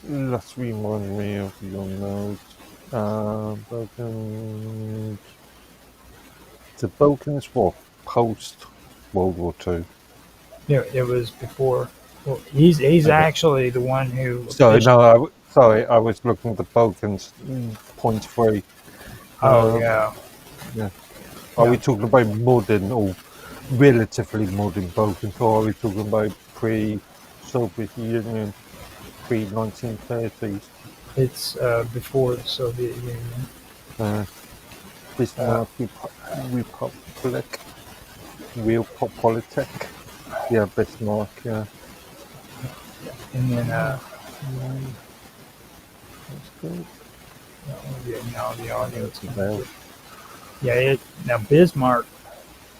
Let's remind me of your notes. Balkans. The Balkans what? Post World War Two. It was before. Well, he's Okay. actually the one who Sorry, officially. no, sorry, I was looking at the Balkans. Point three. Oh Um, yeah, yeah. Are yeah. we talking about modern or relatively modern Balkans, or are we talking about pre-Soviet Union, pre-1930s? It's before the Soviet Union. Uh, Uh, Bismarck Republic, Real Politic. Yeah, Bismarck. Yeah. and then Mm, that's good. yeah, now the audio's Rings a coming bell. through. Yeah, now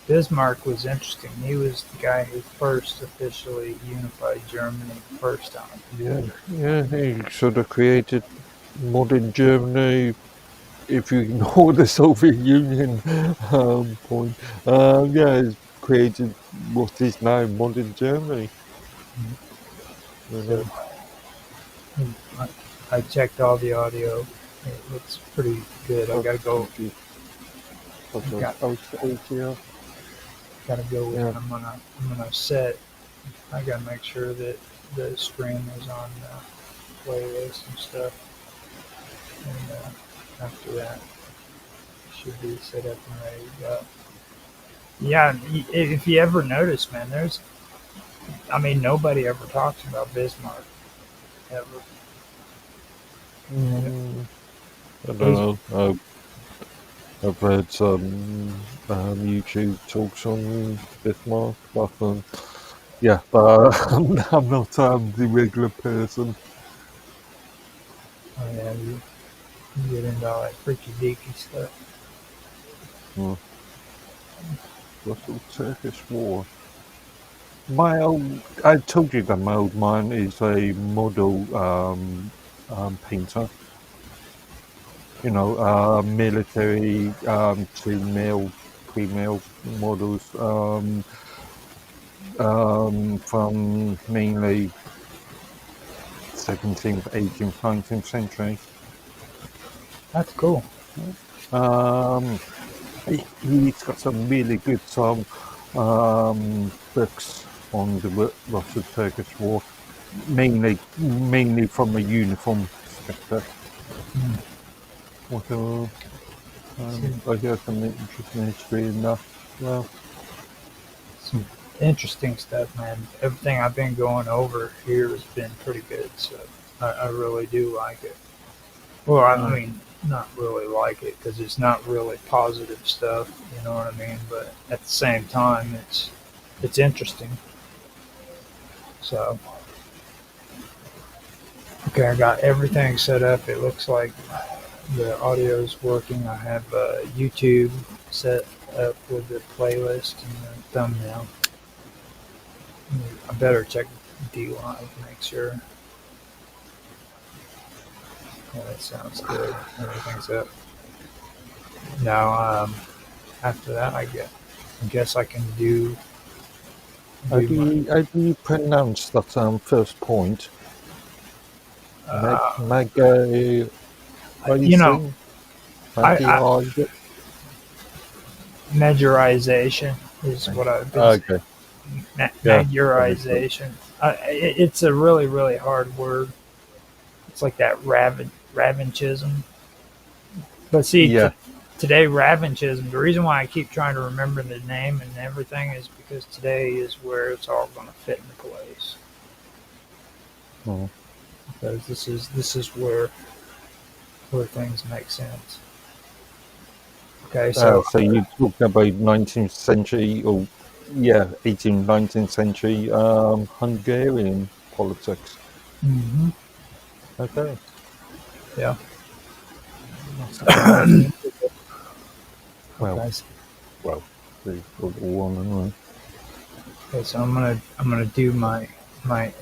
Bismarck was interesting. He was the guy who first officially unified Germany the first time. Yeah, yeah. He sort of created modern Germany. If you ignore the Soviet Union point, yeah, it's created what is now modern Germany. You So know, I, I checked all the audio. It looks pretty good. I what gotta go. did you put I those got posters here? gotta go with. Yeah, I'm gonna set. I gotta make sure that the stream is on the playlist and stuff. And after that, it should be set up and ready to go. Yeah, if you ever notice, man, I mean, nobody ever talks about Bismarck ever. You know, mm, I don't he's know. I've heard some YouTube talks on Bismarck, but yeah, but I'm not the regular person. oh yeah, you get into all that freaky deaky stuff. Mm, Russell Turkish War. I told you that my old man is a model painter. You know, military, two male, female models from mainly 17th, 18th, 19th century. That's cool. Um, he's got some really good books on the Russo-Turkish War, mainly from a uniform perspective. Mm. Although Some, I hear some interesting history in that. Well, some interesting stuff, man. Everything I've been going over here has been pretty good, so I really do like it. Well, I uh, mean, not really like it because it's not really positive stuff, you know what I mean? But at the same time, it's interesting. So, okay, I got everything set up. It looks like the audio is working. I have YouTube set up with the playlist and the thumbnail. I better check D Live, make sure. Yeah, that sounds good. Everything's up. Now, after that, I guess I can do my. how do you pronounce that first point? Uh, What do you you know, say? I Magyar? Majorization is what I've been saying. Okay, yeah, that makes sense. Majorization. It's a really, really hard word. It's like that Ravinchism. But see, Yeah, today Ravinchism. The reason why I keep trying to remember the name and everything is because today is where it's all going to fit into place. mm. Because this is where things make sense. Okay, so So you're talking about 19th century, or yeah, 18th, 19th century Hungarian politics. mhm, Okay, yeah. that's interesting. Well, Okay, well, we've got one anyway. okay, so I'm gonna do my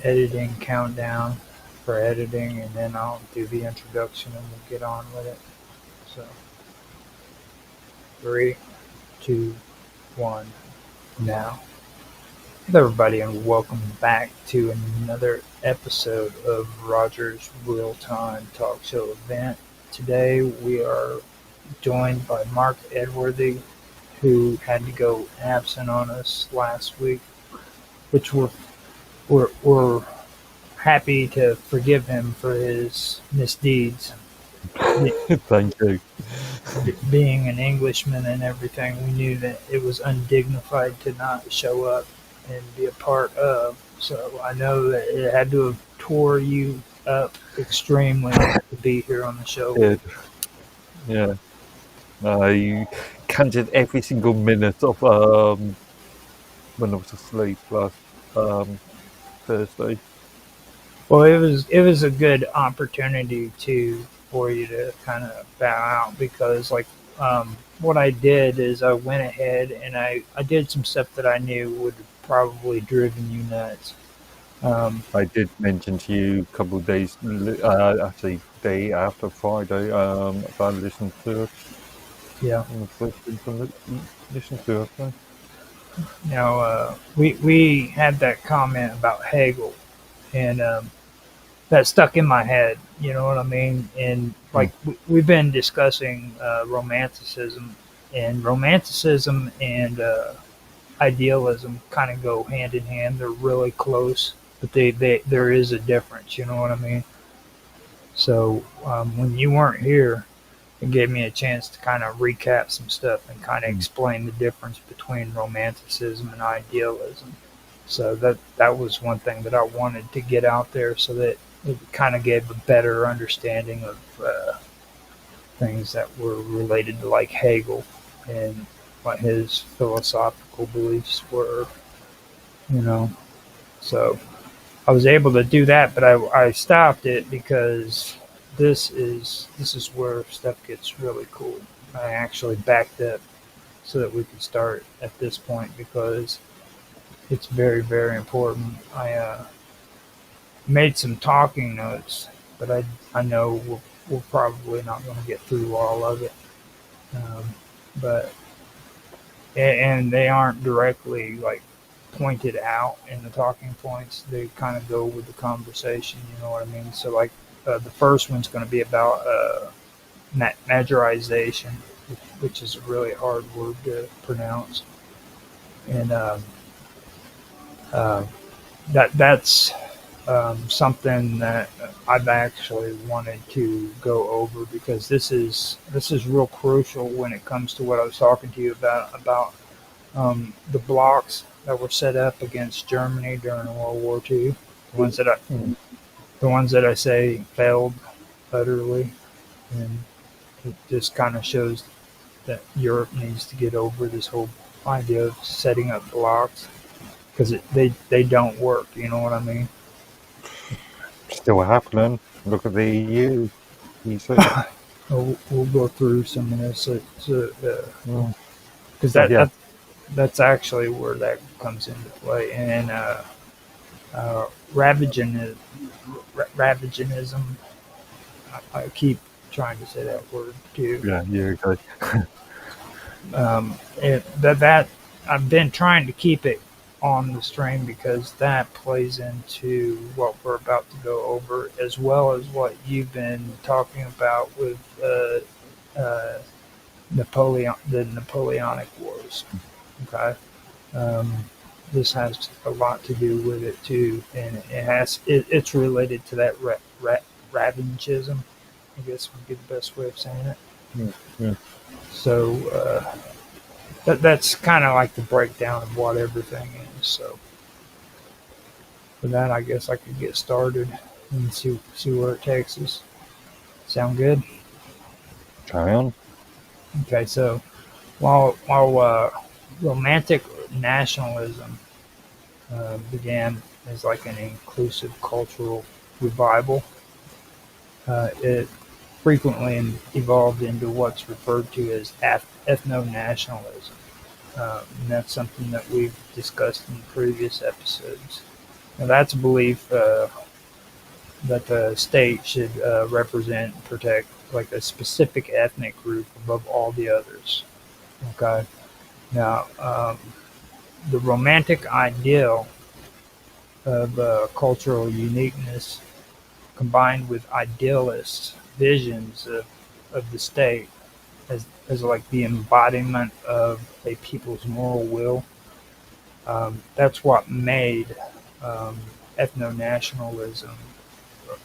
editing countdown for editing, and then I'll do the introduction, and we'll get on with it. So 3, 2, 1, now. Hello, everybody, and welcome back to another episode of Roger's Real-Time Talk Show event. Today, we are joined by Mark Edworthy, who had to go absent on us last week, which we're happy to forgive him for his misdeeds. Thank you. Being an Englishman and everything, we knew that it was undignified to not show up and be a part of. So I know that it had to have tore you up extremely to be here on the show. Yeah. I counted every single minute of when I was asleep last Thursday. Well, it was a good opportunity for you to kind of bow out because what I did is I went ahead and I did some stuff that I knew would have probably driven you nuts. I did mention to you a couple of days, actually day after Friday, that I listened to it. Yeah. On the first thing to listen to it. So. We had that comment about Hegel, and that stuck in my head. You know what I mean? And we've been discussing romanticism, and idealism kind of go hand in hand. They're really close, but there is a difference. You know what I mean? So when you weren't here, it gave me a chance to kind of recap some stuff and kind of explain the difference between romanticism and idealism. So that was one thing that I wanted to get out there, so that it kind of gave a better understanding of things that were related to like Hegel and what his philosophical beliefs were. So I was able to do that, but I stopped it because this is where stuff gets really cool. I actually backed up so that we could start at this point because it's very, very important. I made some talking notes, but I know we're probably not going to get through all of it. But and they aren't directly like pointed out in the talking points. They kind of go with the conversation. You know what I mean? So the first one's going to be about majorization, which is a really hard word to pronounce, and that's something that I've actually wanted to go over because this is real crucial when it comes to what I was talking to you about the blocks that were set up against Germany during World War II. The ones that I say failed utterly, and it just kind of shows that Europe needs to get over this whole idea of setting up blocks because they don't work. You know what I mean? Still happening. Look at the EU. We'll go through some of this because that's actually where that comes into play. And ravaginism. I keep trying to say that word too. Yeah, you're okay. That I've been trying to keep it on the stream because that plays into what we're about to go over, as well as what you've been talking about with the Napoleonic Wars. Okay, this has a lot to do with it too, and it's related to that revanchism. I guess would be the best way of saying it. Yeah. So that's kind of like the breakdown of what everything is. So for that, I guess I could get started and see where it takes us. Sound good? Carry on. Okay, so while romantic nationalism began as like an inclusive cultural revival, it frequently evolved into what's referred to as ethno-nationalism. And that's something that we've discussed in previous episodes. Now, that's a belief that the state should represent and protect like a specific ethnic group above all the others. Okay. Now, the romantic ideal of cultural uniqueness combined with idealist visions of the state as like the embodiment of a people's moral will. That's what made ethno-nationalism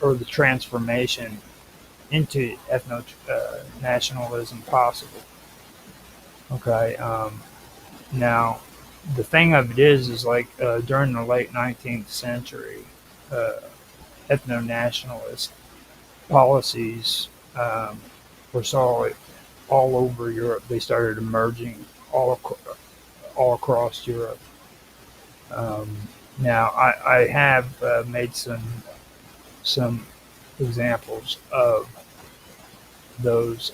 or the transformation into ethno-nationalism possible. Okay. Now, the thing of it is like during the late 19th century, ethno-nationalist policies were saw all over Europe. They started emerging all across Europe. Now, I have made some examples of those,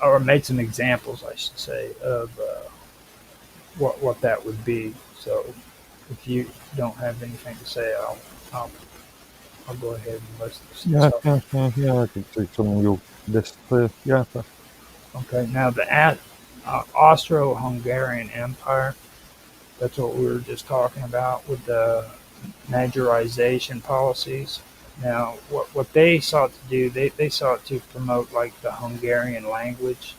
or made some examples, I should say, of what that would be. So, if you don't have anything to say, I'll go ahead and list this. Yeah, I can see some of your list there. Yeah. Okay, now the Austro-Hungarian Empire, that's what we were just talking about with the majorization policies. Now, what they sought to do, they sought to promote like the Hungarian language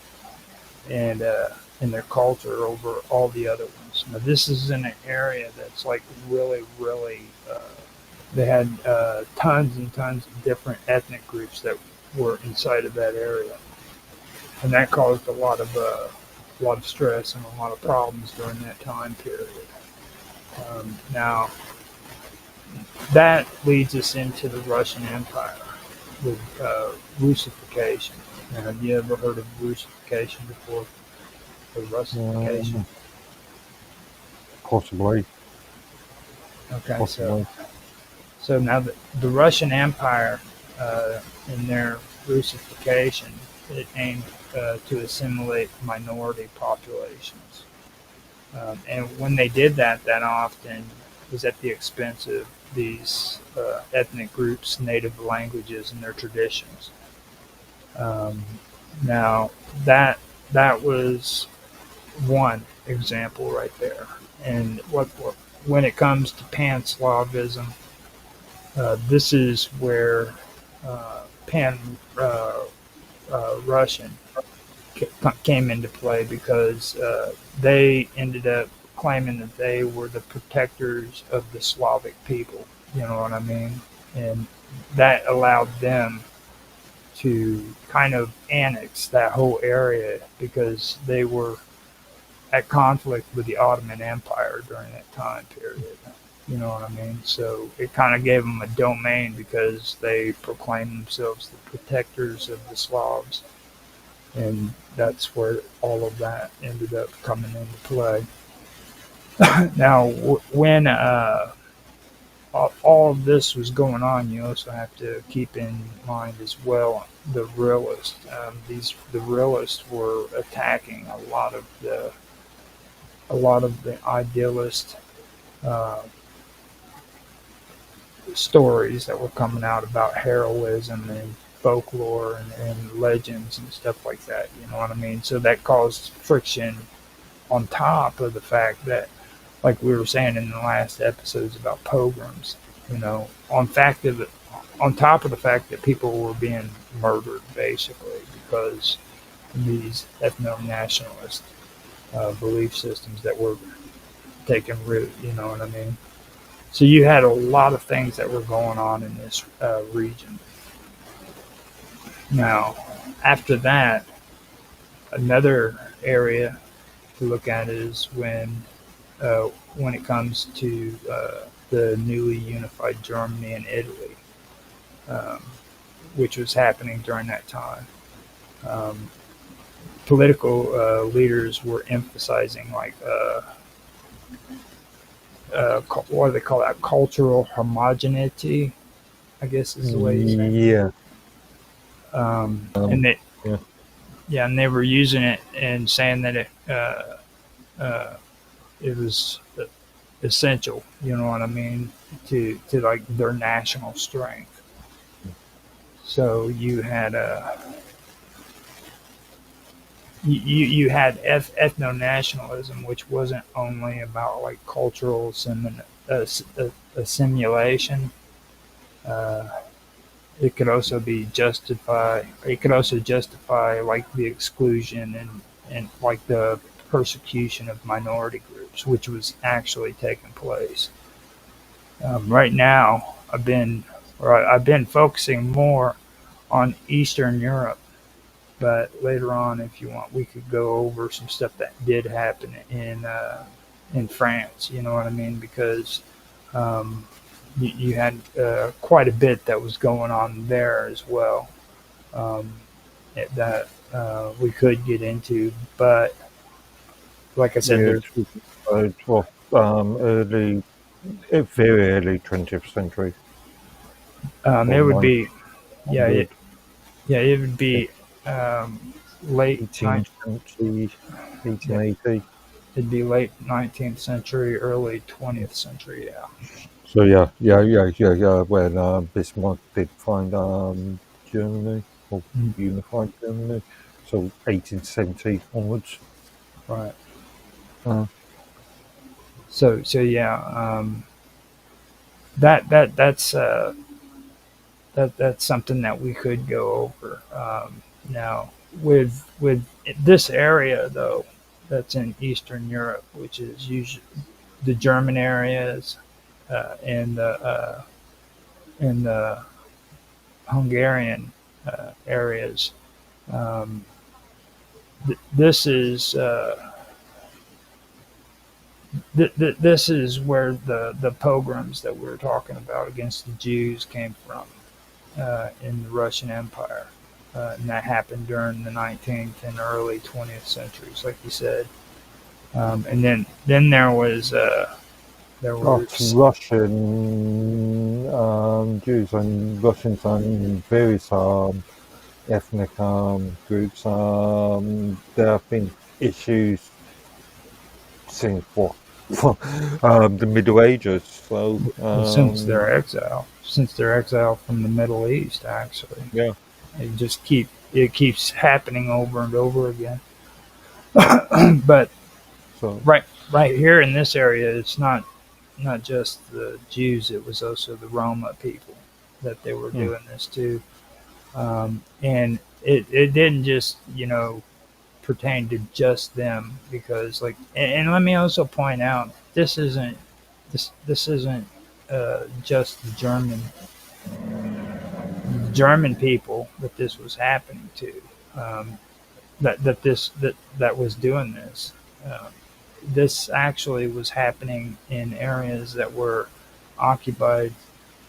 and their culture over all the other ones. Now, this is in an area that's like really, really, they had tons and tons of different ethnic groups that were inside of that area. And that caused a lot of stress and a lot of problems during that time period. Now, that leads us into the Russian Empire with Russification. Now, have you ever heard of Russification before? Or Russification? Possibly. Okay, Possibly. so now the Russian Empire, in their Russification, it aimed to assimilate minority populations. And when they did that often was at the expense of these ethnic groups' native languages and their traditions. Now, that was one example right there. And when it comes to Pan-Slavism, this is where Pan-Russian came into play because they ended up claiming that they were the protectors of the Slavic people. You know what I mean? And that allowed them to kind of annex that whole area because they were at conflict with the Ottoman Empire during that time period. You know what I mean? So it kind of gave them a domain because they proclaimed themselves the protectors of the Slavs. And that's where all of that ended up coming into play. Now, when all of this was going on, you also have to keep in mind as well the realists. The realists were attacking a lot of the idealist stories that were coming out about heroism and folklore and legends and stuff like that. You know what I mean? So that caused friction on top of the fact that, like we were saying in the last episodes about pogroms, you know, on top of the fact that people were being murdered basically because of these ethno-nationalist belief systems that were taking root. You know what I mean? So you had a lot of things that were going on in this region. Now, after that, another area to look at is when it comes to the newly unified Germany and Italy, which was happening during that time. Political leaders were emphasizing like what do they call that? Cultural homogeneity, I guess is the way you say it. Yeah. And and they were using it and saying that it was essential, you know what I mean, to like their national strength. So you had you had ethno-nationalism, which wasn't only about like cultural assimilation. Uh, it could also be justify. It could also justify like the exclusion and like the persecution of minority groups, which was actually taking place. Right now, I've been focusing more on Eastern Europe, but later on, if you want, we could go over some stuff that did happen in France. You know what I mean? Because um, you had quite a bit that was going on there as well, um, that we could get into. But like I said, Yeah, there's well, early, very early 20th century, it or would be yeah 1900, yeah it would be um, late 18th century, yeah, 1880. it'd be late 19th century, early 20th century. Yeah. So yeah. When Bismarck did find Germany, or Mm. unified Germany, so 1870 onwards. Right. Uh, So yeah, that that that's uh, that's something that we could go over. Now with this area though, that's in Eastern Europe, which is usually the German areas and the Hungarian areas. Um, this is this is where the pogroms that we were talking about against the Jews came from in the Russian Empire. And that happened during the 19th and early 20th centuries, like you said. And then there was Russian Jews and Russians and various ethnic groups. There have been issues since what the Middle Ages. So since their exile from the Middle East, actually, yeah, it keeps happening over and over again. But so right here in this area, it's not just the Jews; it was also the Roma people that they were mm, doing this to, and it didn't just pertain to just them because and let me also point out this isn't just the German people that this was happening to, um, that was doing this. Um, this actually was happening in areas that were occupied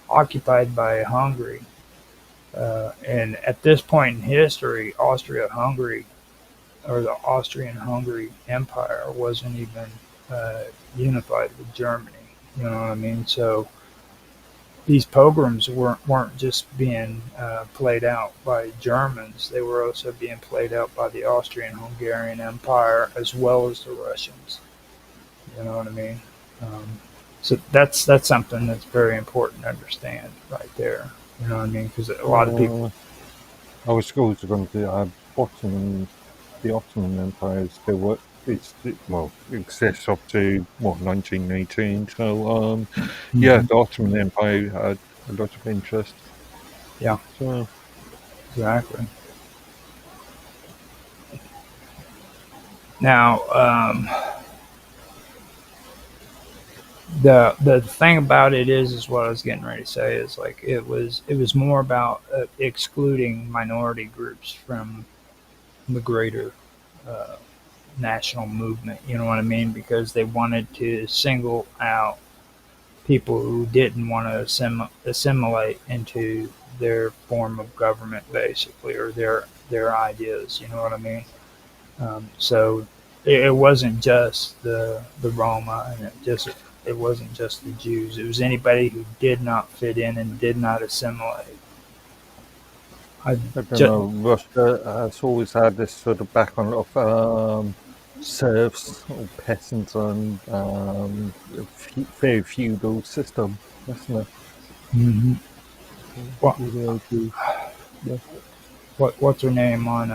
occupied by Hungary. And at this point in history, Austria-Hungary or the Austrian-Hungary Empire wasn't even unified with Germany. You know what I mean? So these pogroms weren't just being played out by Germans; they were also being played out by the Austrian-Hungarian Empire as well as the Russians. You know what I mean? Um, so that's something that's very important to understand right there. You know what I mean? Because a lot of people. uh, I was also going to Ottoman, the Ottoman empires. They were well, it exists up to what 1918. So yeah, Mhm. the Ottoman Empire had a lot of interest. Yeah, So exactly. Now, the thing about it is what I was getting ready to say is like it was more about excluding minority groups from the greater uh, national movement. You know what I mean? Because they wanted to single out people who didn't want to assimilate into their form of government, basically, or their ideas. You know what I mean? So it wasn't just the Roma, and it wasn't just the Jews. It was anybody who did not fit in and did not assimilate. I I don't just know. Russia has always had this sort of background of serfs or peasants and very feudal system, isn't it? mhm. what With the idea, yeah. what's her name on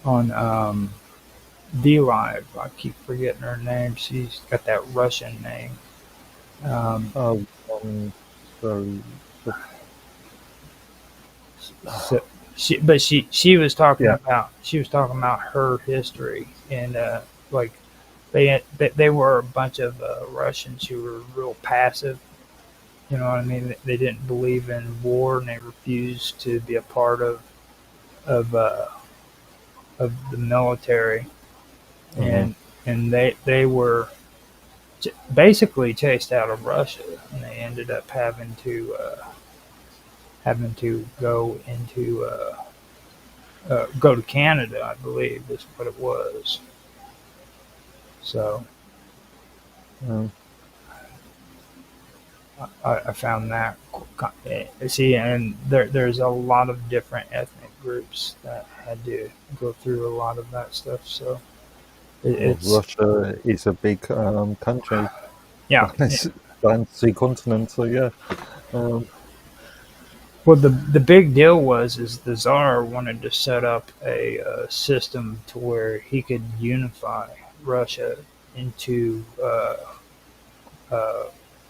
on D-Live. I keep forgetting her name. She's got that Russian name. Um, Oh, so, so so she was talking yeah. about her history and like they were a bunch of Russians who were real passive. You know what I mean? They didn't believe in war and they refused to be a part of uh, of the military, Hmm. and they were basically chased out of Russia, and they ended up having to go to Canada, I believe, is what it was. So Um, I found that see, and there's a lot of different ethnic groups that had to go through a lot of that stuff. So well, it's Russia is a big country, yeah. spans 3 continents, so yeah. Um, Well, the big deal is the Tsar wanted to set up a system to where he could unify Russia into uh,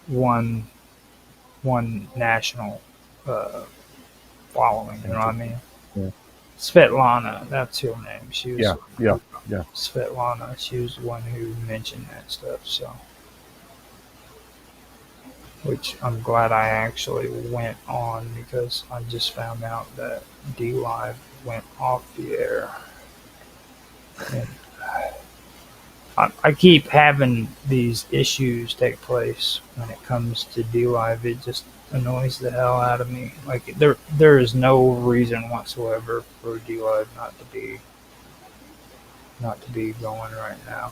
one one national uh, following. You know what I entity. mean? Yeah, Svetlana, that's her name. She was yeah, yeah, yeah. Svetlana. She was the one who mentioned that stuff. So, which I'm glad I actually went on because I just found out that D Live went off the air. And I keep having these issues take place when it comes to D Live. It just annoys the hell out of me. Like there is no reason whatsoever for D Live not to be going right now.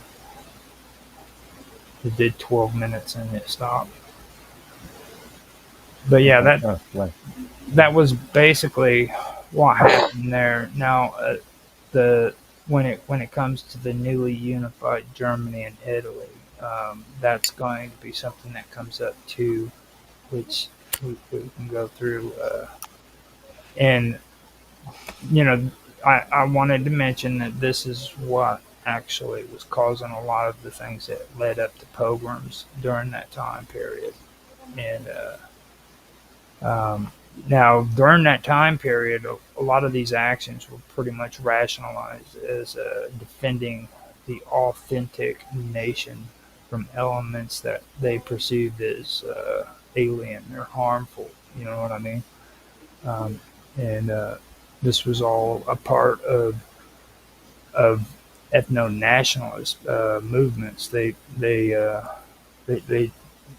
It did 12 minutes and it stopped. But yeah, Okay. Oh, right. that was basically what happened there. Now the when it comes to the newly unified Germany and Italy, that's going to be something that comes up too, which we can go through. And you know, I wanted to mention that this is what actually was causing a lot of the things that led up to pogroms during that time period. And now, during that time period, a lot of these actions were pretty much rationalized as defending the authentic nation from elements that they perceived as alien or harmful. You know what I mean? Um, and this was all a part of ethno-nationalist movements. They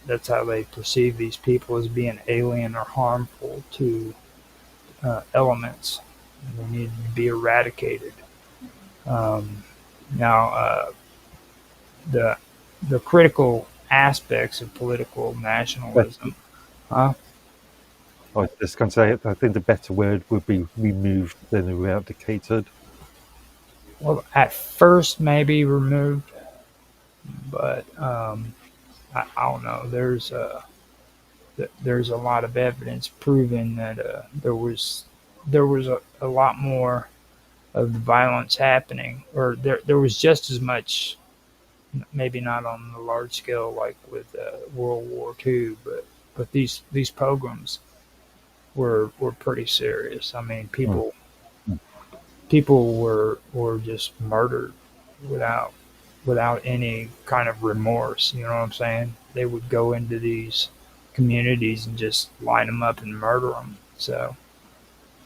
that's how they perceive these people as being alien or harmful to elements. And they needed to be eradicated. Um, now, the the critical aspects of political But nationalism, huh? I was just going to say, I think the better word would be removed than eradicated. Well, at first maybe removed, but I don't know. There's a lot of evidence proving that there was a lot more of the violence happening, or there was just as much, maybe not on the large scale like with World War II, but these pogroms were pretty serious. I mean, Mm. people were just murdered without any kind of remorse. You know what I'm saying? They would go into these communities and just line them up and murder them. So,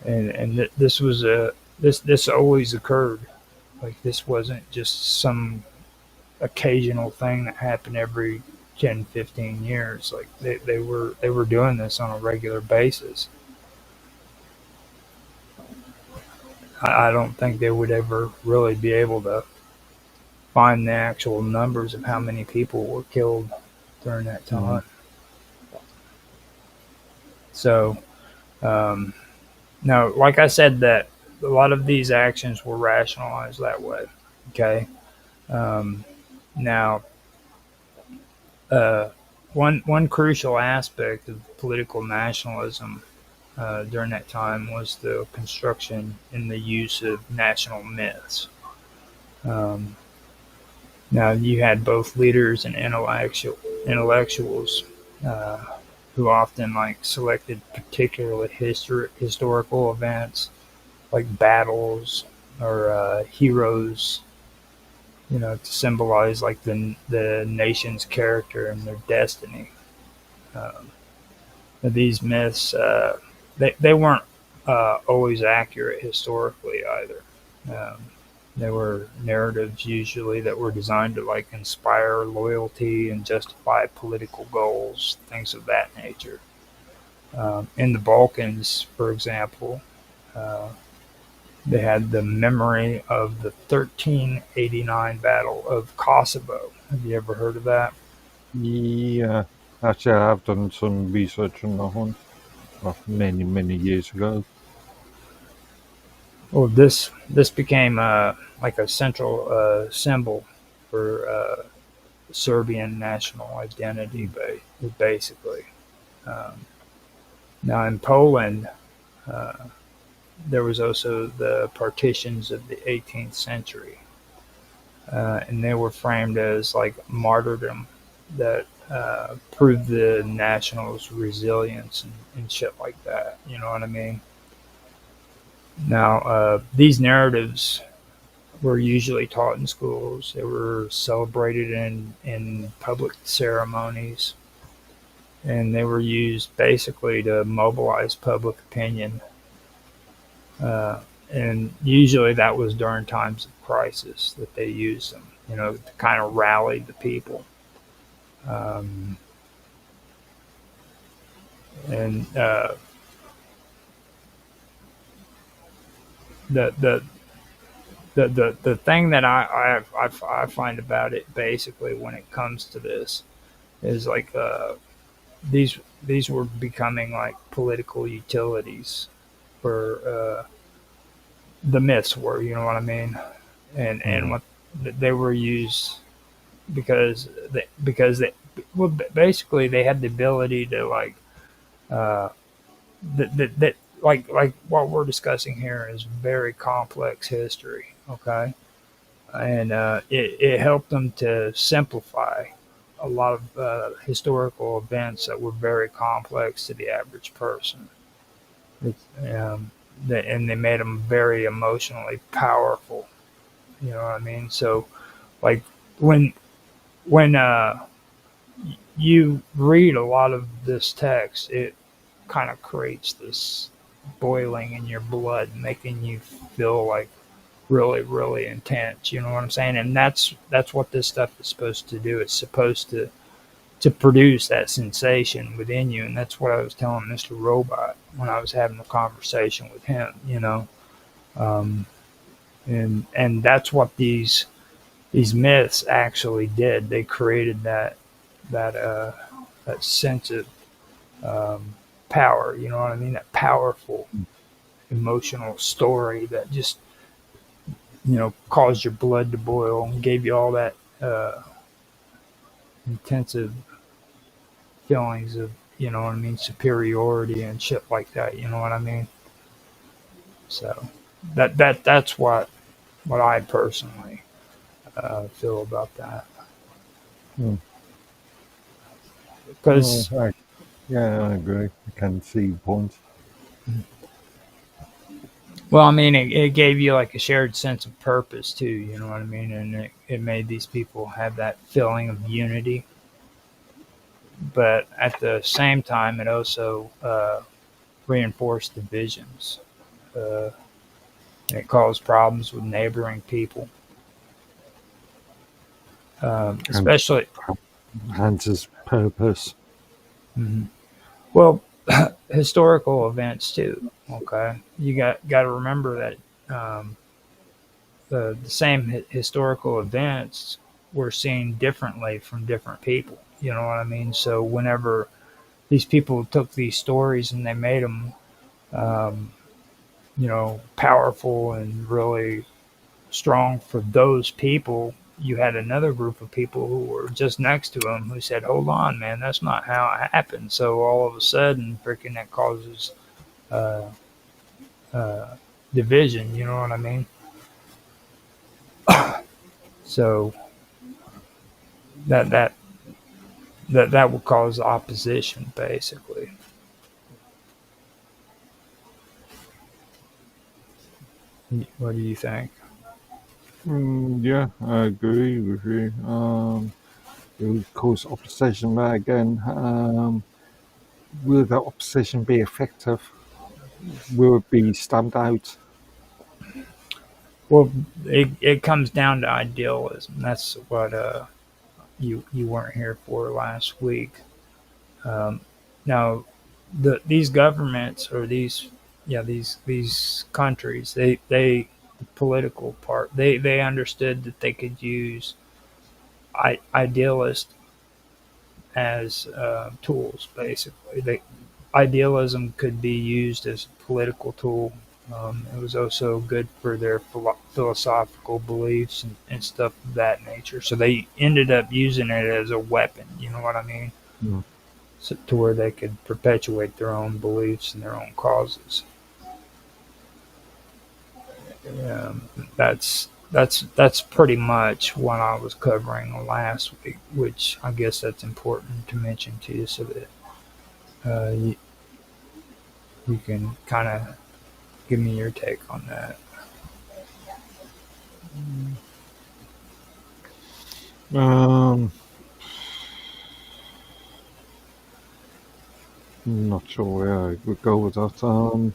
this was this always occurred. Like this wasn't just some occasional thing that happened every 10, 15 years. Like they were doing this on a regular basis. I don't think they would ever really be able to find the actual numbers of how many people were killed during that Mm. time. So, um, no, like I said, that a lot of these actions were rationalized that way. Okay. Um, now, uh, one crucial aspect of political nationalism during that time was the construction and the use of national myths. Um, Now you had both leaders and intellectuals uh, who often like selected particular historical events like battles or heroes, to symbolize like the nation's character and their destiny. Um, these myths, they weren't always accurate historically either. Um, They were narratives usually that were designed to like inspire loyalty and justify political goals, things of that nature. In the Balkans, for example, uh, they had the memory of the 1389 Battle of Kosovo. Have you ever heard of that? Yeah, actually, I have done some research on that one many, many years ago. Well, this became like a central symbol for Serbian national identity, basically. Um, Now, in Poland, uh, there was also the partitions of the 18th century, and they were framed as like martyrdom that proved the nationals' resilience and shit like that. You know what I mean? Now, these narratives were usually taught in schools. They were celebrated in public ceremonies, and they were used basically to mobilize public opinion. And usually that was during times of crisis that they used them, to kind of rally the people. Um, and the, the the thing that I find about it basically when it comes to this is like these were becoming like political utilities for the myths were, you know what I mean, and Mm. what they were used because they well basically they had the ability to like uh, that like what we're discussing here is very complex history, okay, and it helped them to simplify a lot of historical events that were very complex to the average person. Um, and they made them very emotionally powerful. You know what I mean? So, like when when you read a lot of this text, it kind of creates this boiling in your blood, making you feel like really, really intense. You know what I'm saying? And that's what this stuff is supposed to do. It's supposed to produce that sensation within you, and that's what I was telling Mr. Robot when I was having a conversation with him. Um, and that's what these myths actually did. They created that that sense of um, power. You know what I mean? That powerful emotional story that just caused your blood to boil and gave you all that intensive feelings of what I mean, superiority and shit like that. You know what I mean? So that's what I personally feel about that. Mm. Because Yeah, I agree. I can see points. well, I mean, it gave you like a shared sense of purpose too. You know what I mean? And it made these people have that feeling of unity. But at the same time, it also reinforced divisions. Uh, it caused problems with neighboring people, And especially. Hans's purpose. Mhm. Well, historical events too. Okay, you got to remember that the same historical events were seen differently from different people. You know what I mean? So whenever these people took these stories and they made them, um, powerful and really strong for those people, you had another group of people who were just next to them who said, "Hold on, man, that's not how it happened." So all of a sudden, freaking, that causes uh, division. You know what I mean? So that that that would cause opposition, basically. What do you think? Yeah, I agree with you. It would cause opposition there again. Will that opposition be effective? Will it be stamped out? Well, it comes down to idealism. That's what you weren't here for last week. Um, Now, these governments or these countries, the political part, they understood that they could use idealists as tools. Basically, idealism could be used as a political tool. It was also good for their philosophical beliefs and stuff of that nature. So they ended up using it as a weapon. You know what I mean? Mm. So, to where they could perpetuate their own beliefs and their own causes. Um, that's pretty much what I was covering last week, which I guess that's important to mention to you, so that you can kind of give me your take on that. Um, not sure where I would go with that.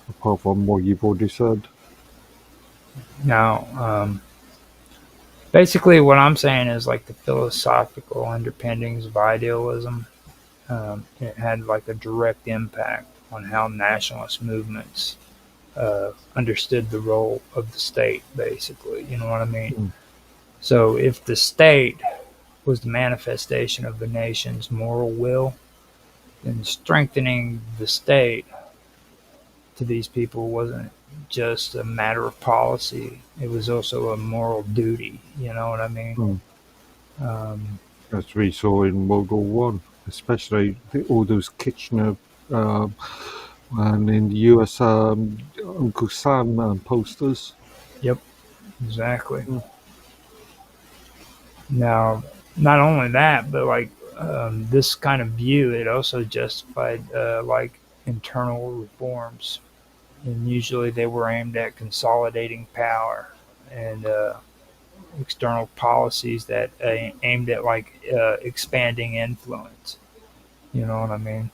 Apart from what you've already said. Now, basically, what I'm saying is like the philosophical underpinnings of idealism. It had like a direct impact on how nationalist movements understood the role of the state, basically. You know what I mean? Mm. So if the state was the manifestation of the nation's moral will, then strengthening the state to these people wasn't just a matter of policy, it was also a moral duty. You know what I mean? Mm. Um, As we saw in World War One, especially all those Kitchener and in the US Uncle Sam posters. yep, exactly. Mm. Now, not only that, but like this kind of view, it also justified like internal reforms, and usually they were aimed at consolidating power and external policies that aimed at like expanding influence. You know what I mean?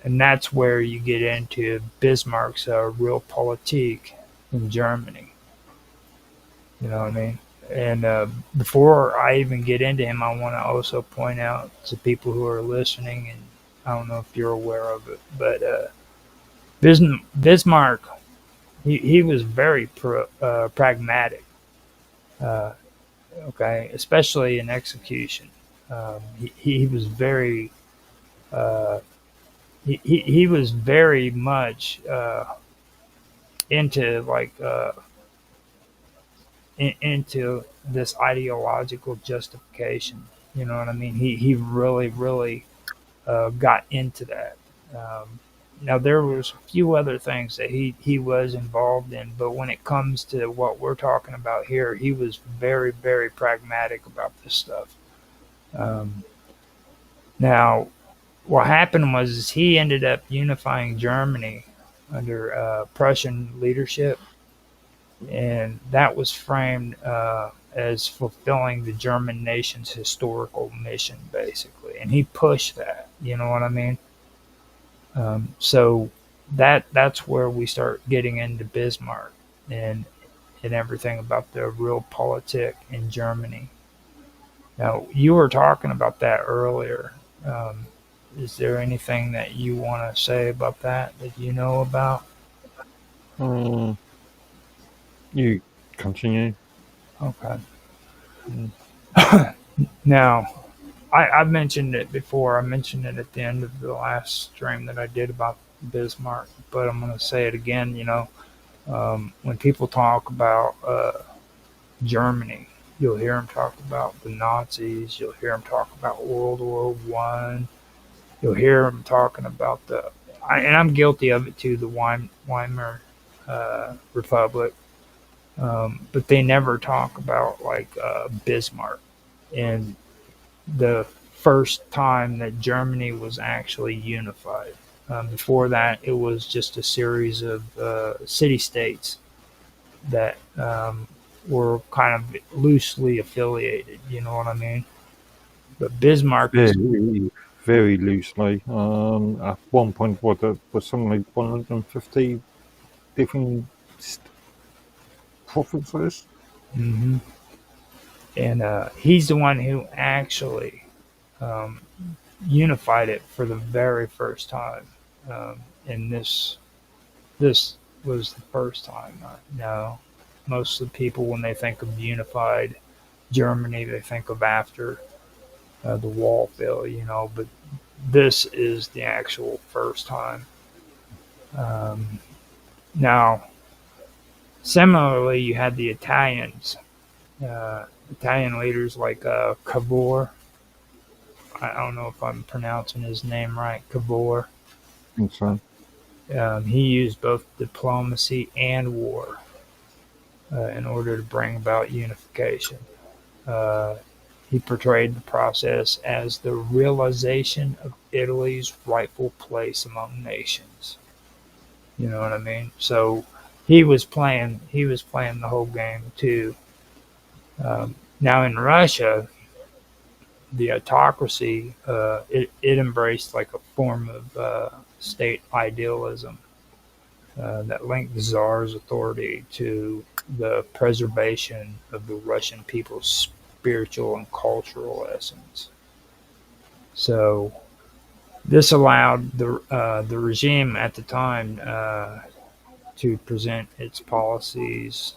And that's where you get into Bismarck's Realpolitik in Germany. You know what I mean? And before I even get into him, I want to also point out to people who are listening, and I don't know if you're aware of it, but Bismarck, he was very pragmatic, uh, okay, especially in execution. He was very uh, he was very much into like into this ideological justification. You know what I mean? He really got into that. Um, Now there was a few other things that he was involved in, but when it comes to what we're talking about here, he was very pragmatic about this stuff. Um, Now what happened was is he ended up unifying Germany under Prussian leadership, and that was framed as fulfilling the German nation's historical mission, basically. And he pushed that. You know what I mean? So that's where we start getting into Bismarck and everything about the real politic in Germany. Now you were talking about that earlier. Um, is there anything that you want to say about that you know about? Mm. You continue. Okay. Mm. Now I've mentioned it before. I mentioned it at the end of the last stream that I did about Bismarck, but I'm going to say it again. When people talk about Germany, you'll hear them talk about the Nazis. You'll hear them talk about World War One. You'll hear them talking about the and I'm guilty of it too, the Weimar Republic. But they never talk about like Bismarck and the first time that Germany was actually unified. Before that, it was just a series of city states that were kind of loosely affiliated. You know what I mean? But Bismarck was. Very, very loosely. At one point, was something like 150 different provinces. Mhm. And he's the one who actually um, unified it for the very first time. And this was the first time. No, most of the people, when they think of unified Germany, they think of after the wall fell, but this is the actual first time. Um, Now, similarly, you had the Italians, Italian leaders like Cavour. I don't know if I'm pronouncing his name right, Cavour. And so, He used both diplomacy and war in order to bring about unification. Uh, he portrayed the process as the realization of Italy's rightful place among nations. You know what I mean? So he was playing the whole game too. Now in Russia, the autocracy it embraced like a form of state idealism that linked the czar's authority to the preservation of the Russian people's spiritual and cultural essence. So this allowed the regime at the time to present its policies,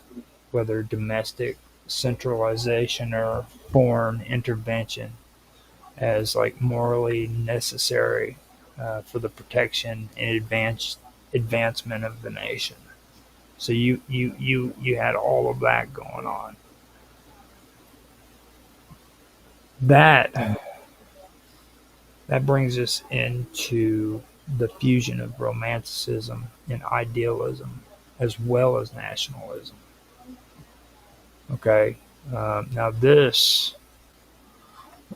whether domestic centralization or foreign intervention, as like morally necessary for the protection and advancement of the nation. So you had all of that going on. That that brings us into the fusion of romanticism and idealism, as well as nationalism. Okay, now this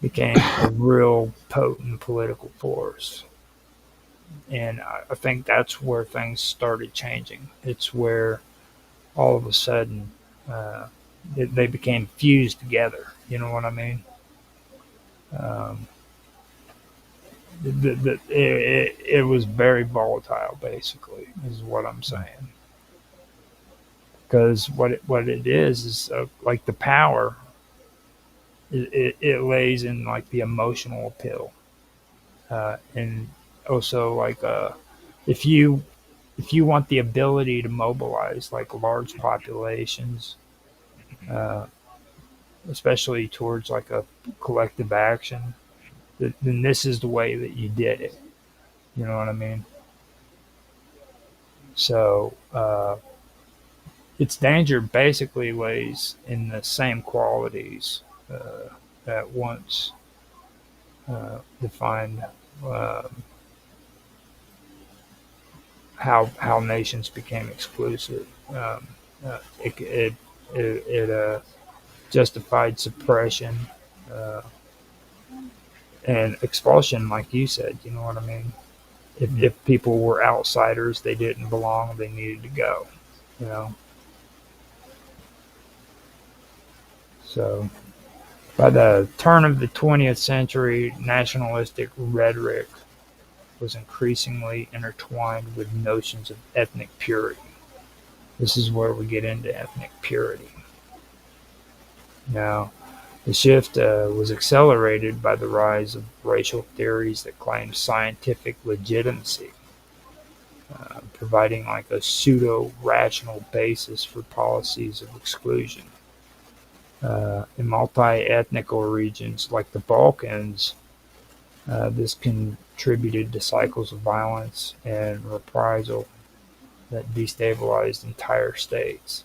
became a real potent political force. And I think that's where things started changing. It's where all of a sudden uh, they became fused together. You know what I mean? Um, it was very volatile, basically, is what I'm saying. Because what it is like the power. It lays in like the emotional appeal, and also like if you if you want the ability to mobilize like large populations, uh, especially towards like a collective action, then this is the way that you did it. You know what I mean? So its danger basically lays in the same qualities that once defined how nations became exclusive. It justified suppression uh, and expulsion, like you said. You know what I mean? If people were outsiders, they didn't belong. They needed to go. You know. So by the turn of the 20th century, nationalistic rhetoric was increasingly intertwined with notions of ethnic purity. This is where we get into ethnic purity. Now, the shift was accelerated by the rise of racial theories that claimed scientific legitimacy, providing like a pseudo rational basis for policies of exclusion. In multi ethnical regions like the Balkans, this contributed to cycles of violence and reprisal that destabilized entire states.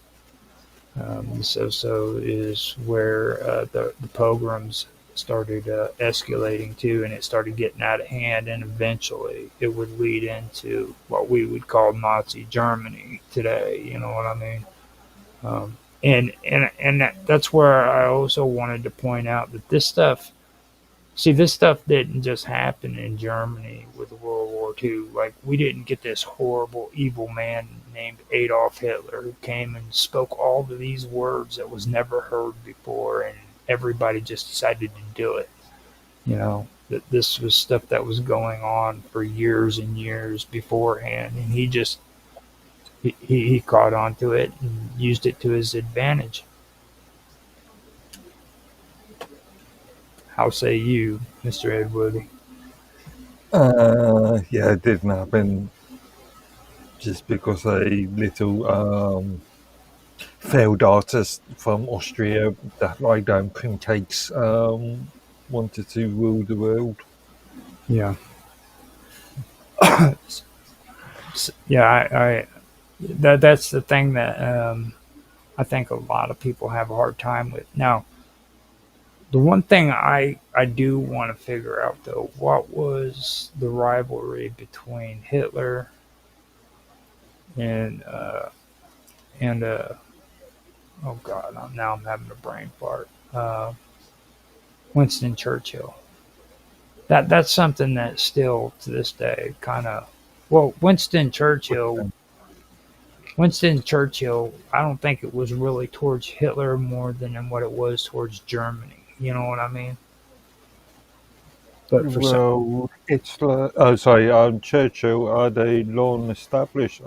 This also is where the pogroms started escalating to, and it started getting out of hand, and eventually it would lead into what we would call Nazi Germany today. You know what I mean? That's where I also wanted to point out that this stuff. See, this stuff didn't just happen in Germany with World War II. Like, we didn't get this horrible, evil man named Adolf Hitler who came and spoke all of these words that was never heard before, and everybody just decided to do it. You know, that this was stuff that was going on for years and years beforehand, and he caught on to it and used it to his advantage. How say you, Mr. Edwood? Yeah, it didn't happen just because a little failed artist from Austria that like down pancakes wanted to rule the world. Yeah. Yeah, that's the thing that I think a lot of people have a hard time with. Now, the one thing I do want to figure out though, what was the rivalry between Hitler and oh God, I'm having a brain fart. Winston Churchill. That's something that still to this day kind of well, Winston Churchill, I don't think it was really towards Hitler more than in what it was towards Germany. You know what I mean? But for some, Well, it's Churchill had a long-established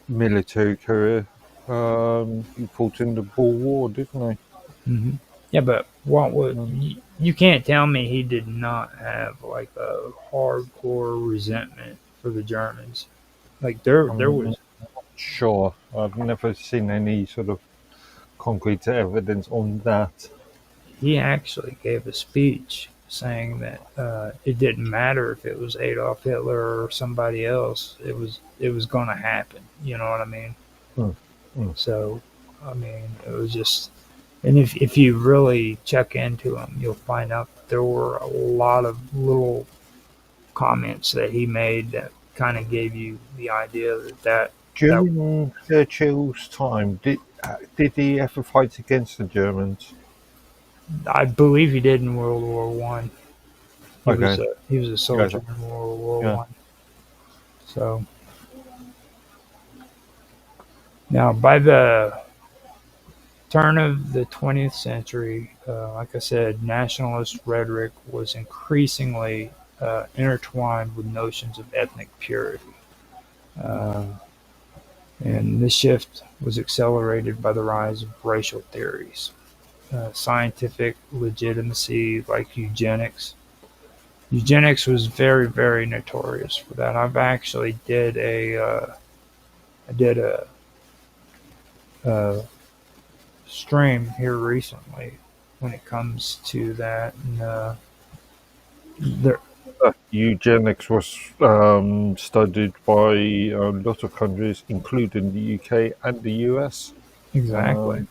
military career. He fought in the Boer War, didn't Mhm. Yeah, but what he? would you can't tell me he did not have like a hardcore resentment for the Germans. Like there I'm was not sure. I've never seen any sort of concrete evidence on that. he actually gave a speech saying that it didn't matter if it was Adolf Hitler or somebody else. It was going to happen. You know what I mean? Mm, mm. So, I mean, it was just, and if you really check into him, you'll find out that there were a lot of little comments that he made that kind of gave you the idea that During Churchill's time, did he ever fight against the Germans? I believe he did in World War One. Okay, He was a soldier gotcha. in World War Yeah. One. So now by the turn of the 20th century, like I said, nationalist rhetoric was increasingly intertwined with notions of ethnic purity. Uh, and this shift was accelerated by the rise of racial theories, scientific legitimacy like eugenics. Eugenics was very, very notorious for that. I did a stream here recently when it comes to that, and there Eugenics was studied by a lot of countries, including the UK and the US. exactly.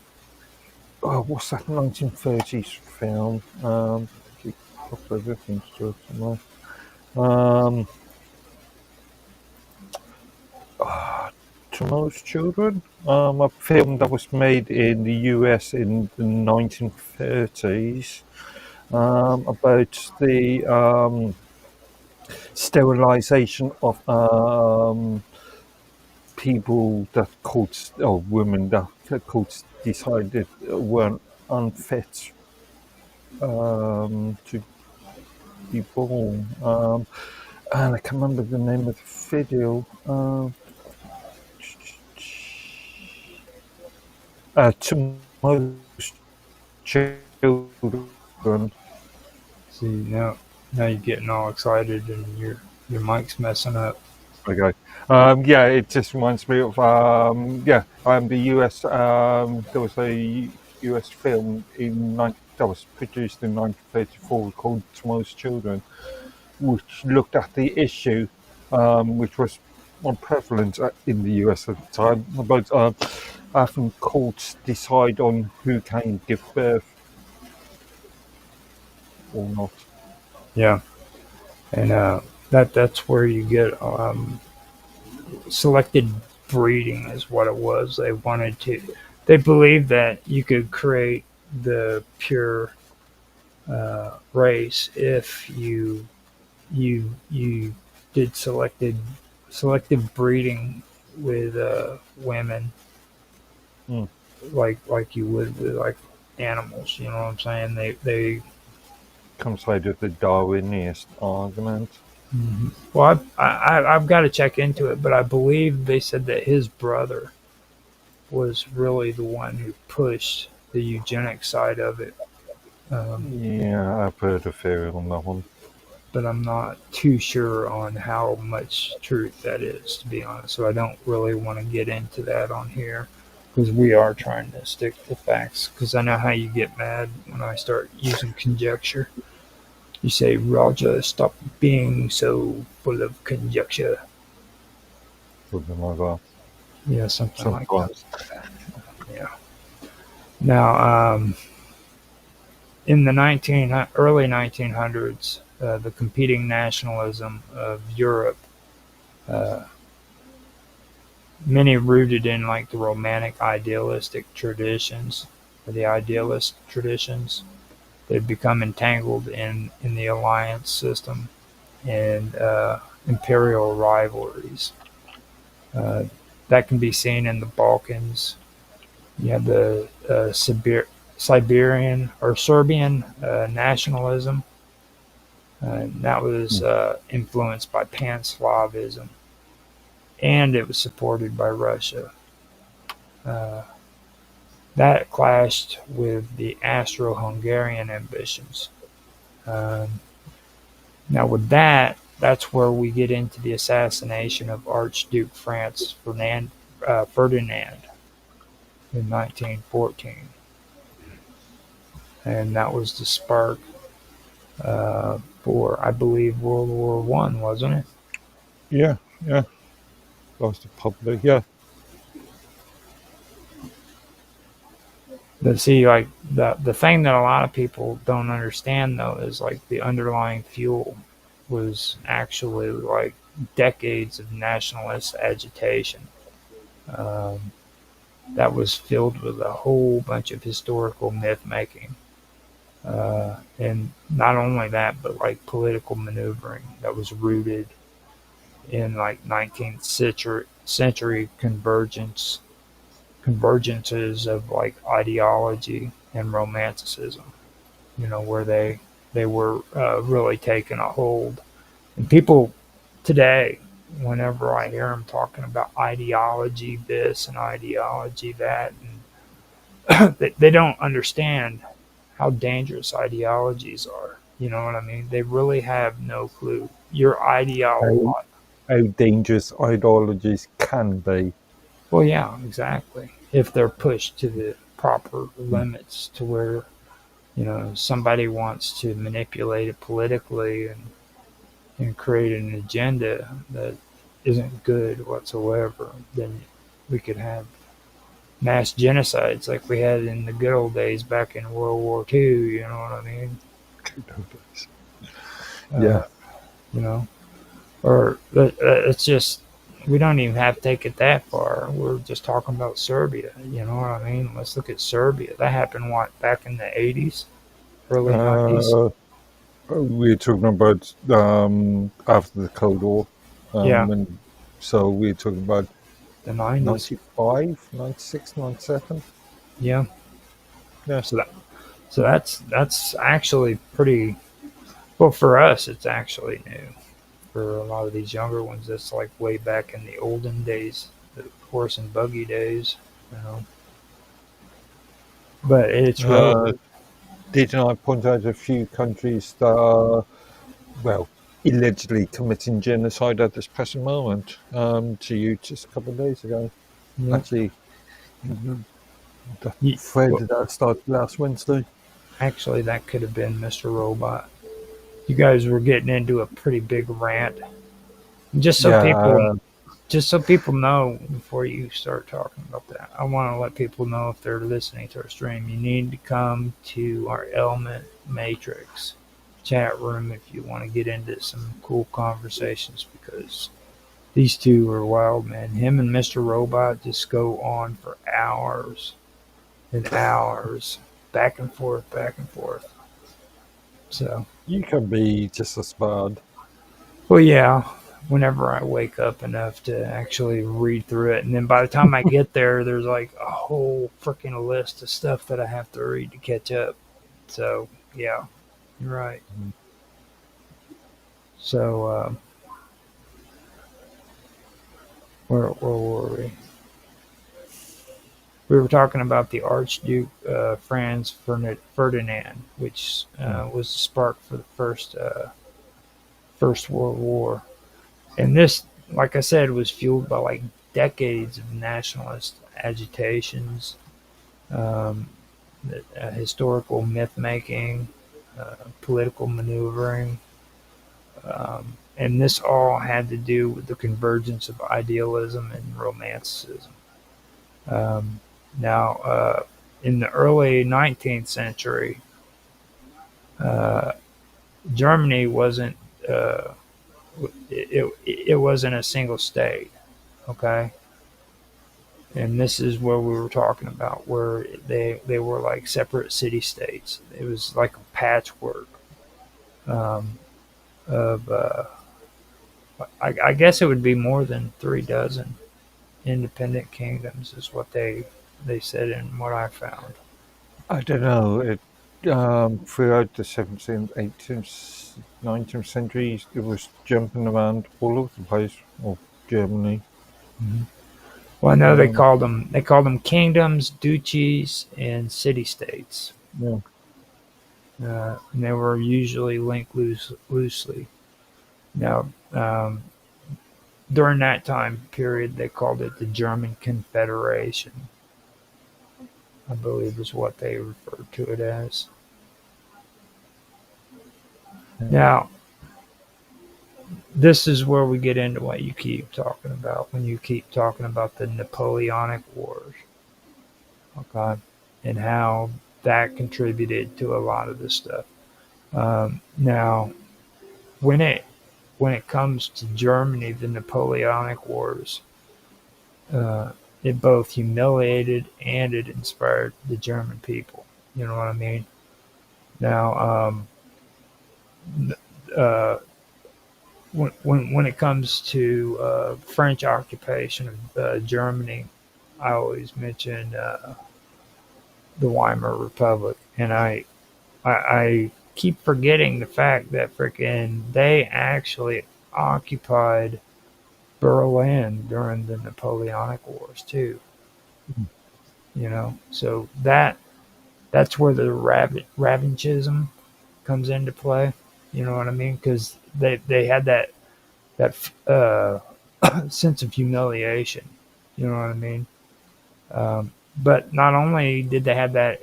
What's that 1930s film? Keep a couple of reference to it somewhere. Tomorrow's Children, a film that was made in the US in the 1930s, about the sterilization of people that courts or women that courts decided weren't unfit to be born. And I can't remember the name of the video. Tomorrow's Children. See now you're getting all excited and your mic's messing up. Okay. Yeah, it just reminds me of the US. There was a US film that was produced in 1934 called Tomorrow's Children, which looked at the issue, which was more prevalent in the US at the time, about having courts decide on who can give birth. or not. Yeah, and that's where you get selected breeding is what it was. They believed that you could create the pure race if you did selective breeding with women, Hmm. like you would with like animals. You know what I'm saying? They Comes right with the Darwinist argument. Mhm. Well, I've got to check into it, but I believe they said that his brother was really the one who pushed the eugenic side of it. Um, Yeah, I've heard a theory on that one. but I'm not too sure on how much truth that is, to be honest. So I don't really want to get into that on here because we are trying to stick to facts. Because I know how you get mad when I start using conjecture. You say, Roger, stop being so full of conjecture. Something like that. Yeah, something like that. Sometimes. Yeah. Now, in the early 1900s, the competing nationalism of Europe, uh, many rooted in like the romantic idealistic traditions, or the idealist traditions, they'd become entangled in the alliance system and imperial rivalries. Uh, that can be seen in the Balkans. You have the Siberian or Serbian nationalism. That was influenced by Pan-Slavism, and it was supported by Russia. Uh, that clashed with the Austro-Hungarian ambitions. Um, Now, with that, that's where we get into the assassination of Archduke Franz Ferdinand in 1914, and that was the spark for, I believe, World War One, wasn't it? Yeah, yeah. That was the public. Yeah. But see, like the thing that a lot of people don't understand though is like the underlying fuel was actually like decades of nationalist agitation. Um, that was filled with a whole bunch of historical myth making. And not only that, but like political maneuvering that was rooted in like 19th century convergences of like ideology and romanticism. You know, where they were really taking a hold. And people today, whenever I hear them talking about ideology this and ideology that, and they don't understand how dangerous ideologies are. You know what I mean? They really have no clue. Your How, ideology. how dangerous ideologies can be. Well, yeah, exactly. If they're pushed to the proper limits to where, somebody wants to manipulate it politically and create an agenda that isn't good whatsoever, then we could have mass genocides like we had in the good old days back in World War II. You know what I mean? Uh, Yeah. you know, or it's just we don't even have to take it that far. We're just talking about Serbia. You know what I mean? Let's look at Serbia. That happened what back in the 80s, early 90s. Uh, we're talking about after the Cold War. Yeah, When, so we're talking about the 90s. 95, 96, 97. Yeah. Yeah. So that's actually pretty well for us. It's actually new. For a lot of these younger ones, that's like way back in the olden days, the horse and buggy days. You know, but it's Uh, relevant. didn't I point out a few countries that are, well, allegedly committing genocide at this present moment to you just a couple of days ago? Yeah. Actually, the thread Well, that started last Wednesday. actually, that could have been Mr. Robot. You guys were getting into a pretty big rant. Just so Yeah, people, just so people know before you start talking about that, I want to let people know if they're listening to our stream, you need to come to our element matrix. chat room if you want to get into some cool conversations, because these two are wild, man. Him and Mr. Robot just go on for hours and hours, back and forth, back and forth. So, You can be just as bad. well, yeah, whenever I wake up enough to actually read through it. And then by the time I get there, there's like a whole freaking list of stuff that I have to read to catch up. So, yeah, you're right. Mm. So, where were we? We were talking about the Archduke Franz Ferdinand, which was the spark for the First World War. And this, like I said, was fueled by like decades of nationalist agitations, um, historical myth making, political maneuvering. And this all had to do with the convergence of idealism and romanticism. Um, now, in the early 19th century, uh, Germany wasn't uh, it wasn't a single state, okay? And this is where we were talking about, where they were like separate city states. It was like a patchwork um, of I guess it would be more than 3 dozen independent kingdoms, is what they said and what I found. I don't know. Throughout the 17th, 18th, 19th centuries, it was jumping around all over the place of Germany. Mm-hmm. Well, I know Um, they called them kingdoms, duchies, and city states. yeah. And they were usually linked loosely. Now, during that time period, they called it the German Confederation, I believe is what they referred to it as. Yeah. Now, this is where we get into what you keep talking about when you keep talking about the Napoleonic Wars, okay, and how that contributed to a lot of this stuff. Now, when it comes to Germany, the Napoleonic Wars, it both humiliated and it inspired the German people. You know what I mean? Now, uh, when it comes to French occupation of Germany, I always mention the Weimar Republic, and I keep forgetting the fact that freaking they actually occupied Berlin during the Napoleonic Wars too. You know, so that's where the revanchism comes into play. You know what I mean? Because they had that sense of humiliation. You know what I mean? But not only did they have that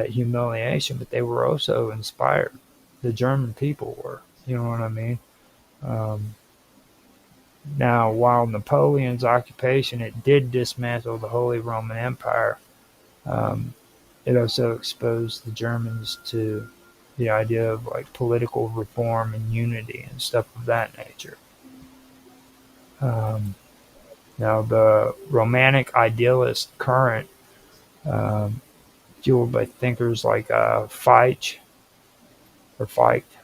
humiliation, but they were also inspired. The German people were. You know what I mean? Um, Now, while Napoleon's occupation it did dismantle the Holy Roman Empire, um, it also exposed the Germans to the idea of like political reform and unity and stuff of that nature. Um, Now, the Romantic idealist current, um, fueled by thinkers like Fichte or Fichte,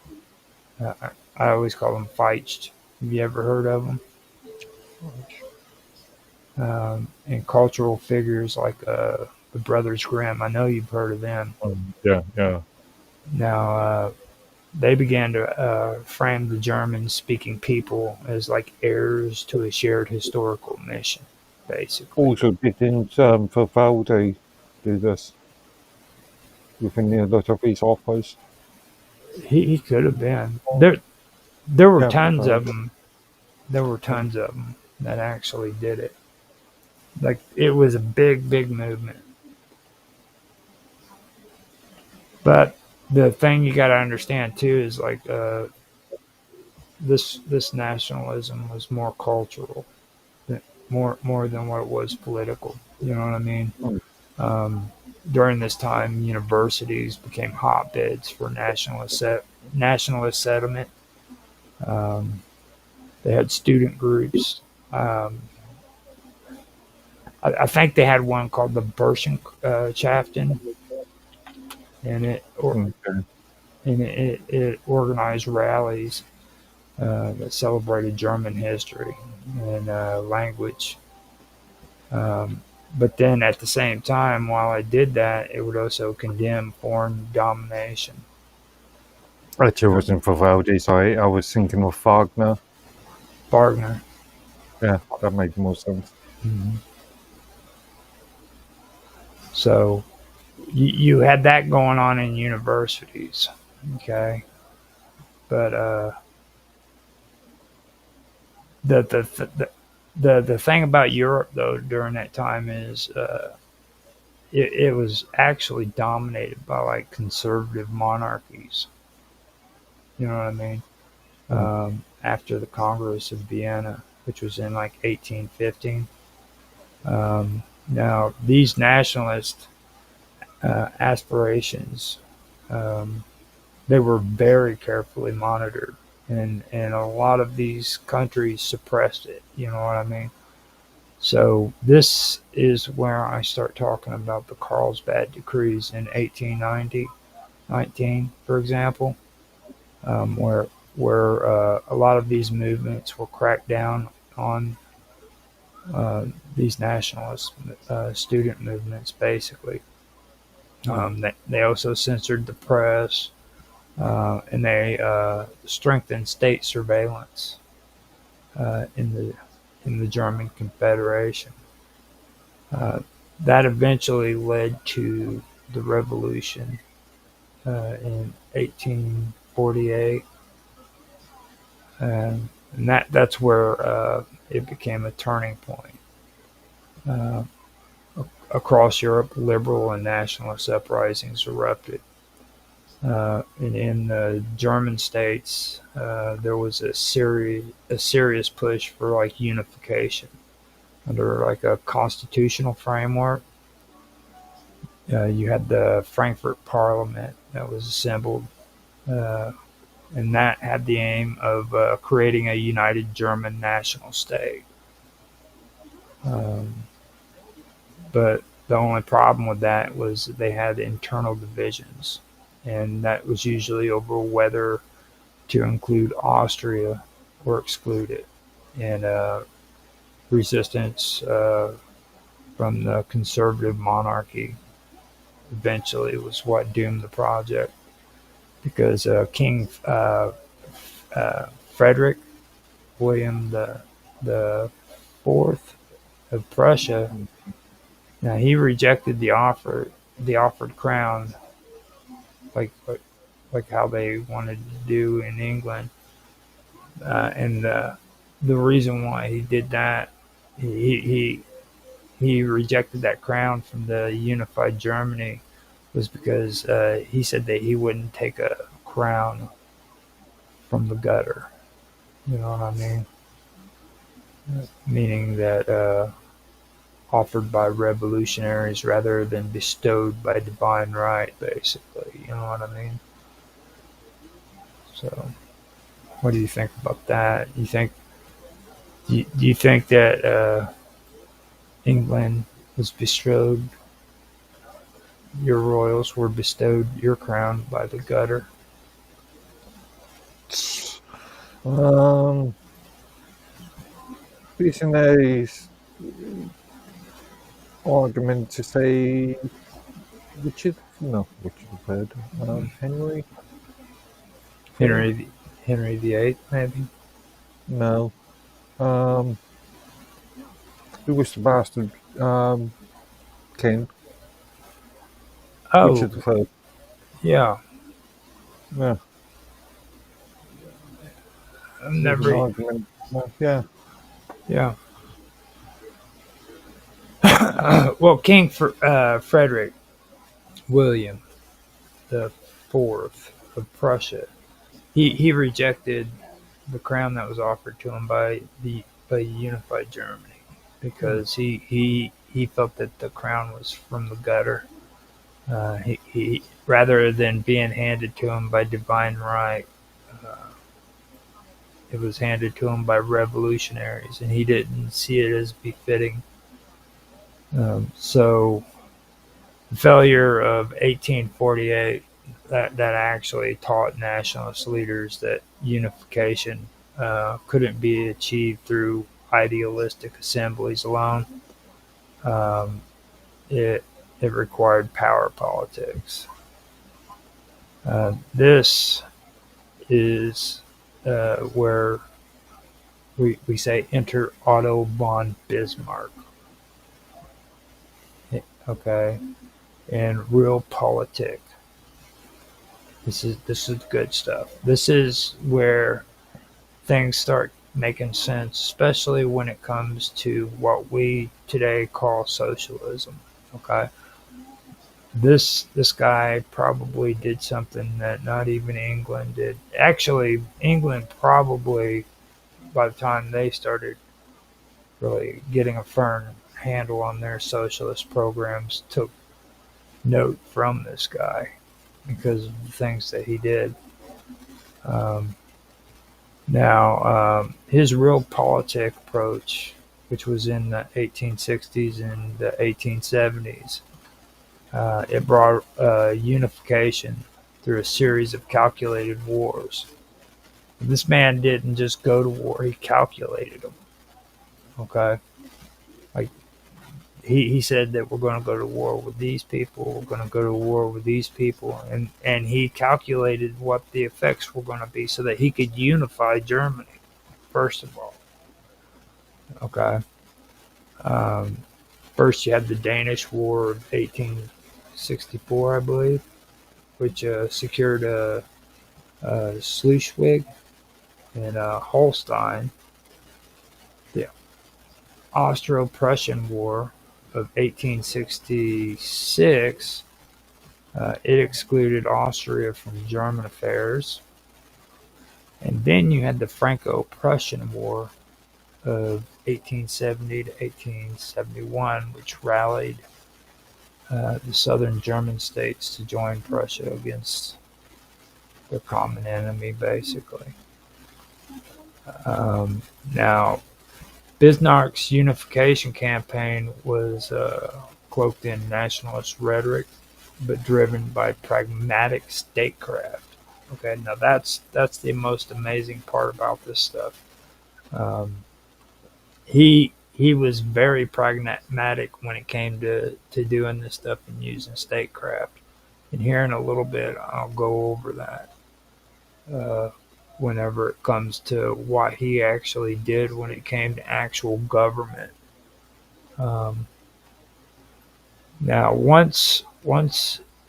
uh, I always call them Fichte. Have you ever heard of them? And cultural figures like the Brothers Grimm. I know you've heard of them. Yeah, yeah. Now, they began to frame the German-speaking people as like heirs to a shared historical mission, basically. Also, didn't Vivaldi do this within a lot of his operas? He could have been there. There were Yeah, tons of Vivaldi. them. There were tons of them that actually did it. Like it was a big movement. But the thing you got to understand too is like this nationalism was more cultural, more than what it was political. You know what I mean? Mm. Um, during this time, universities became hotbeds for nationalist sentiment. Um, they had student groups. Um, I think they had one called the Burschenschaften, and Okay. it organized rallies that celebrated German history and language. Um, but then at the same time, while I did that, it would also condemn foreign domination. Actually, I wasn't for Vivaldi, sorry. I was thinking of Wagner. Wagner. Yeah, that made more sense. Mm-hmm. So you had that going on in universities, okay? But the, the the the thing about Europe though during that time is it was actually dominated by like conservative monarchies. You know what I mean? Mm. After the Congress of Vienna, which was in like 1815. Now these nationalist aspirations, um, they were very carefully monitored, and a lot of these countries suppressed it. You know what I mean? So this is where I start talking about the Carlsbad decrees in 1819, for example, where a lot of these movements were cracked down on these nationalist student movements, basically. They also censored the press, and they strengthened state surveillance in the German Confederation. Uh, that eventually led to the revolution in 1848, and that's where it became a turning point. Uh, Across Europe, liberal and nationalist uprisings erupted. And in the German states, there was a serious push for like unification under like a constitutional framework. You had the Frankfurt Parliament that was assembled, uh, and that had the aim of creating a united German national state. Um, but the only problem with that was they had internal divisions, and that was usually over whether to include Austria or exclude it. And resistance from the conservative monarchy eventually was what doomed the project because King Frederick William the Fourth of Prussia, now he rejected the offered crown, like like how they wanted to do in England, and the reason why he did that, he he he rejected that crown from the unified Germany, was because he said that he wouldn't take a crown from the gutter. You know what I mean? Meaning that offered by revolutionaries rather than bestowed by divine right, basically. You know what I mean? So, what do you think about that? Do you think that England was bestowed, your royals were bestowed your crown by the gutter? Um, Using a argument to say Richard, no, Richard III, Henry, Henry Henry VIII, maybe. no, um, who was the bastard, king? Oh, Richard III, yeah. yeah, I've there's an never. argument, yeah, Yeah. Well, King Frederick William the Fourth of Prussia, he rejected the crown that was offered to him by unified Germany mm, because he felt that the crown was from the gutter. He rather than being handed to him by divine right, uh, it was handed to him by revolutionaries, and he didn't see it as befitting. So the failure of 1848 that actually taught nationalist leaders that unification couldn't be achieved through idealistic assemblies alone. Um, it it required power politics. This is where we say enter Otto von Bismarck. Okay, and realpolitik. This is good stuff. This is where things start making sense, especially when it comes to what we today call socialism. Okay, this guy probably did something that not even England did. Actually, England probably, by the time they started really getting a firm handle on their socialist programs, took note from this guy because of the things that he did. Um, his realpolitik approach, which was in the 1860s and the 1870s, it brought unification through a series of calculated wars. This man didn't just go to war; he calculated them. Okay, like he said that we're going to go to war with these people, we're going to go to war with these people, and he calculated what the effects were going to be so that he could unify Germany. First of all, okay. Um, First, you had the Danish War of 1864, I believe, which secured Schleswig and Holstein. The Austro-Prussian War of 1866, it excluded Austria from German affairs. And then you had the Franco-Prussian War of 1870 to 1871, which rallied the southern German states to join Prussia against their common enemy, basically. Now, Bismarck's unification campaign was cloaked in nationalist rhetoric, but driven by pragmatic statecraft. Okay, now that's the most amazing part about this stuff. Um, he was very pragmatic when it came to doing this stuff and using statecraft. And here in a little bit, I'll go over that. Whenever it comes to what he actually did when it came to actual government. Um, Now, once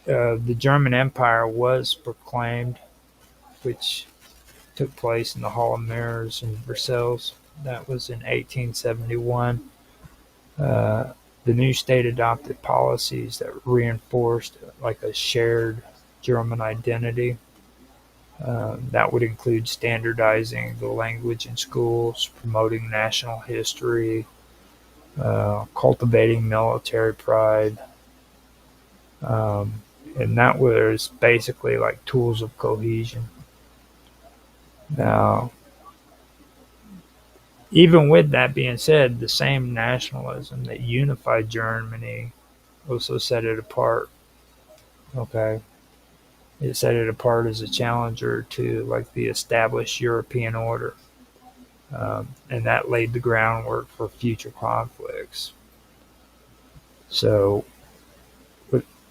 the German Empire was proclaimed, which took place in the Hall of Mirrors in Versailles, that was in 1871. The new state adopted policies that reinforced like a shared German identity. That would include standardizing the language in schools, promoting national history, cultivating military pride. And that was basically like tools of cohesion. Now, even with that being said, the same nationalism that unified Germany also set it apart. Okay. It set it apart as a challenger to like the established European order. And that laid the groundwork for future conflicts. So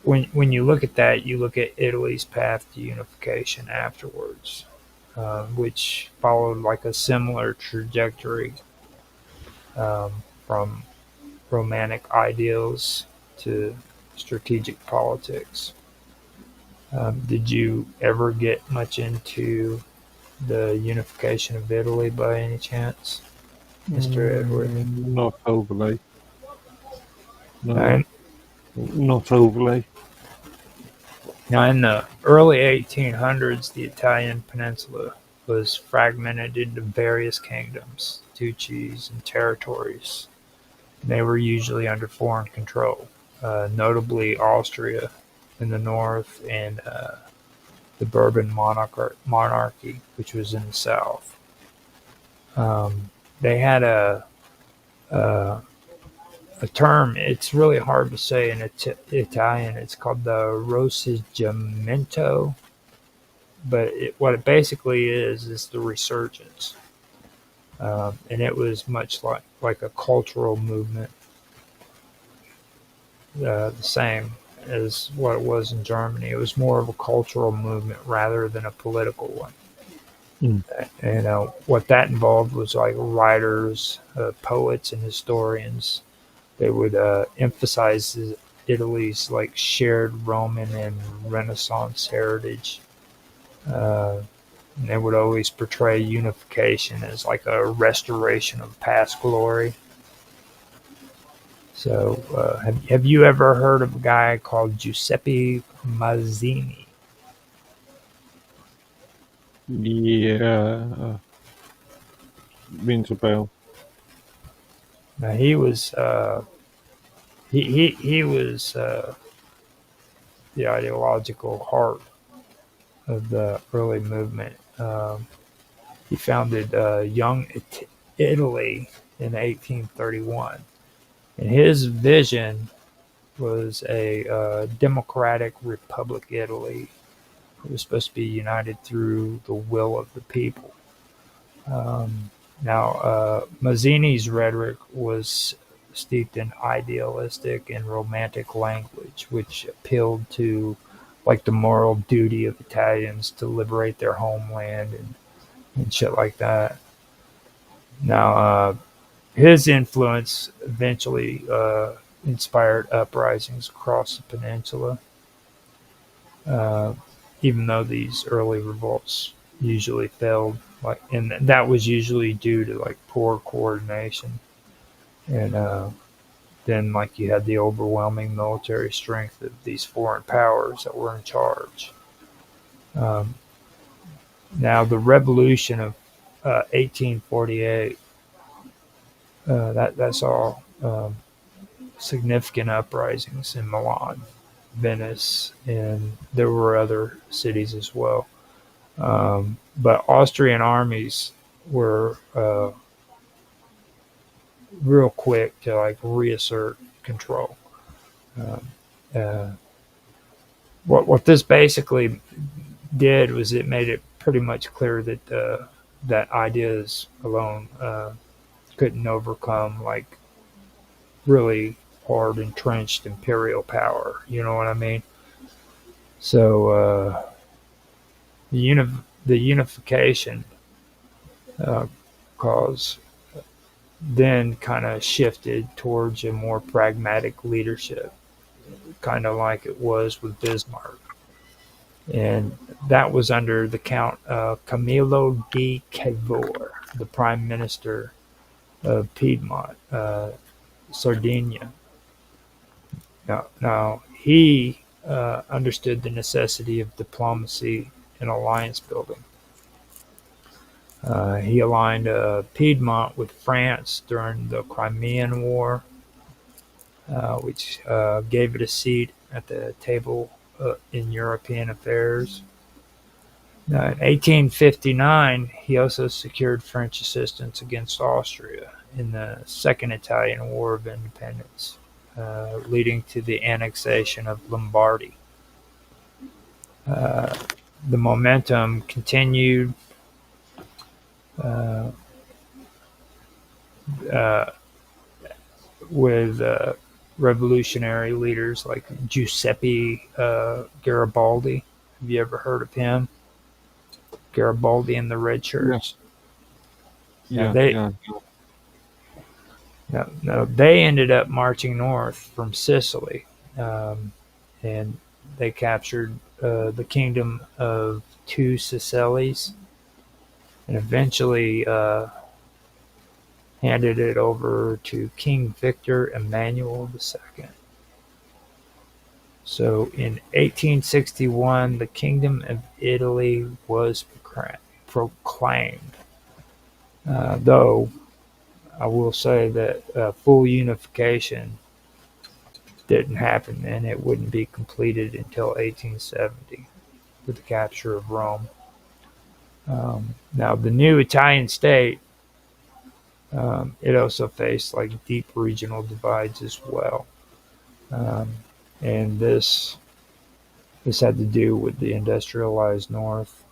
when you look at that, you look at Italy's path to unification afterwards, which followed like a similar trajectory from romantic ideals to strategic politics. Did you ever get much into the unification of Italy by any chance, Mr. Edward? Not overly. No, And not overly. now, in the early 1800s, the Italian peninsula was fragmented into various kingdoms, duchies, and territories. They were usually under foreign control, notably Austria. in the north, and the Bourbon monarchy, which was in the south. They had a term. It's really hard to say in Italian. It's called the Risorgimento, but what it basically is the resurgence, and it was much like a cultural movement, the same as what it was in Germany. It was more of a cultural movement rather than a political one. Mm. And what that involved was like writers, poets, and historians. They would emphasize Italy's like shared Roman and Renaissance heritage. And they would always portray unification as like a restoration of past glory. So, have you ever heard of a guy called Giuseppe Mazzini? Yeah, rings a bell. Now he was he was the ideological heart of the early movement. He founded Young Italy in 1831, and his vision was a democratic republic Italy. It was supposed to be united through the will of the people. Now, Mazzini's rhetoric was steeped in idealistic and romantic language, which appealed to like the moral duty of Italians to liberate their homeland and shit like that. Now, his influence eventually inspired uprisings across the peninsula, uh, even though these early revolts usually failed. Like, and that was usually due to like poor coordination, and then like you had the overwhelming military strength of these foreign powers that were in charge. Um, Now, the revolution of 1848 that saw significant uprisings in Milan, Venice, and there were other cities as well. But Austrian armies were real quick to like reassert control. Um, uh, what this basically did was it made it pretty much clear that that ideas alone couldn't overcome like really hard entrenched imperial power. You know what I mean? So the unification uh, cause then kind of shifted towards a more pragmatic leadership, kind of like it was with Bismarck. And that was under the Count Camillo di Cavour, the prime minister of Piedmont, Sardinia. Now he understood the necessity of diplomacy and alliance building. He aligned Piedmont with France during the Crimean War, which gave it a seat at the table in European affairs. Now, in 1859, he also secured French assistance against Austria in the Second Italian War of Independence, leading to the annexation of Lombardy. Uh, the momentum continued uh, uh, with revolutionary leaders like Giuseppe Garibaldi. Have you ever heard of him? Garibaldi and the Red Yeah, Shirts. Now yeah, they yeah. now they ended up marching north from Sicily, and they captured the kingdom of Two Sicilies, and eventually handed it over to King Victor Emmanuel II. So in 1861, the Kingdom of Italy was proclaimed. Though I will say that full unification didn't happen then. It wouldn't be completed until 1870 with the capture of Rome. Now, the new Italian state, it also faced like deep regional divides as well. Um, and this had to do with the industrialized North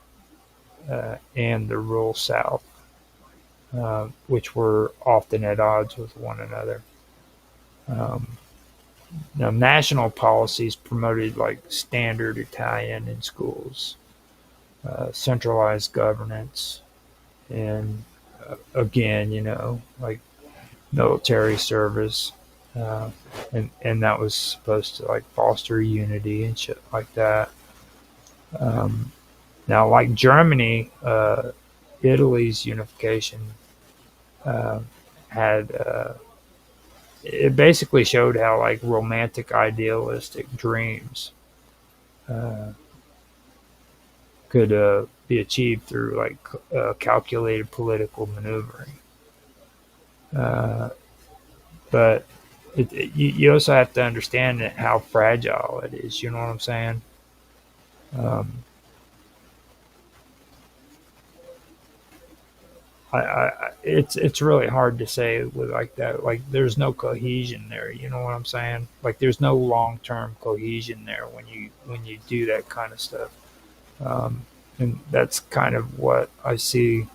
and the rural South, which were often at odds with one another. Um, Now, national policies promoted like standard Italian in schools, centralized governance, and again, like military service, uh, and that was supposed to like foster unity and shit like that. Um, Now, like Germany, Italy's unification uh, had it basically showed how like romantic idealistic dreams uh, could be achieved through like calculated political maneuvering. Uh, but you also have to understand how fragile it is. You know what I'm saying? Um, it's really hard to say with like that. Like there's no cohesion there. You know what I'm saying? Like there's no long term cohesion there when you do that kind of stuff. Um, and that's kind of what I see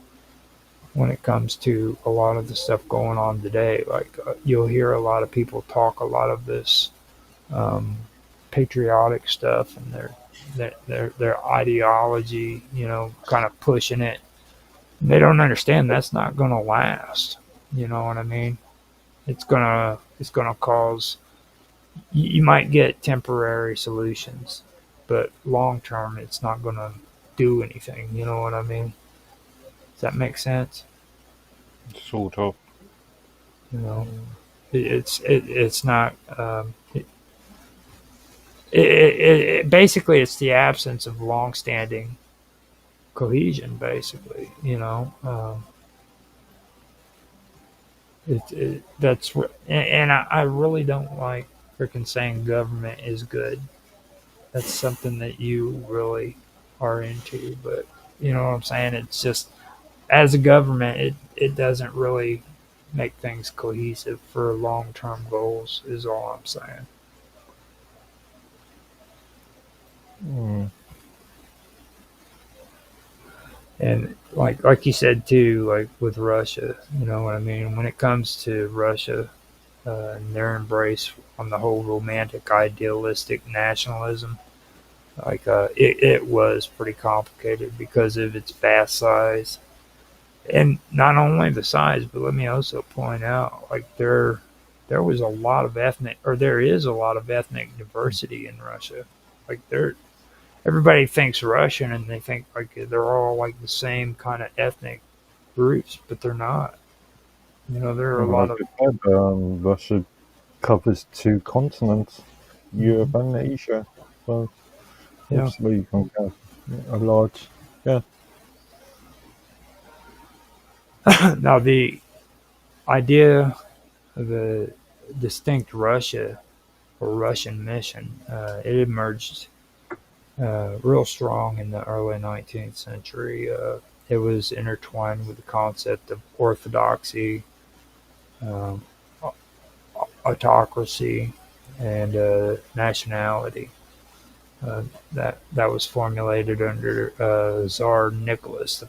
when it comes to a lot of the stuff going on today. Like you'll hear a lot of people talk a lot of this um, patriotic stuff and their ideology, kind of pushing it. And they don't understand that's not going to last. You know what I mean? It's gonna cause. You might get temporary solutions, but long term, it's not going to do anything. You know what I mean? Does that make sense? Sort of. You know, it's not. Basically it's the absence of long-standing cohesion. Basically, that's and I really don't like freaking saying government is good. That's something that you really are into, but you know what I'm saying. It's just as a government, it doesn't really make things cohesive for long-term goals. Is all I'm saying. Mm. And like you said too, like with Russia, you know what I mean. When it comes to Russia and their embrace on the whole romantic idealistic nationalism, like it was pretty complicated because of its vast size, and not only the size, but let me also point out, like there was a lot of ethnic, or there is a lot of ethnic diversity in Russia. Like everybody thinks Russian and they think like they're all like the same kind of ethnic groups, but they're not. There are a lot Like of. I said, Russia covers 2 continents, Europe Mhm. and Asia. So Yeah. obviously you can get a large, yeah. Now the idea of a distinct Russia or Russian mission, it emerged real strong in the early 19th century. It was intertwined with the concept of orthodoxy, um, autocracy, and nationality. That was formulated under Tsar Nicholas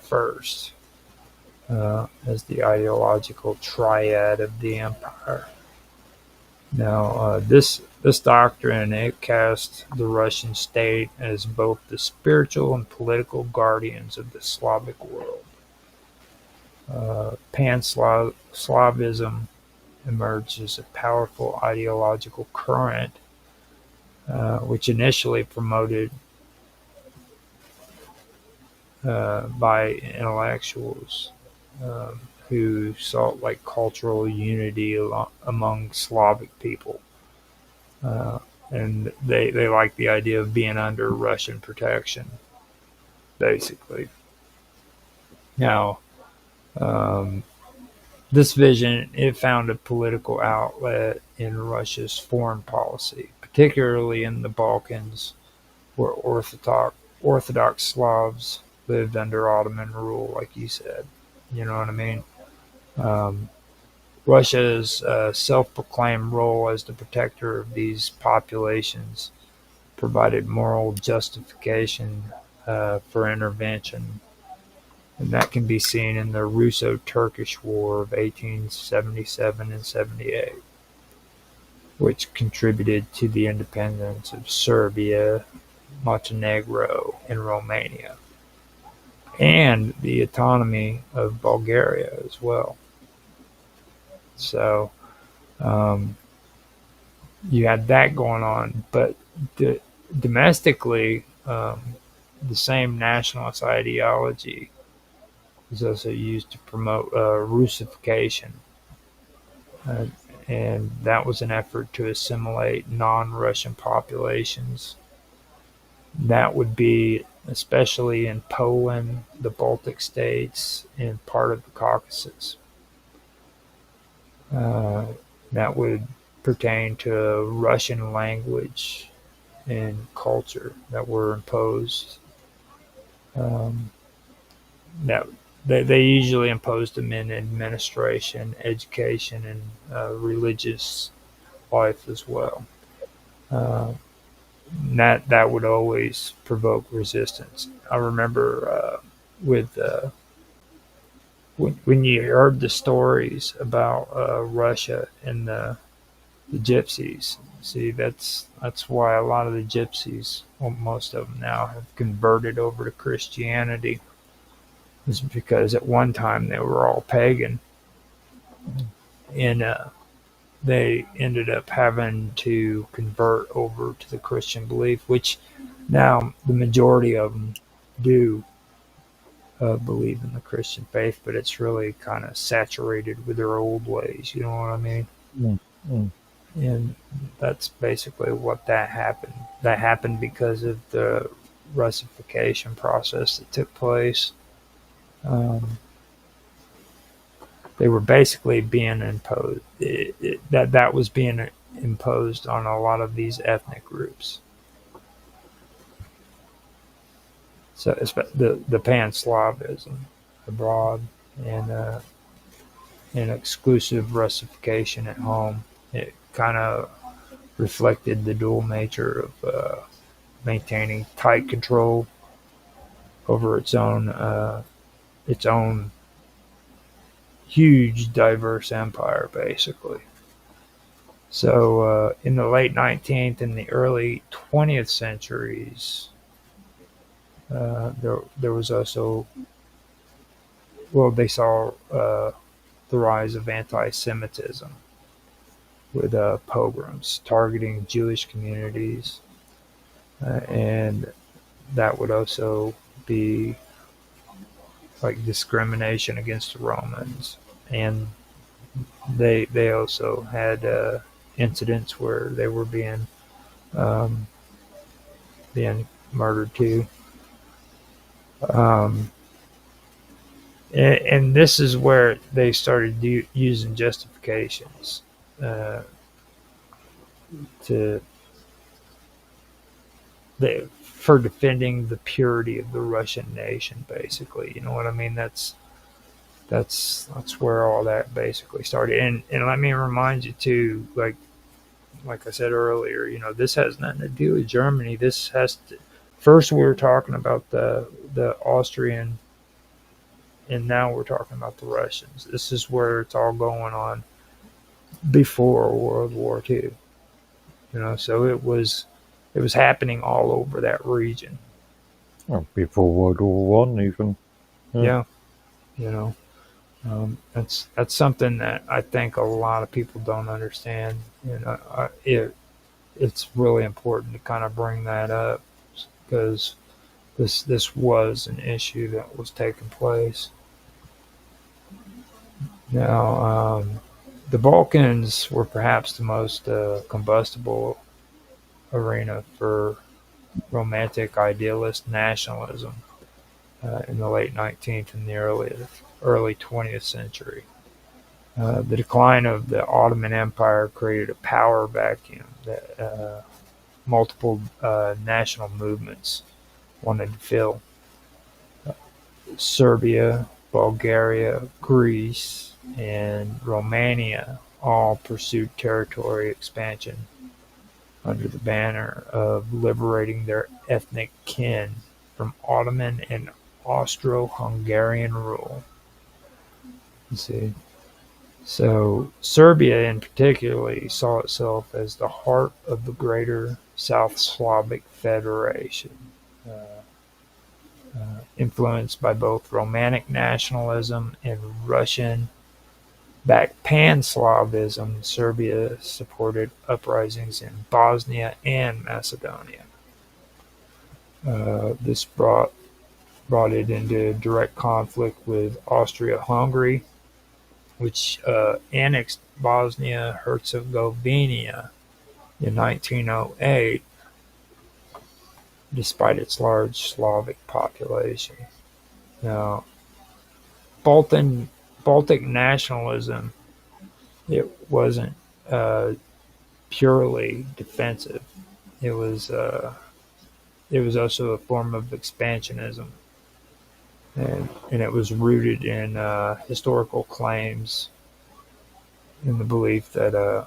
I as the ideological triad of the empire. Now, this doctrine, it cast the Russian state as both the spiritual and political guardians of the Slavic world. Pan-Slavism emerged as a powerful ideological current, which initially promoted by intellectuals who sought like cultural unity among Slavic people. Uh, and they like the idea of being under Russian protection, basically. Now, um, This vision, it found a political outlet in Russia's foreign policy, particularly in the Balkans, where Orthodox Slavs lived under Ottoman rule, like you said. You know what I mean? Um, Russia's self-proclaimed role as the protector of these populations provided moral justification for intervention, and that can be seen in the Russo-Turkish War of 1877 and 78, which contributed to the independence of Serbia, Montenegro, and Romania, and the autonomy of Bulgaria as well. So you had that going on, but domestically, the same nationalist ideology was also used to promote Russification, uh, and that was an effort to assimilate non-Russian populations. That would be especially in Poland, the Baltic states, and part of the Caucasus. That would pertain to Russian language and culture that were imposed. That they usually imposed them in administration, education, and religious life as well. Uh, that would always provoke resistance. I remember with when you heard the stories about Russia and the gypsies. See, that's why a lot of the gypsies, well, most of them now, have converted over to Christianity. Is because at one time they were all pagan, and they ended up having to convert over to the Christian belief, which now the majority of them do believe in the Christian faith, but it's really kind of saturated with their old ways. You know what I mean? Mm, mm. And that's basically what that happened. That happened because of the Russification process that took place. They were basically being imposed. That was being imposed on a lot of these ethnic groups. So the Pan-Slavism abroad and exclusive Russification at home. It kind of reflected the dual nature of maintaining tight control over its own huge, diverse empire, basically. So in the late 19th and the early 20th centuries, there was also, well, they saw the rise of anti-Semitism with pogroms targeting Jewish communities, and that would also be like discrimination against the Romans, and they also had incidents where they were um, being murdered too. And this is where they started using justifications to for defending the purity of the Russian nation. Basically, you know what I mean? That's where all that basically started. And let me remind you too, like I said earlier, you know, this has nothing to do with Germany. This has to, first we were talking about the Austrian, and now we're talking about the Russians. This is where it's all going on before World War II. You know, so it was happening all over that region. Well, before World War One, even. Yeah, you know, that's something that I think a lot of people don't understand. You know, it's really important to kind of bring that up because this was an issue that was taking place. Now, the Balkans were perhaps the most combustible arena for romantic idealist nationalism in the late 19th and the early 20th century. The decline of the Ottoman Empire created a power vacuum that multiple national movements wanted to fill. Serbia, Bulgaria, Greece, and Romania all pursued territory expansion under the banner of liberating their ethnic kin from Ottoman and Austro-Hungarian rule. You see, so Serbia in particular saw itself as the heart of the greater South Slavic Federation, influenced by both Romantic nationalism and Russian-backed Pan-Slavism. Serbia supported uprisings in Bosnia and Macedonia. This brought it into direct conflict with Austria-Hungary, which annexed Bosnia-Herzegovina in 1908, despite its large Slavic population. Now, Baltic nationalism, it wasn't purely defensive. It was also a form of expansionism, and it was rooted in historical claims, in the belief that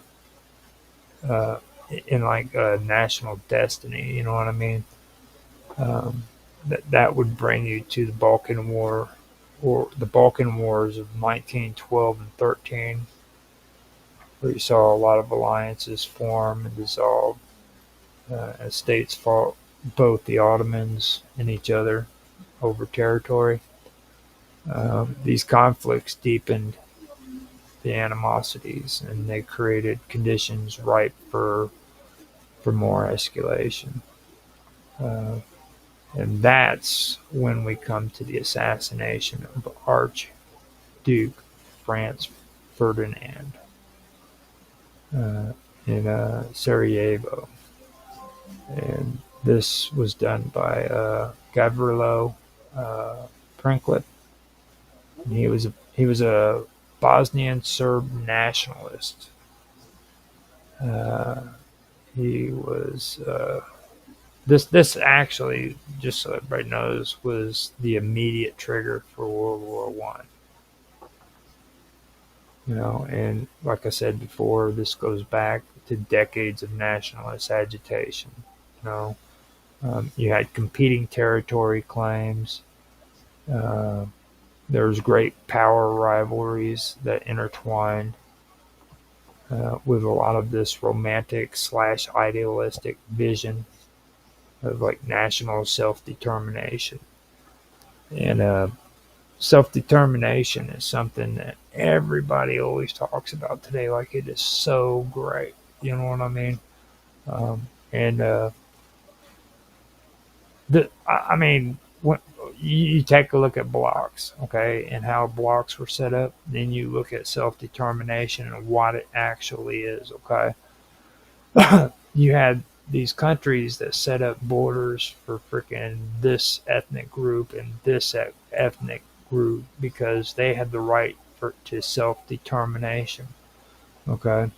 in like national destiny. You know what I mean? That would bring you to the Balkan War, or the Balkan Wars of 1912 and 13, where you saw a lot of alliances form and dissolve as states fought both the Ottomans and each other over territory. These conflicts deepened the animosities, and they created conditions ripe for more escalation. And that's when we come to the assassination of Archduke Franz Ferdinand in Sarajevo. And this was done by Gavrilo Princip. And he was a Bosnian Serb nationalist. He was this actually, just so everybody knows, was the immediate trigger for World War One. And like I said before, this goes back to decades of nationalist agitation. You had competing territory claims. There was great power rivalries that intertwined with a lot of this romantic / idealistic vision of like national self-determination. And self-determination is something that everybody always talks about today, like it is so great. You know what I mean? When you take a look at blocks, okay, and how blocks were set up, then you look at self-determination and what it actually is, okay? You had these countries that set up borders for freaking this ethnic group and this ethnic group because they had the right to self-determination, okay?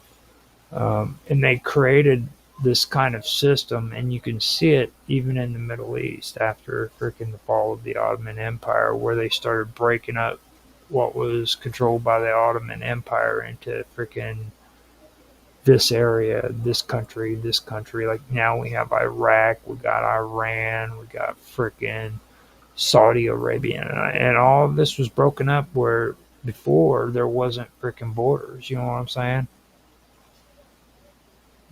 And they created this kind of system, and you can see it even in the Middle East after freaking the fall of the Ottoman Empire, where they started breaking up what was controlled by the Ottoman Empire into freaking this area, this country. Like now we have Iraq, we got Iran, we got freaking Saudi Arabia, and all of this was broken up where before there wasn't freaking borders. You know what I'm saying?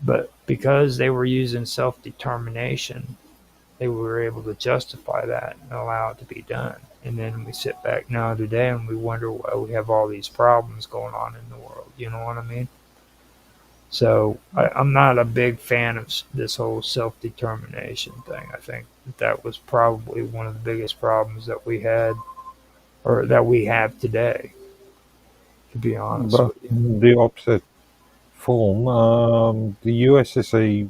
But because they were using self-determination, they were able to justify that and allow it to be done. And then we sit back now today and we wonder why we have all these problems going on in the world. You know what I mean? So I'm not a big fan of this whole self-determination thing. I think that was probably one of the biggest problems that we had, or that we have today, to be honest But with you. in the opposite form, the US is a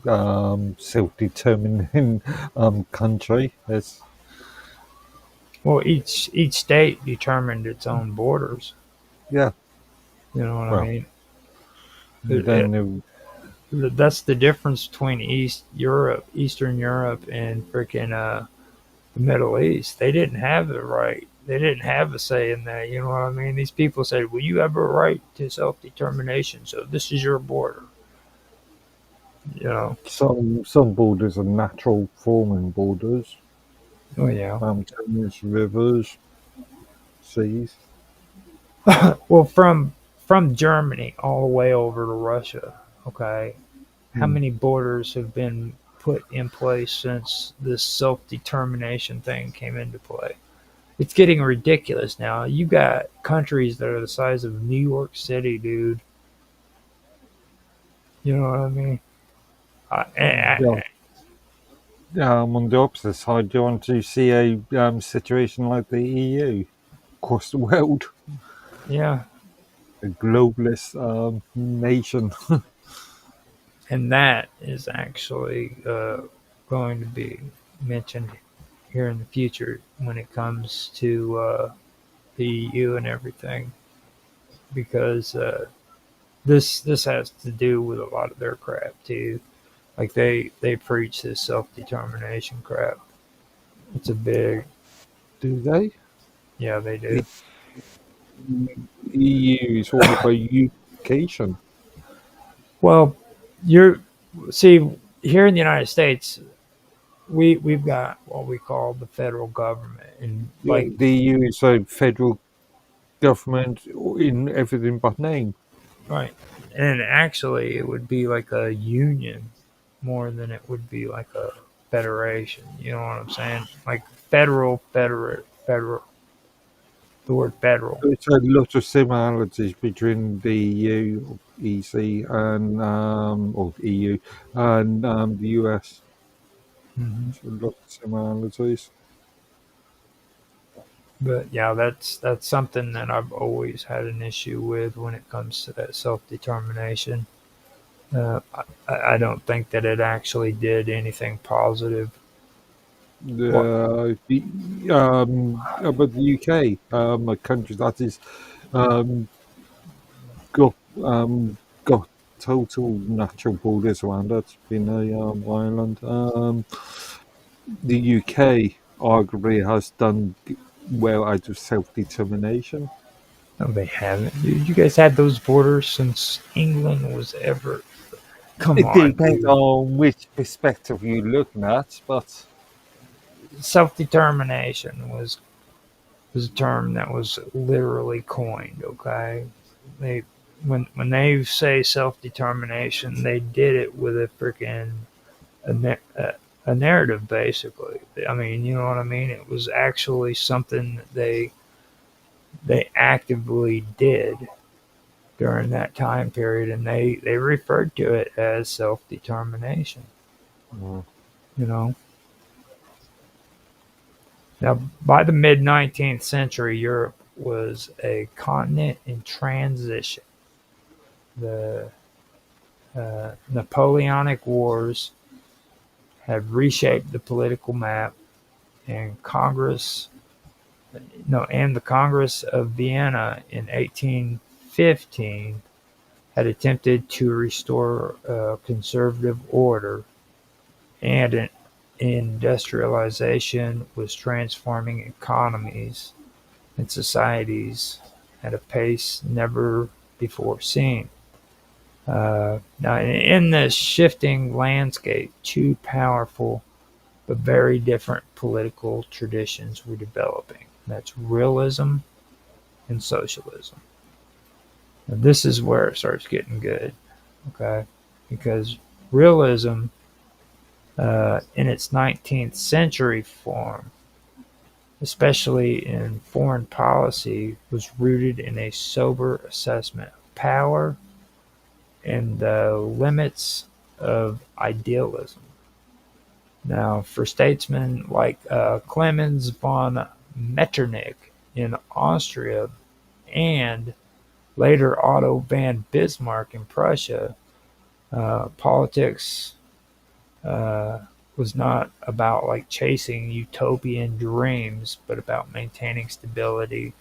self-determining country. Well, each state determined its own borders. Yeah. You know what I Well, mean? then the That's the difference between Eastern Europe, and freaking the Middle East. They didn't have the right. They didn't have a say in that. You know what I mean? These people said, "Well, you have a right to self determination, so this is your border." You know? some borders are natural forming borders, Oh yeah. mountains, rivers, seas. Well, from Germany all the way over to Russia. Okay, how Hmm. many borders have been put in place since this self determination thing came into play? It's getting ridiculous now. You got countries that are the size of New York City, dude. You know what I mean? Yeah. On the opposite side, do you want to see a situation like the EU across the world, Yeah, a globalist nation? and that is actually going to be mentioned here in the future when it comes to the EU and everything, because this has to do with a lot of their crap too. Like they preach this self determination crap. It's a big, Do they? yeah, they The do. EU is all about unification. Well, you're see here in the United States, we've got what we call the federal government, and Yeah, like the EU is a federal government in everything but name. right, and actually it would be like a union more than it would be like a federation. You know what I'm saying? Like federal. The word federal. There's a lot of similarities between the EU, EC, and or EU and the US. Hmm. There's a lot of similarities. But yeah, that's something that I've always had an issue with when it comes to that self determination. I don't think that it actually did anything positive. What But the UK, a country that is um, got got total natural borders around it, being a island. The UK arguably has done well out of self-determination. no, they haven't. Dude, you guys had those borders since England was ever. Come It on, depends dude. on which perspective you're looking at, but Self determination was a term that was literally coined. Okay, they when they say self determination, they did it with a freaking a narrative, basically. I mean, you know what I mean? It was actually something that they actively did during that time period, and they referred to it as self determination. mm, You know, now by the mid 19th century, Europe was a continent in transition. The Napoleonic Wars had reshaped the political map, and the Congress of Vienna in 1815 had attempted to restore conservative order, and industrialization was transforming economies and societies at a pace never before seen. Now, in this shifting landscape, two powerful but very different political traditions were developing. That's realism and socialism. And this is where it starts getting good, okay? Because realism, in its 19th century form, especially in foreign policy, was rooted in a sober assessment of power and the limits of idealism. Now, for statesmen like Clemens von Metternich in Austria and later Otto von Bismarck in Prussia, politics uh, was not about like chasing utopian dreams, but about maintaining stability,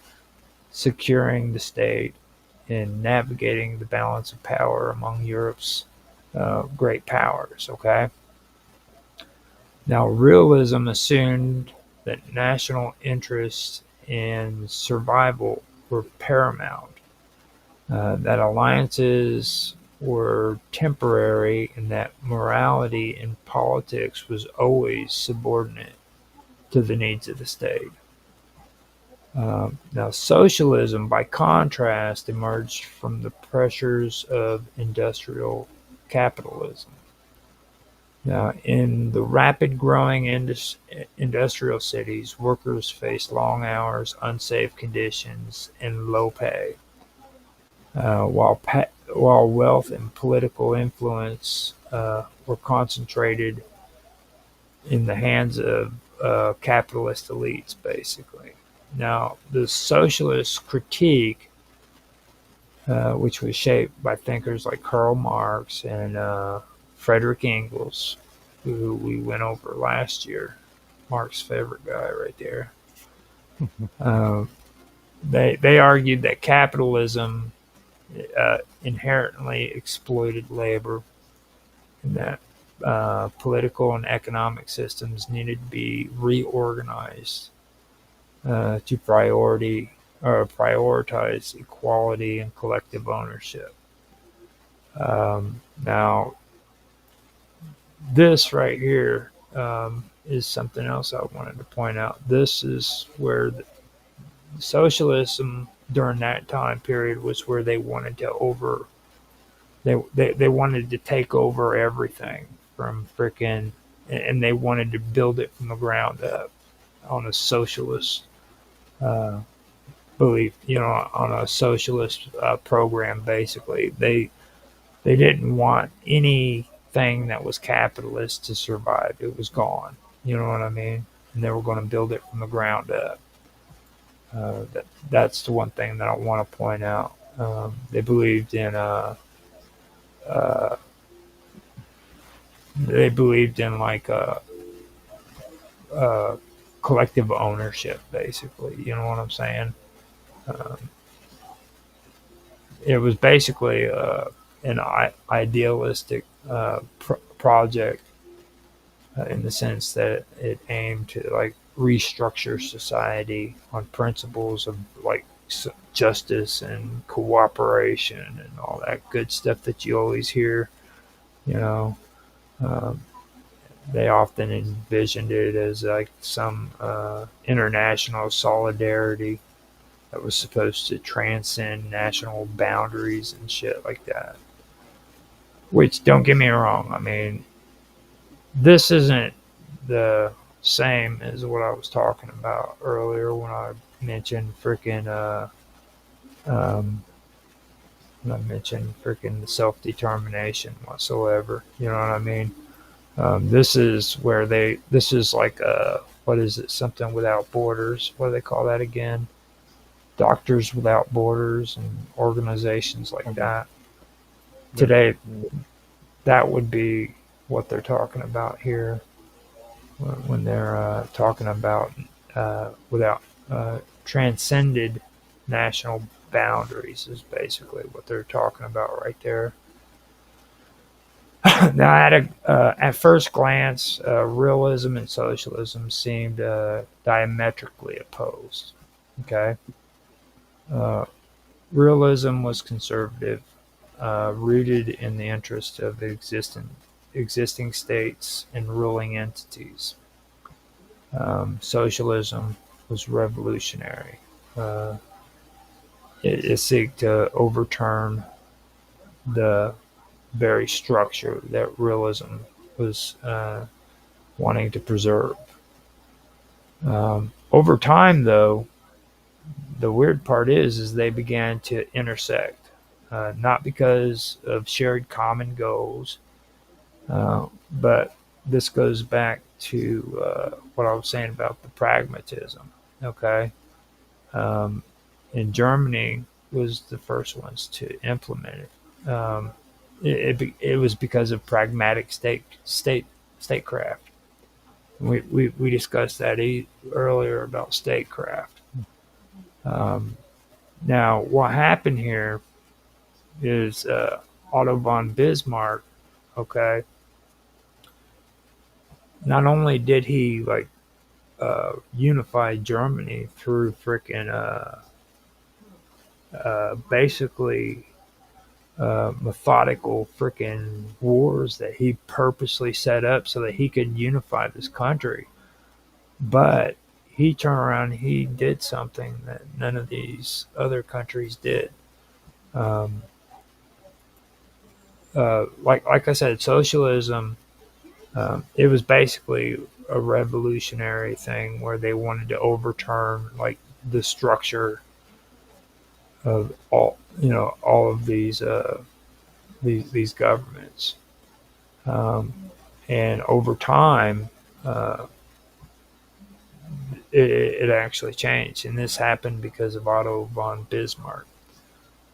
securing the state, in navigating the balance of power among Europe's great powers. Okay. Now, realism assumed that national interests and survival were paramount, that alliances were temporary, and that morality in politics was always subordinate to the needs of the state. Now, socialism, by contrast, emerged from the pressures of industrial capitalism. Now, in the rapid growing industrial cities, workers faced long hours, unsafe conditions, and low pay, while wealth and political influence were concentrated in the hands of capitalist elites, basically. Now, the socialist critique, which was shaped by thinkers like Karl Marx and Frederick Engels, who we went over last year, Mark's favorite guy right there. They argued that capitalism inherently exploited labor, and that political and economic systems needed to be reorganized to prioritize equality and collective ownership. Now, this right here is something else I wanted to point out. This is where socialism during that time period was where they wanted to they wanted to take over everything from freaking, and they wanted to build it from the ground up on a socialist belief, on a socialist program. Basically, they didn't want anything that was capitalist to survive. It was gone. You know what I mean? And they were going to build it from the ground up. That's the one thing that I want to point out. They believed in like collective ownership, basically. You know what I'm saying? Um, it was basically an idealistic project in the sense that it aimed to like restructure society on principles of like justice and cooperation and all that good stuff that you always hear. You know, um, they often envisioned it as like some international solidarity that was supposed to transcend national boundaries and shit like that. Which, don't get me wrong, I mean, this isn't the same as what I was talking about earlier when I mentioned freaking um, self-determination whatsoever. You know what I mean? This is like what is it? Something without borders. What do they call that again? Doctors Without Borders and organizations like that. Today, that would be what they're talking about here when they're talking about without transcended national boundaries is basically what they're talking about right there. Now, at first glance, realism and socialism seemed diametrically opposed. Okay, realism was conservative, rooted in the interest of existing states and ruling entities. Socialism was revolutionary. Uh, it seeks to overturn the very structure that realism was wanting to preserve. Over time, though, the weird part is they began to intersect, not because of shared common goals, but this goes back to what I was saying about the pragmatism. Okay, and Germany was the first ones to implement it. It was because of pragmatic statecraft. We discussed that earlier about statecraft. Now, what happened here? is Otto von Bismarck. Okay, not only did he like unify Germany through freaking basically methodical freaking wars that he purposely set up so that he could unify this country, but he turned around and he did something that none of these other countries did. Um, like I said, socialism. It was basically a revolutionary thing where they wanted to overturn like the structure of all of these governments, and over time it actually changed, and this happened because of Otto von Bismarck.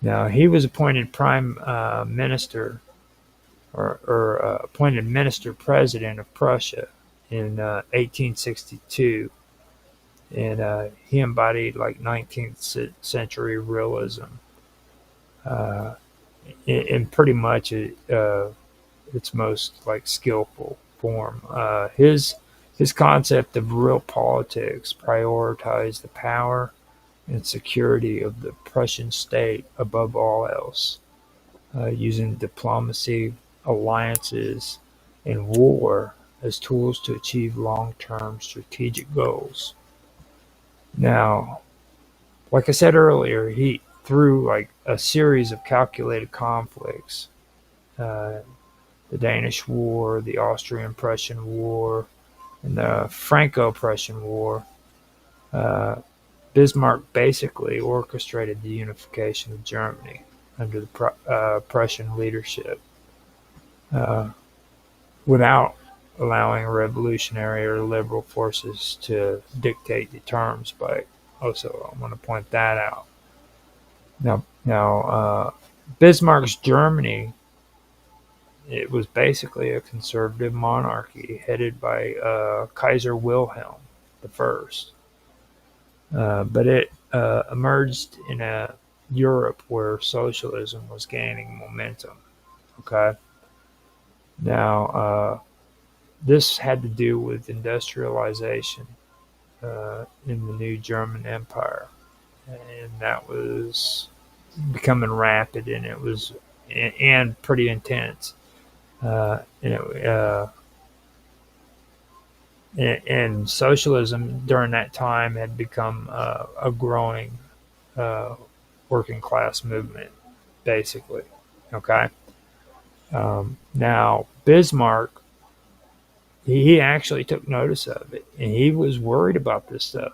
Now he was appointed prime minister or appointed minister president of Prussia in 1862, and he embodied like 19th century realism in pretty much its most like skillful form. His concept of real politics prioritized the power and security of the Prussian state above all else, using diplomacy, alliances, and war as tools to achieve long-term strategic goals. Now, like I said earlier, he through like a series of calculated conflicts, uh, the Danish War, the Austrian-Prussian War, and the Franco-Prussian War, uh, Bismarck basically orchestrated the unification of Germany under the Prussian leadership, uh, without allowing revolutionary or liberal forces to dictate the terms. But also, I want to point that out. Now, Bismarck's Germany, it was basically a conservative monarchy headed by Kaiser Wilhelm I. But it emerged in a Europe where socialism was gaining momentum. Okay. Now, this had to do with industrialization in the new German Empire, and that was becoming rapid, and it was and pretty intense. And, and socialism during that time had become a growing uh, working class movement, basically. Okay. Now Bismarck, he actually took notice of it, and he was worried about this stuff.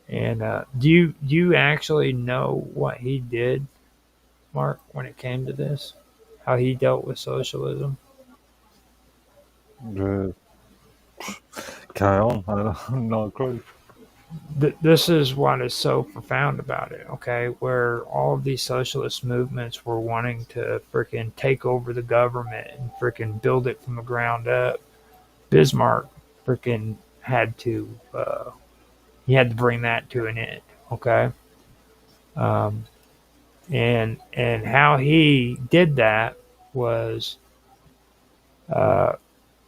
And do you actually know what he did, Mark, when it came to this? How he dealt with socialism? Uh, carry on. No clue. This is what is so profound about it, okay? Where all of these socialist movements were wanting to freaking take over the government and freaking build it from the ground up. Bismarck freaking had to he had to bring that to an end, okay? Um, and how he did that was uh,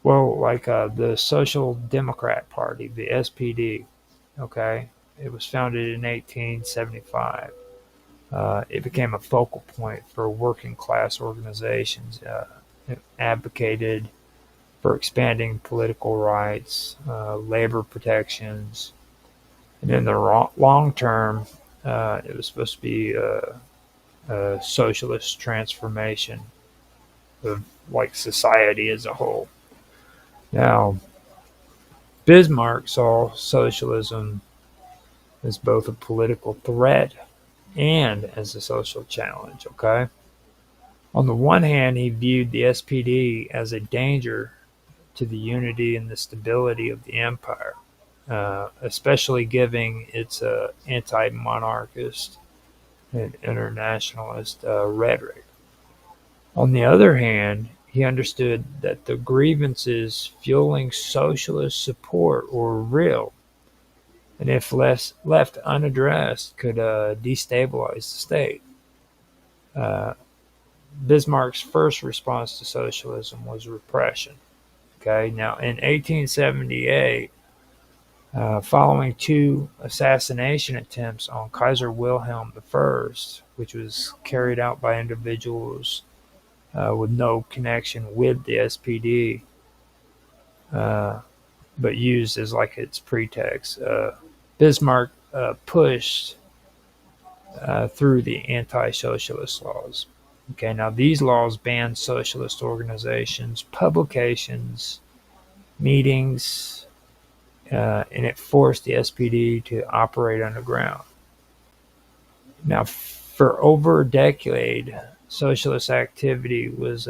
the Social Democrat Party, the SPD. Okay, it was founded in 1875. It became a focal point for working class organizations. It advocated for expanding political rights, labor protections, and in the long term, it was supposed to be a socialist transformation of like society as a whole. Now, Bismarck saw socialism as both a political threat and as a social challenge, okay? On the one hand, he viewed the SPD as a danger to the unity and the stability of the empire, especially given its anti-monarchist and internationalist rhetoric. On the other hand, he understood that the grievances fueling socialist support were real, and if left unaddressed, could destabilize the state. Uh, Bismarck's first response to socialism was repression. Okay, now in 1878, following two assassination attempts on Kaiser Wilhelm I, which was carried out by individuals with no connection with the SPD, but used as like its pretext, Bismarck pushed through the anti-socialist laws. Okay, now these laws banned socialist organizations, publications, meetings, and it forced the SPD to operate underground. Now, for over a decade, socialist activity was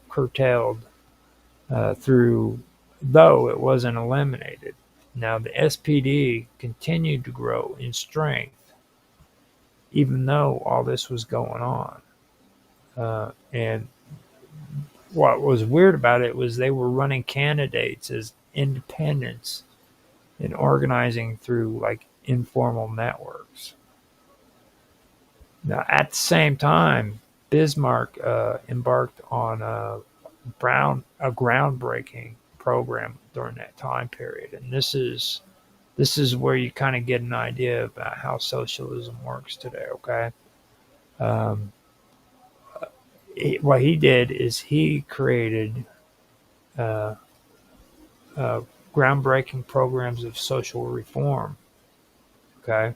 curtailed though it wasn't eliminated. Now, the SPD continued to grow in strength, even though all this was going on. And what was weird about it was they were running candidates as independents and organizing through like informal networks. Now, at the same time, Bismarck embarked on a groundbreaking program during that time period, and this is where you kind of get an idea about how socialism works today. Okay, what he did is he created uh, groundbreaking programs of social reform. Okay,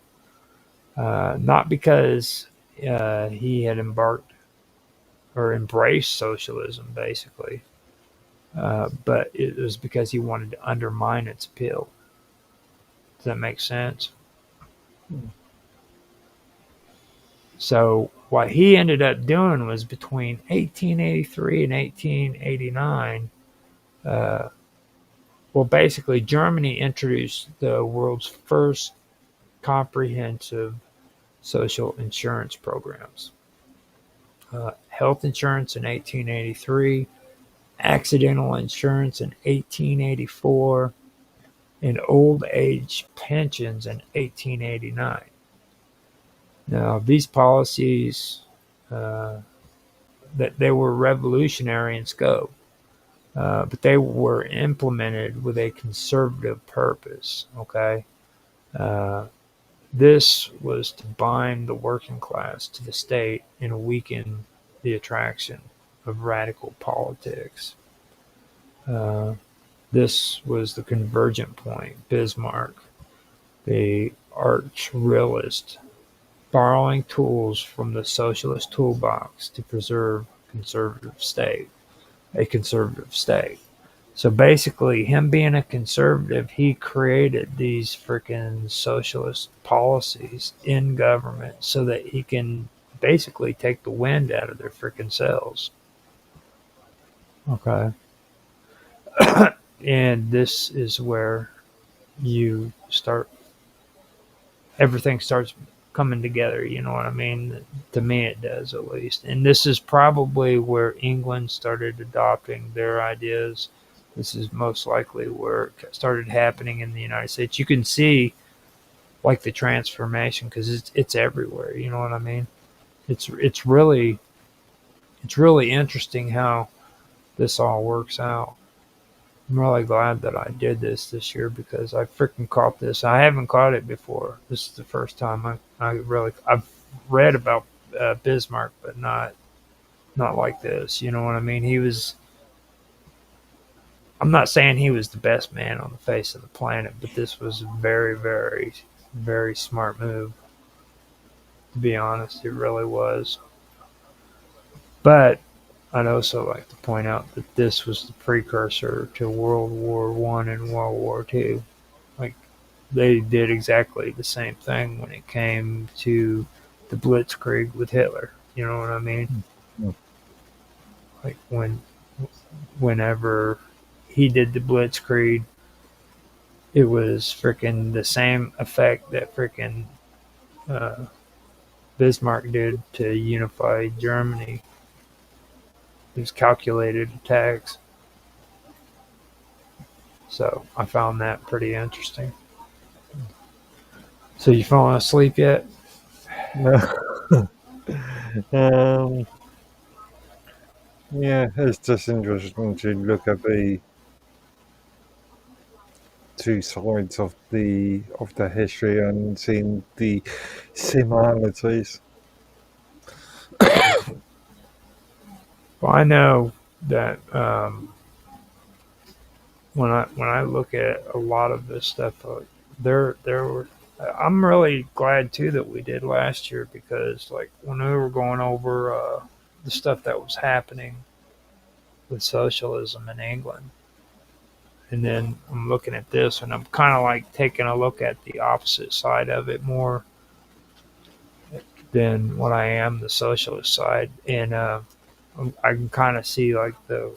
not because he had embarked or embraced socialism, basically, but it was because he wanted to undermine its appeal. Does that make sense? So what he ended up doing was between 1883 and 1889, basically Germany introduced the world's first comprehensive social insurance programs. Health insurance in 1883, accidental insurance in 1884, and old age pensions in 1889. Now, these policies, that they were revolutionary in scope, but they were implemented with a conservative purpose. Okay, this was to bind the working class to the state and weaken the attraction of radical politics. This was the convergent point. Bismarck, the arch realist, borrowing tools from the socialist toolbox to preserve a conservative state. So basically, him being a conservative, he created these freaking socialist policies in government so that he can basically take the wind out of their freaking sails. Okay. And this is where everything starts coming together, you know what I mean? To me, it does, at least. And this is probably where England started adopting their ideas. This is most likely where it started happening in the United States. You can see like the transformation because it's everywhere. You know what I mean? It's really interesting how this all works out. I'm really glad that I did this year because I freaking caught this. I haven't caught it before. This is the first time I've read about Bismarck, but not like this. You know what I mean? I'm not saying he was the best man on the face of the planet, but this was a very, very, very smart move. To be honest, it really was. But I'd also like to point out that this was the precursor to World War I and World War II. Like, they did exactly the same thing when it came to the Blitzkrieg with Hitler. You know what I mean? Yeah. Like, whenever he did the Blitzkrieg, it was freaking the same effect that freaking Bismarck did to unify Germany. It was calculated attacks. So I found that pretty interesting. So you falling asleep yet? No. Yeah, it's just interesting to look at the two sides of the history and seeing the similarities. Well, I know that when I look at a lot of this stuff, there were. I'm really glad too that we did last year because like when we were going over the stuff that was happening with socialism in England, and then I'm looking at this and I'm kind of like taking a look at the opposite side of it more than what I am the socialist side, and I can kind of see like the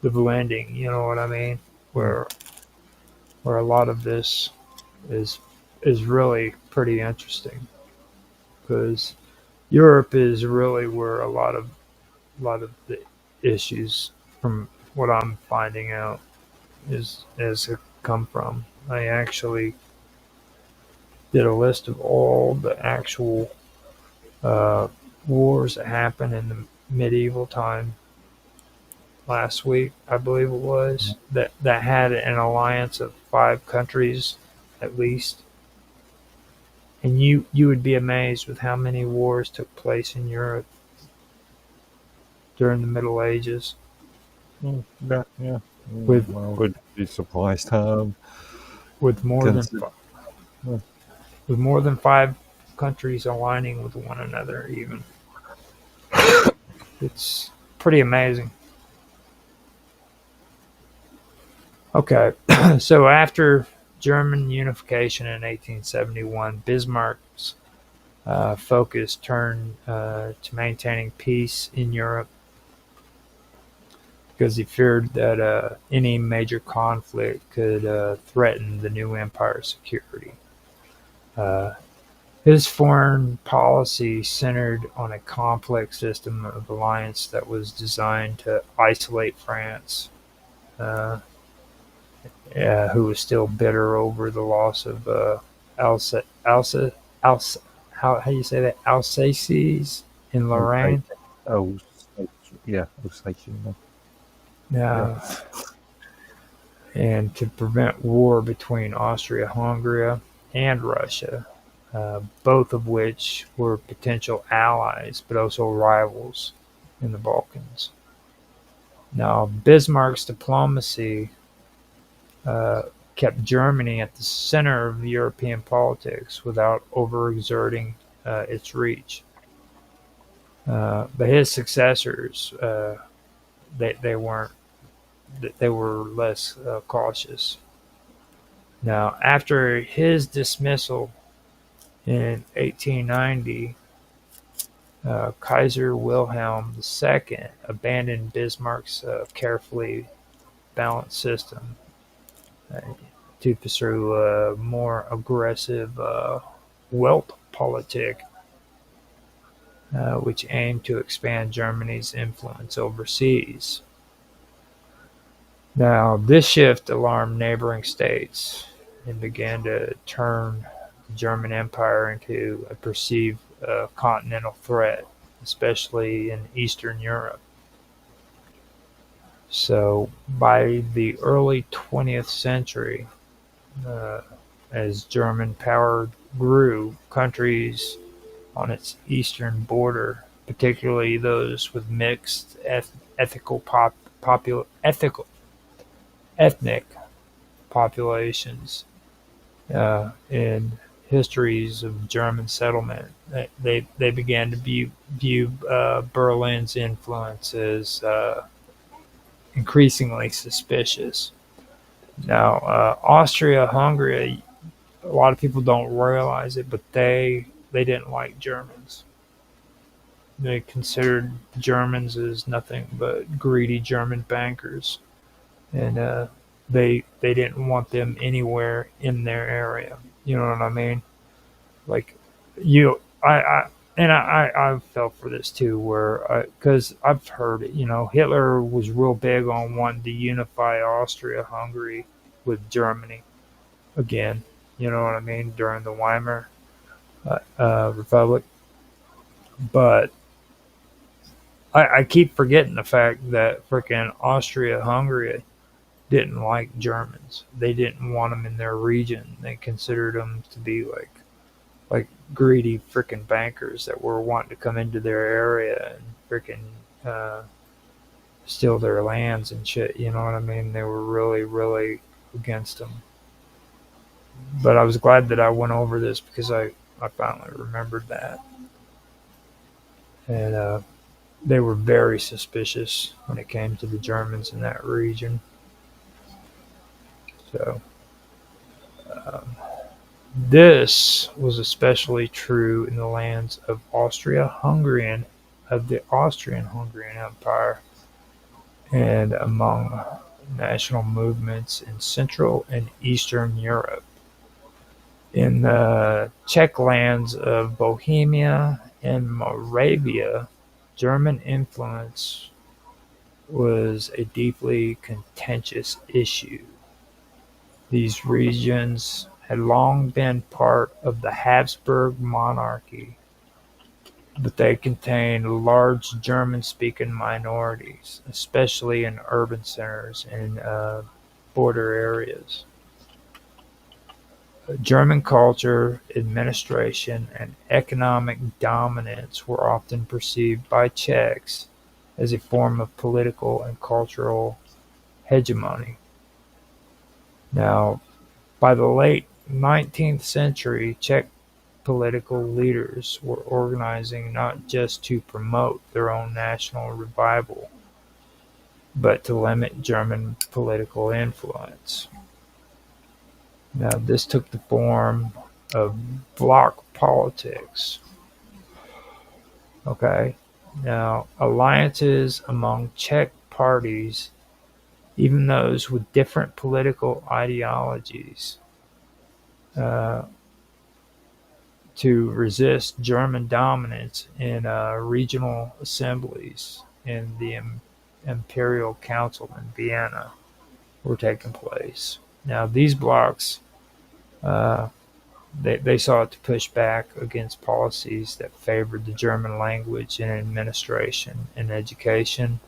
blending. You know what I mean? Mm. Where a lot of this is is really pretty interesting because Europe is really where a lot of the issues from what I'm finding out is have come from. I actually did a list of all the actual uh, wars that happened in the medieval time last week, I believe it was, that had an alliance of 5 countries at least. And you would be amazed with how many wars took place in Europe during the Middle Ages Yeah, yeah. with I would be surprised. with more than Consider, with more than 5 countries aligning with one another. Even it's pretty amazing. Okay, so after German unification in 1871, Bismarck's focus turned to maintaining peace in Europe because he feared that any major conflict could threaten the new empire's security. Uh, his foreign policy centered on a complex system of alliance that was designed to isolate France, uh, who was still bitter over the loss of Alsace, Alsace, Alsace, how do you say that? Alsaces in okay. Lorraine. Oh, yeah, Osage. Yeah. Uh, and to prevent war between Austria-Hungary and Russia, both of which were potential allies but also rivals in the Balkans. Now, Bismarck's diplomacy uh, kept Germany at the center of European politics without overexerting its reach. But his successors, they weren't. They were less cautious. Now, after his dismissal in 1890, Kaiser Wilhelm II abandoned Bismarck's carefully balanced system uh, to pursue a more aggressive Weltpolitik, which aimed to expand Germany's influence overseas. Now, this shift alarmed neighboring states and began to turn the German Empire into a perceived continental threat, especially in Eastern Europe. So, by the early 20th century, uh, as German power grew, countries on its eastern border, particularly those with mixed ethical ethnic populations in histories of German settlement. They began to view Berlin's influence as increasingly suspicious. Now, Austria-Hungary, a lot of people don't realize it, but they didn't like Germans. They considered Germans as nothing but greedy German bankers, and they didn't want them anywhere in their area. You know what I mean? Like you, I felt for this too, where because I've heard it. You know, Hitler was real big on wanting to unify Austria-Hungary with Germany again. You know what I mean? During the Weimar Republic, but I keep forgetting the fact that freaking Austria-Hungary didn't like Germans. They didn't want them in their region. They considered them to be like greedy freaking bankers that were wanting to come into their area and freaking steal their lands and shit. You know what I mean? They were really, really against them. But I was glad that I went over this because I finally remembered that. And they were very suspicious when it came to the Germans in that region. So um, this was especially true in the lands of the Austrian-Hungarian Empire, and among national movements in Central and Eastern Europe. In the Czech lands of Bohemia and Moravia, German influence was a deeply contentious issue. These regions had long been part of the Habsburg monarchy, but they contained large German-speaking minorities, especially in urban centers and border areas. German culture, administration, and economic dominance were often perceived by Czechs as a form of political and cultural hegemony. Now, by the late 19th century, Czech political leaders were organizing not just to promote their own national revival, but to limit German political influence. Now, this took the form of bloc politics. Okay. Now, alliances among Czech parties, even those with different political ideologies, uh, to resist German dominance in regional assemblies in the Imperial Council in Vienna were taking place. Now, these blocs, uh, they sought to push back against policies that favored the German language in administration and education,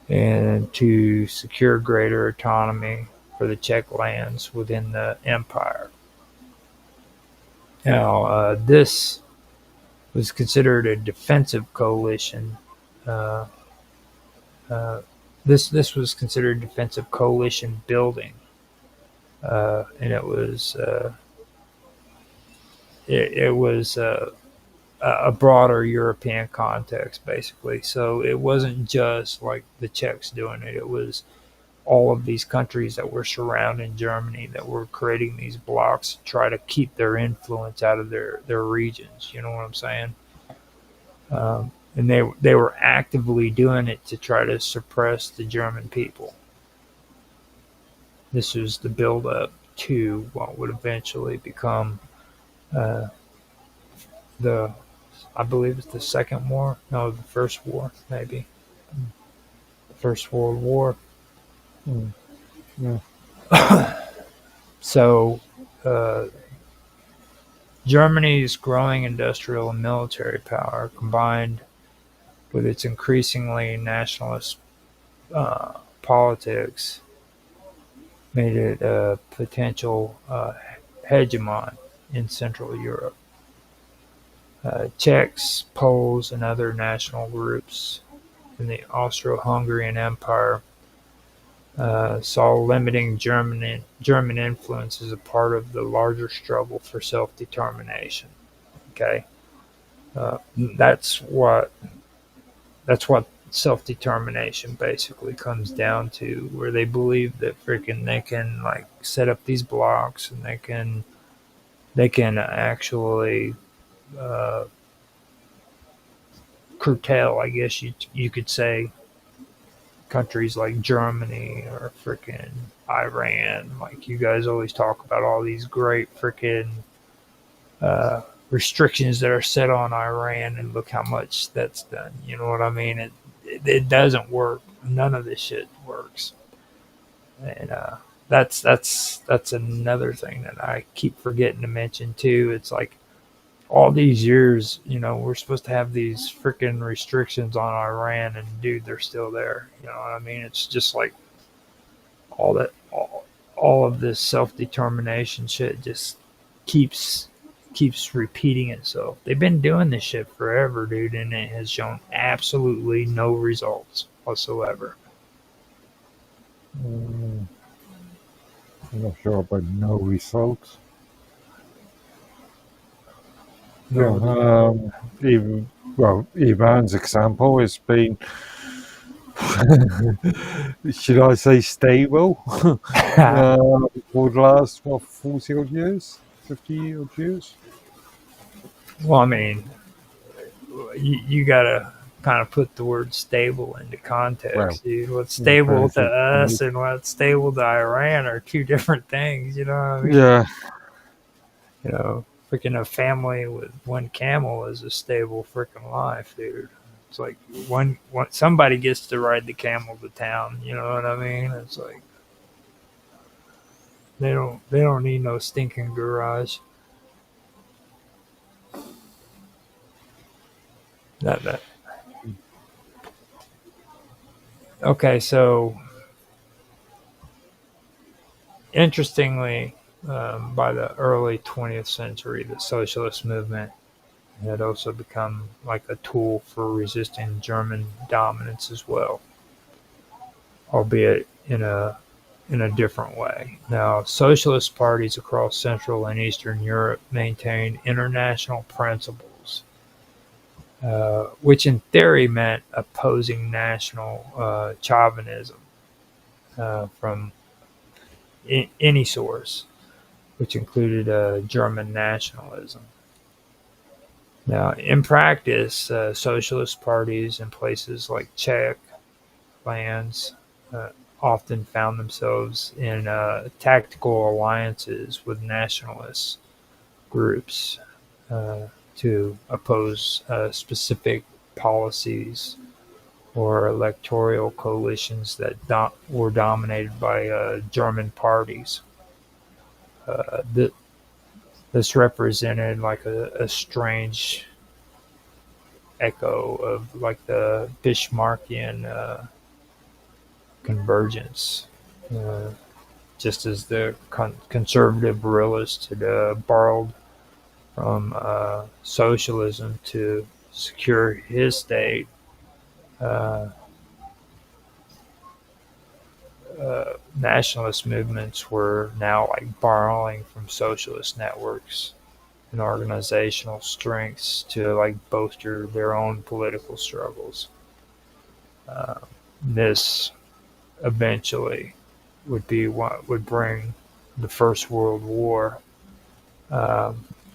and to secure greater autonomy for the Czech lands within the empire. Now, this was considered a defensive coalition. Uh, this was considered defensive coalition building, and it was a broader European context, basically. So it wasn't just like the Czechs doing it. It was all of these countries that were surrounding Germany that were creating these blocks to try to keep their influence out of their regions. You know what I'm saying? And they were actively doing it to try to suppress the German people. This was the build-up to what would eventually become uh, I believe it's the Second War. No, the First War, maybe. The First World War. Mm. Yeah. So, Germany's growing industrial and military power, combined with its increasingly nationalist politics, made it a potential hegemon in Central Europe. Czechs, Poles, and other national groups in the Austro-Hungarian Empire saw limiting German influence as a part of the larger struggle for self-determination. Okay, that's what self-determination basically comes down to, where they believe that freaking they can like set up these blocks and they can actually curtail, I guess you could say, countries like Germany or freaking Iran. Like, you guys always talk about all these great freaking restrictions that are set on Iran, and look how much that's done. You know what I mean? It doesn't work. None of this shit works. And that's another thing that I keep forgetting to mention too. It's like all these years, we're supposed to have these freaking restrictions on Iran, and dude, they're still there. You know what I mean? It's just like all that, all of this self-determination shit just keeps repeating itself. They've been doing this shit forever, dude, and it has shown absolutely no results whatsoever. I'm not sure about no results. No. Even Iran's example has been, should I say, stable for the last 40 odd years, 50 odd years. Well, I mean, you gotta kind of put the word stable into context, dude. What's stable to us and what's stable to Iran are two different things, you know what I mean? Yeah. Freaking a family with one camel is a stable freaking life, dude. It's like one somebody gets to ride the camel to town, you know what I mean? It's like they don't need no stinking garage. That. Okay, so interestingly, by the early 20th century, the socialist movement had also become like a tool for resisting German dominance as well, albeit in a different way. Now, socialist parties across Central and Eastern Europe maintained international principles, which in theory meant opposing national chauvinism from any source, which included German nationalism. Now, in practice, socialist parties in places like Czech lands often found themselves in tactical alliances with nationalist groups to oppose specific policies or electoral coalitions that were dominated by German parties. This represented like a strange echo of like the Bismarckian convergence, just as the conservative realist had borrowed from socialism to secure his state. Nationalist movements were now like borrowing from socialist networks and organizational strengths to like bolster their own political struggles. This eventually would be what would bring the First World War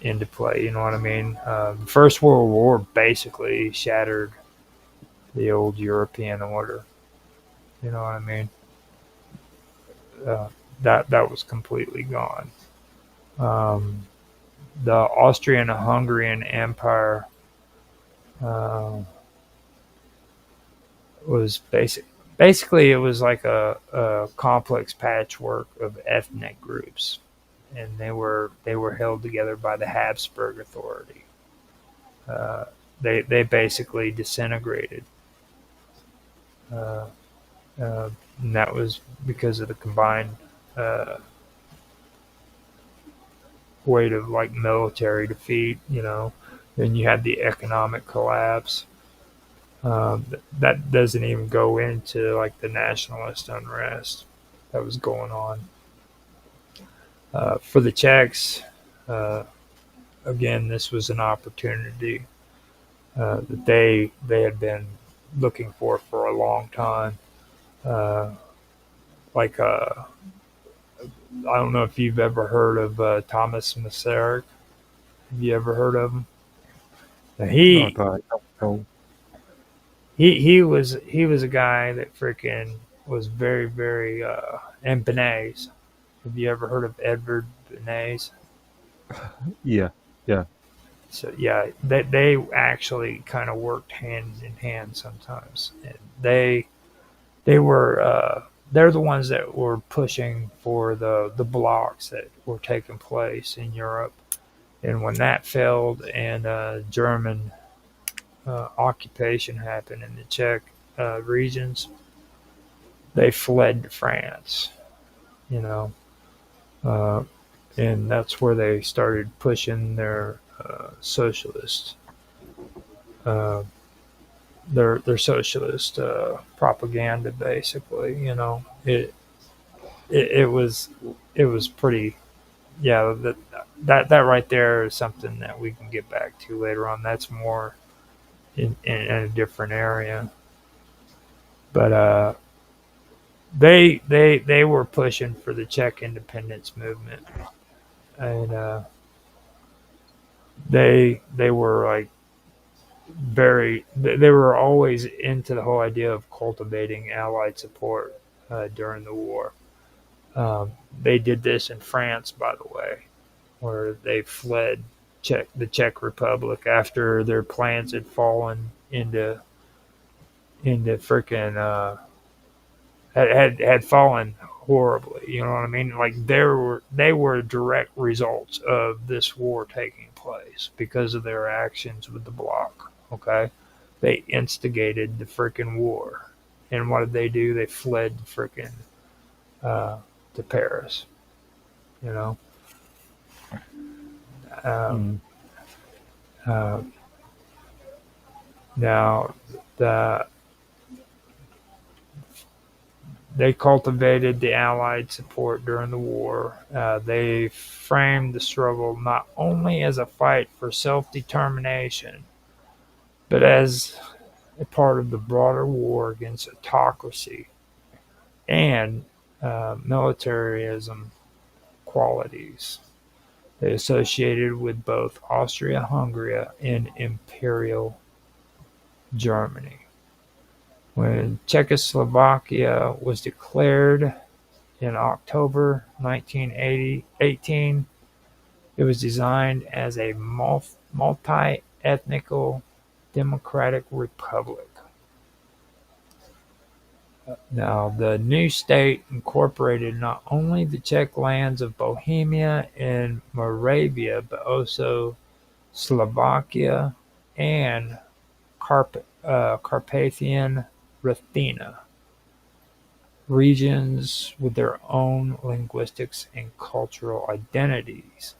into play. You know what I mean? The First World War basically shattered the old European order. You know what I mean? That was completely gone. The Austrian-Hungarian Empire was basically it was like a complex patchwork of ethnic groups, and they were held together by the Habsburg authority. They basically disintegrated. And that was because of the combined weight of like military defeat, Then you had the economic collapse. That doesn't even go into like the nationalist unrest that was going on. For the Czechs, again, this was an opportunity that they had been looking for a long time. I don't know if you've ever heard of Thomas Masaryk. Have you ever heard of him? Now, he was a guy that freaking was very, very and Bernays. Have you ever heard of Edward Bernays? Yeah. So yeah, they actually kind of worked hand in hand sometimes. And they're the ones that were pushing for the blocks that were taking place in Europe And when that failed and German occupation happened in the Czech regions, they fled to France, you know, uh, and that's where they started pushing their socialist, uh, their socialist propaganda. Basically, you know, it was pretty. Yeah, that right there is something that we can get back to later on. That's more in a different area, but they were pushing for the Czech independence movement, and they were like they were always into the whole idea of cultivating Allied support during the war. They did this in France, by the way, where they fled the Czech Republic after their plans had fallen into freaking had fallen horribly. You know what I mean? Like they were direct results of this war taking place because of their actions with the bloc. Okay, they instigated the freaking war, and what did they do? They fled freaking to Paris. You know. Mm. Uh, Now, the they cultivated the Allied support during the war. They framed the struggle not only as a fight for self-determination, but as a part of the broader war against autocracy and militarism qualities they associated with both Austria-Hungary and Imperial Germany. When Czechoslovakia was declared in October 1918, it was designed as a multi-ethnic democratic republic. Now, the new state incorporated not only the Czech lands of Bohemia and Moravia, but also Slovakia and Carpathian Ruthenia, regions with their own linguistics and cultural identities.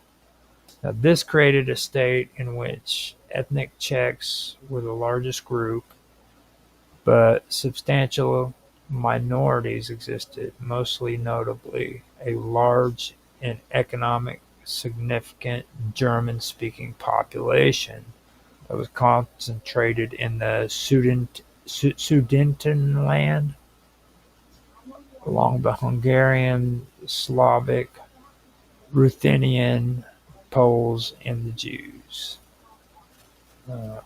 Now, this created a state in which ethnic Czechs were the largest group, but substantial minorities existed, mostly notably a large and economic significant German-speaking population that was concentrated in the Sudetenland along the Hungarian, Slavic, Ruthenian, Poles, and the Jews.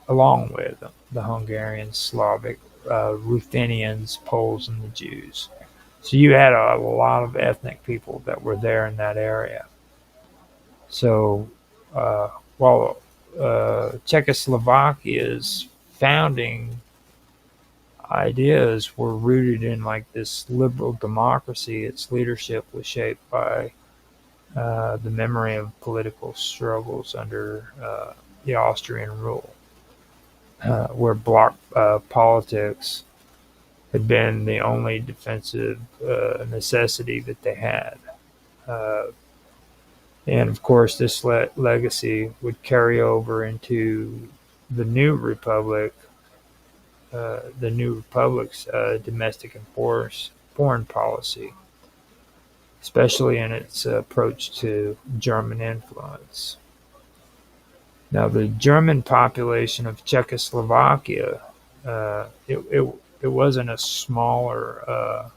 Along with the Hungarian, Slavic, Ruthenians, Poles, and the Jews. So you had a lot of ethnic people that were there in that area. So while Czechoslovakia's founding ideas were rooted in like this liberal democracy, its leadership was shaped by the memory of political struggles under the Austrian rule, where bloc politics had been the only defensive necessity that they had. And of course, this legacy would carry over into the new republic's domestic and foreign policy, especially in its approach to German influence. Now, the German population of Czechoslovakia, it wasn't a smaller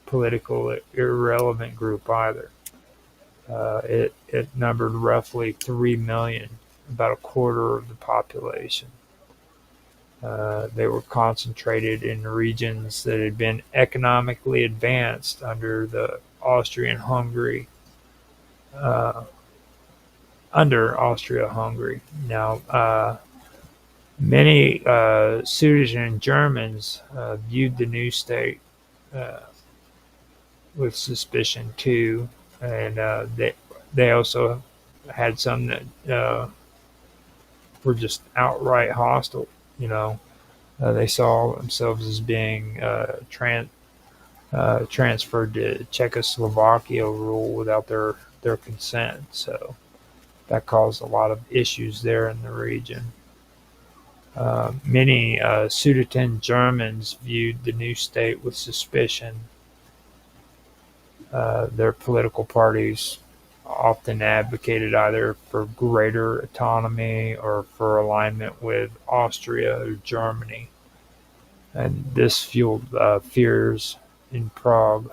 political irrelevant group either. It numbered roughly 3 million, about a quarter of the population. They were concentrated in regions that had been economically advanced under the Austria-Hungary. Now, many Sudetenland Germans viewed the new state with suspicion too, and they also had some that were just outright hostile. You know, they saw themselves as being transferred to Czechoslovakia rule without their consent. So that caused a lot of issues there in the region. Many Sudeten Germans viewed the new state with suspicion. Their political parties often advocated either for greater autonomy or for alignment with Austria or Germany. And this fueled fears in Prague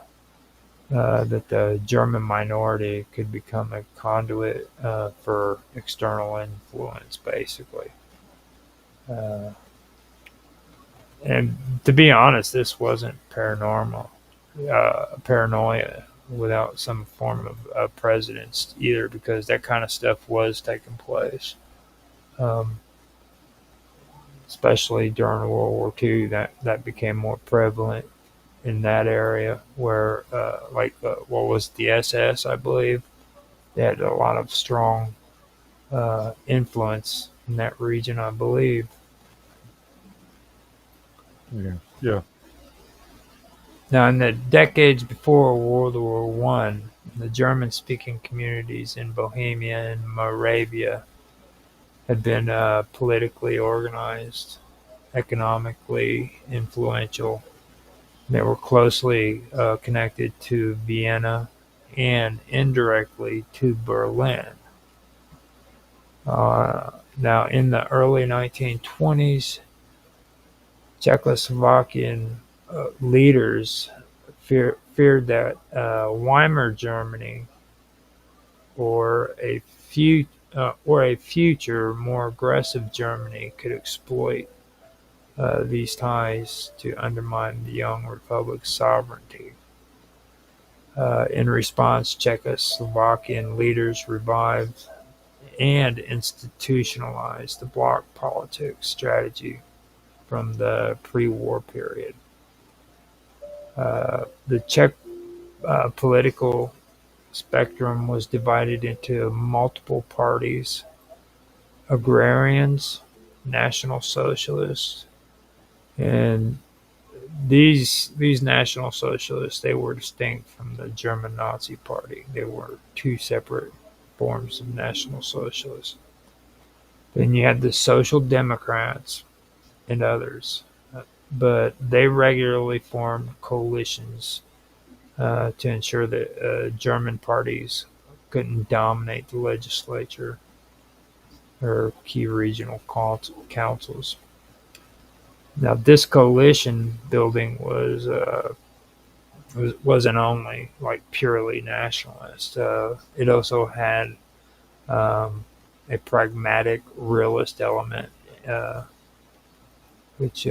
that the German minority could become a conduit for external influence, basically. Uh, and to be honest, this wasn't paranoia without some form of precedence either, because that kind of stuff was taking place, um, especially during World War II. That became more prevalent in that area where, what was the SS, I believe, they had a lot of strong influence in that region, I believe. Yeah. Now, in the decades before World War One, the German-speaking communities in Bohemia and Moravia had been politically organized, economically influential. They were closely connected to Vienna and indirectly to Berlin. Now, in the early 1920s, Czechoslovakian leaders feared that Weimar Germany or a future more aggressive Germany could exploit these ties to undermine the young republic's sovereignty. In response, Czechoslovakian leaders revived and institutionalized the bloc politics strategy from the pre-war period. The Czech political spectrum was divided into multiple parties: agrarians, national socialists, and these National Socialists, they were distinct from the German Nazi Party. They were two separate forms of National Socialists. Then you had the Social Democrats and others, but they regularly formed coalitions to ensure that German parties couldn't dominate the legislature or key regional councils. Now, this coalition building wasn't only like purely nationalist. It also had a pragmatic, realist element, which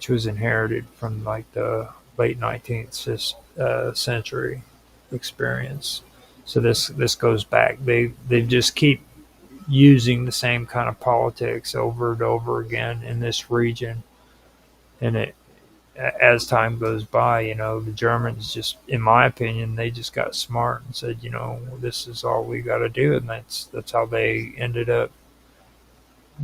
was inherited from like the late 19th century experience. So this goes back. They just keep using the same kind of politics over and over again in this region, and as time goes by, the Germans just, in my opinion, they just got smart and said, this is all we got to do, and that's how they ended up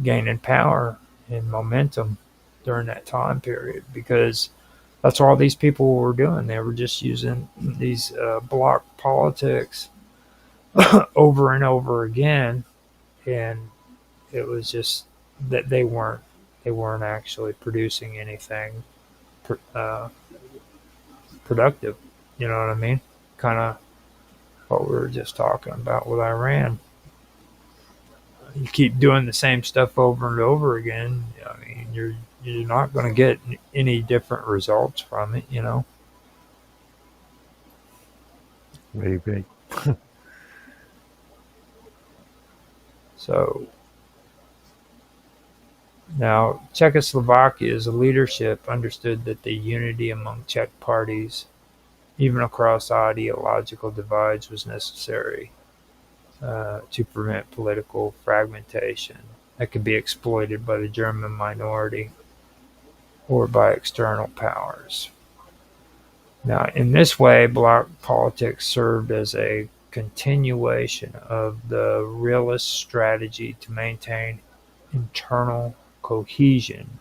gaining power and momentum during that time period, because that's all these people were doing. They were just using these bloc politics over and over again, and it was just that they weren't actually producing anything productive. You know what I mean? Kind of what we were just talking about with Iran. You keep doing the same stuff over and over again. I mean, you're not going to get any different results from it. Maybe. So now Czechoslovakia's leadership understood that the unity among Czech parties, even across ideological divides, was necessary to prevent political fragmentation that could be exploited by the German minority or by external powers. Now, in this way, bloc politics served as a continuation of the realist strategy to maintain internal cohesion,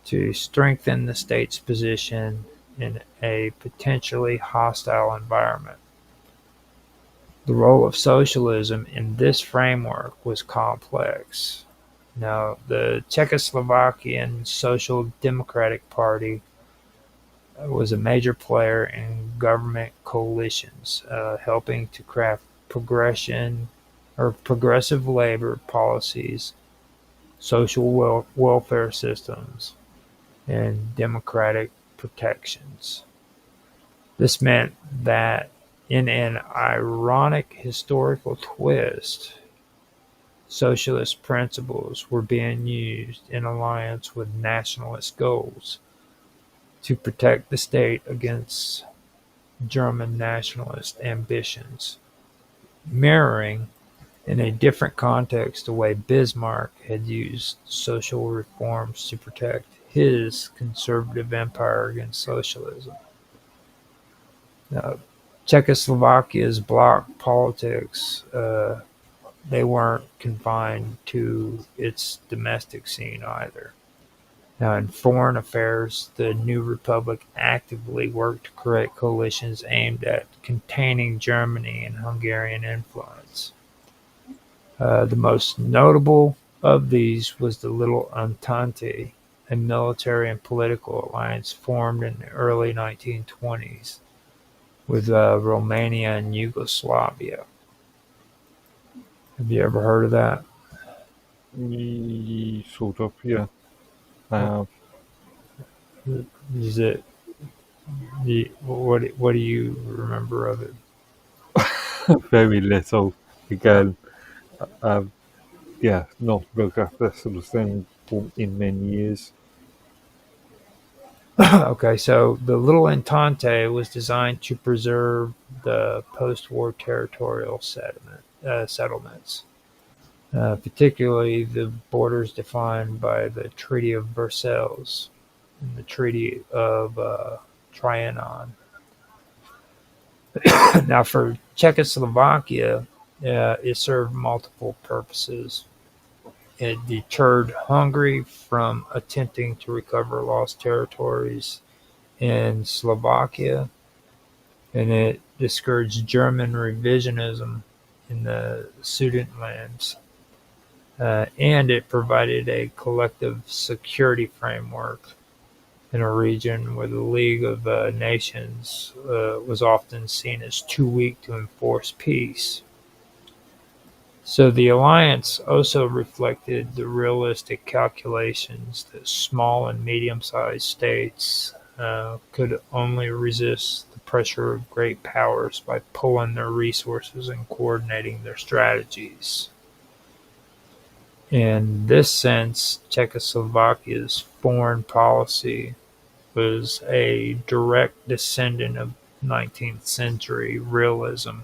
to strengthen the state's position in a potentially hostile environment. The role of socialism in this framework was complex. Now, the Czechoslovakian Social Democratic Party was a major player in government coalitions, helping to craft progressive labor policies, social welfare systems, and democratic protections. This meant that, in an ironic historical twist, socialist principles were being used in alliance with nationalist goals to protect the state against German nationalist ambitions, mirroring, in a different context, the way Bismarck had used social reforms to protect his conservative empire against socialism. Now, Czechoslovakia's bloc politics, they weren't confined to its domestic scene either. Now, in foreign affairs, the new republic actively worked to create coalitions aimed at containing Germany and Hungarian influence. The most notable of these was the Little Entente, a military and political alliance formed in the early 1920s with Romania and Yugoslavia. Have you ever heard of that? Sort of, yeah. Is it? What do you remember of it? Very little. Again, not looked at this sort of thing in many years. Okay, so the Little Entente was designed to preserve the post-war territorial settlements, particularly the borders defined by the Treaty of Versailles and the Treaty of Trianon. Now, for Czechoslovakia, it served multiple purposes. It deterred Hungary from attempting to recover lost territories in Slovakia, and it discouraged German revisionism in the Sudetenlands, and it provided a collective security framework in a region where the League of Nations was often seen as too weak to enforce peace. So the alliance also reflected the realistic calculations that small and medium-sized states could only resist the pressure of great powers by pooling their resources and coordinating their strategies. In this sense, Czechoslovakia's foreign policy was a direct descendant of 19th century realism,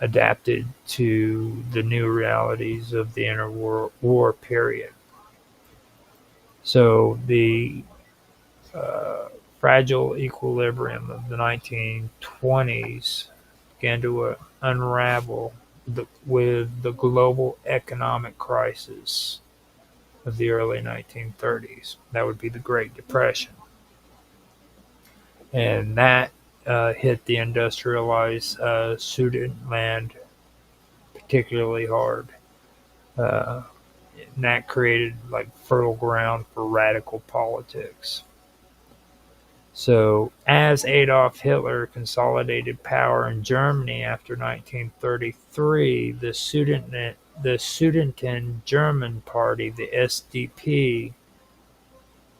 adapted to the new realities of the interwar period. So the fragile equilibrium of the 1920s began to unravel with the global economic crisis of the early 1930s. That would be the Great Depression. And that hit the industrialized Sudetenland particularly hard. And that created like fertile ground for radical politics. So as Adolf Hitler consolidated power in Germany after 1933, the Sudeten German Party, the SDP,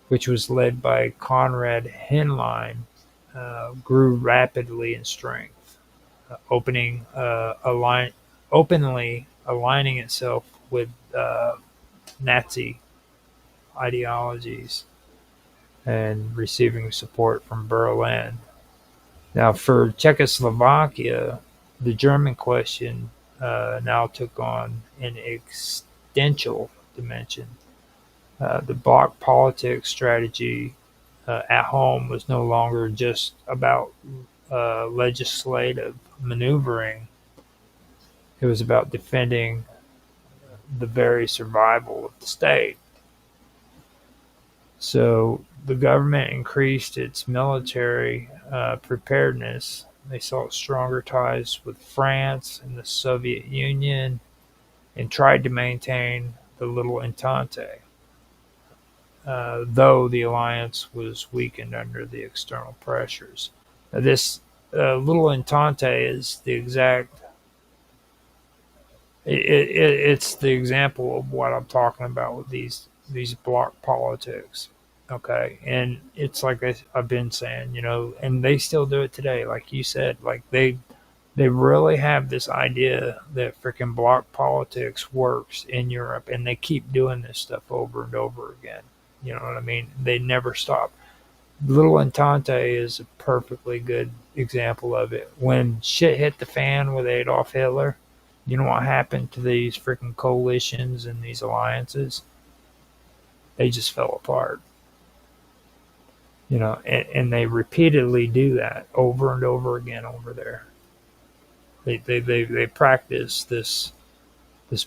which was led by Konrad Henlein, grew rapidly in strength, openly aligning itself with Nazi ideologies and receiving support from Berlin. Now, for Czechoslovakia, the German question now took on an existential dimension. The bloc politics strategy at home was no longer just about legislative maneuvering. It was about defending the very survival of the state. So the government increased its military preparedness. They sought stronger ties with France and the Soviet Union and tried to maintain the Little Entente, though the alliance was weakened under the external pressures. Now, this Little Entente is the exact it's the example of what I'm talking about with these block politics. Okay, and it's like I've been saying, and they still do it today, like you said. Like they really have this idea that freaking block politics works in Europe, and they keep doing this stuff over and over again. You know what I mean? They never stop. Little Entente is a perfectly good example of it. When shit hit the fan with Adolf Hitler, you know what happened to these freaking coalitions and these alliances? They just fell apart. And they repeatedly do that over and over again over there. They practice this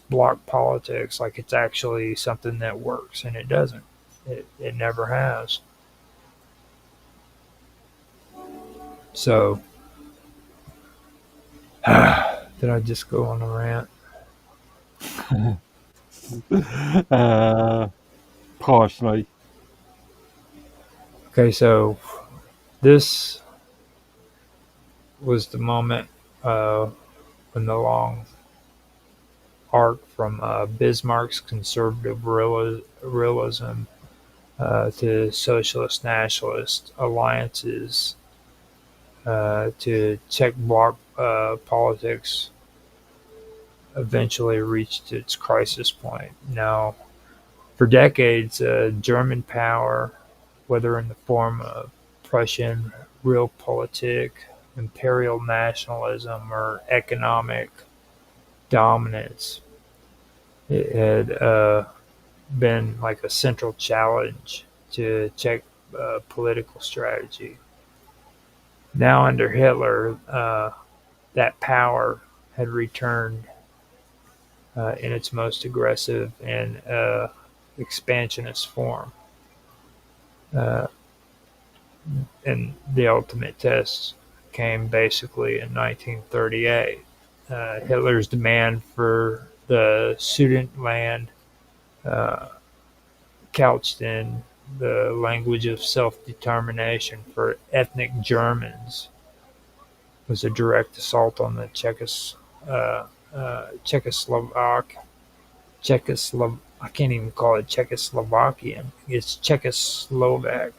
block politics like it's actually something that works, and it doesn't. It never has. So, did I just go on a rant? Partially. Okay, so this was the moment when the long arc from Bismarck's conservative realism to socialist nationalist alliances to Czech bloc politics eventually reached its crisis point. Now, for decades, German power, whether in the form of Prussian realpolitik, imperial nationalism, or economic dominance, it had been like a central challenge to Czech political strategy. Now, under Hitler, that power had returned in its most aggressive and expansionist form. And the ultimate test came basically in 1938. Hitler's demand for the Sudetenland, couched in the language of self-determination for ethnic Germans, was a direct assault on the I can't even call it Czechoslovakian. It's Czechoslovak.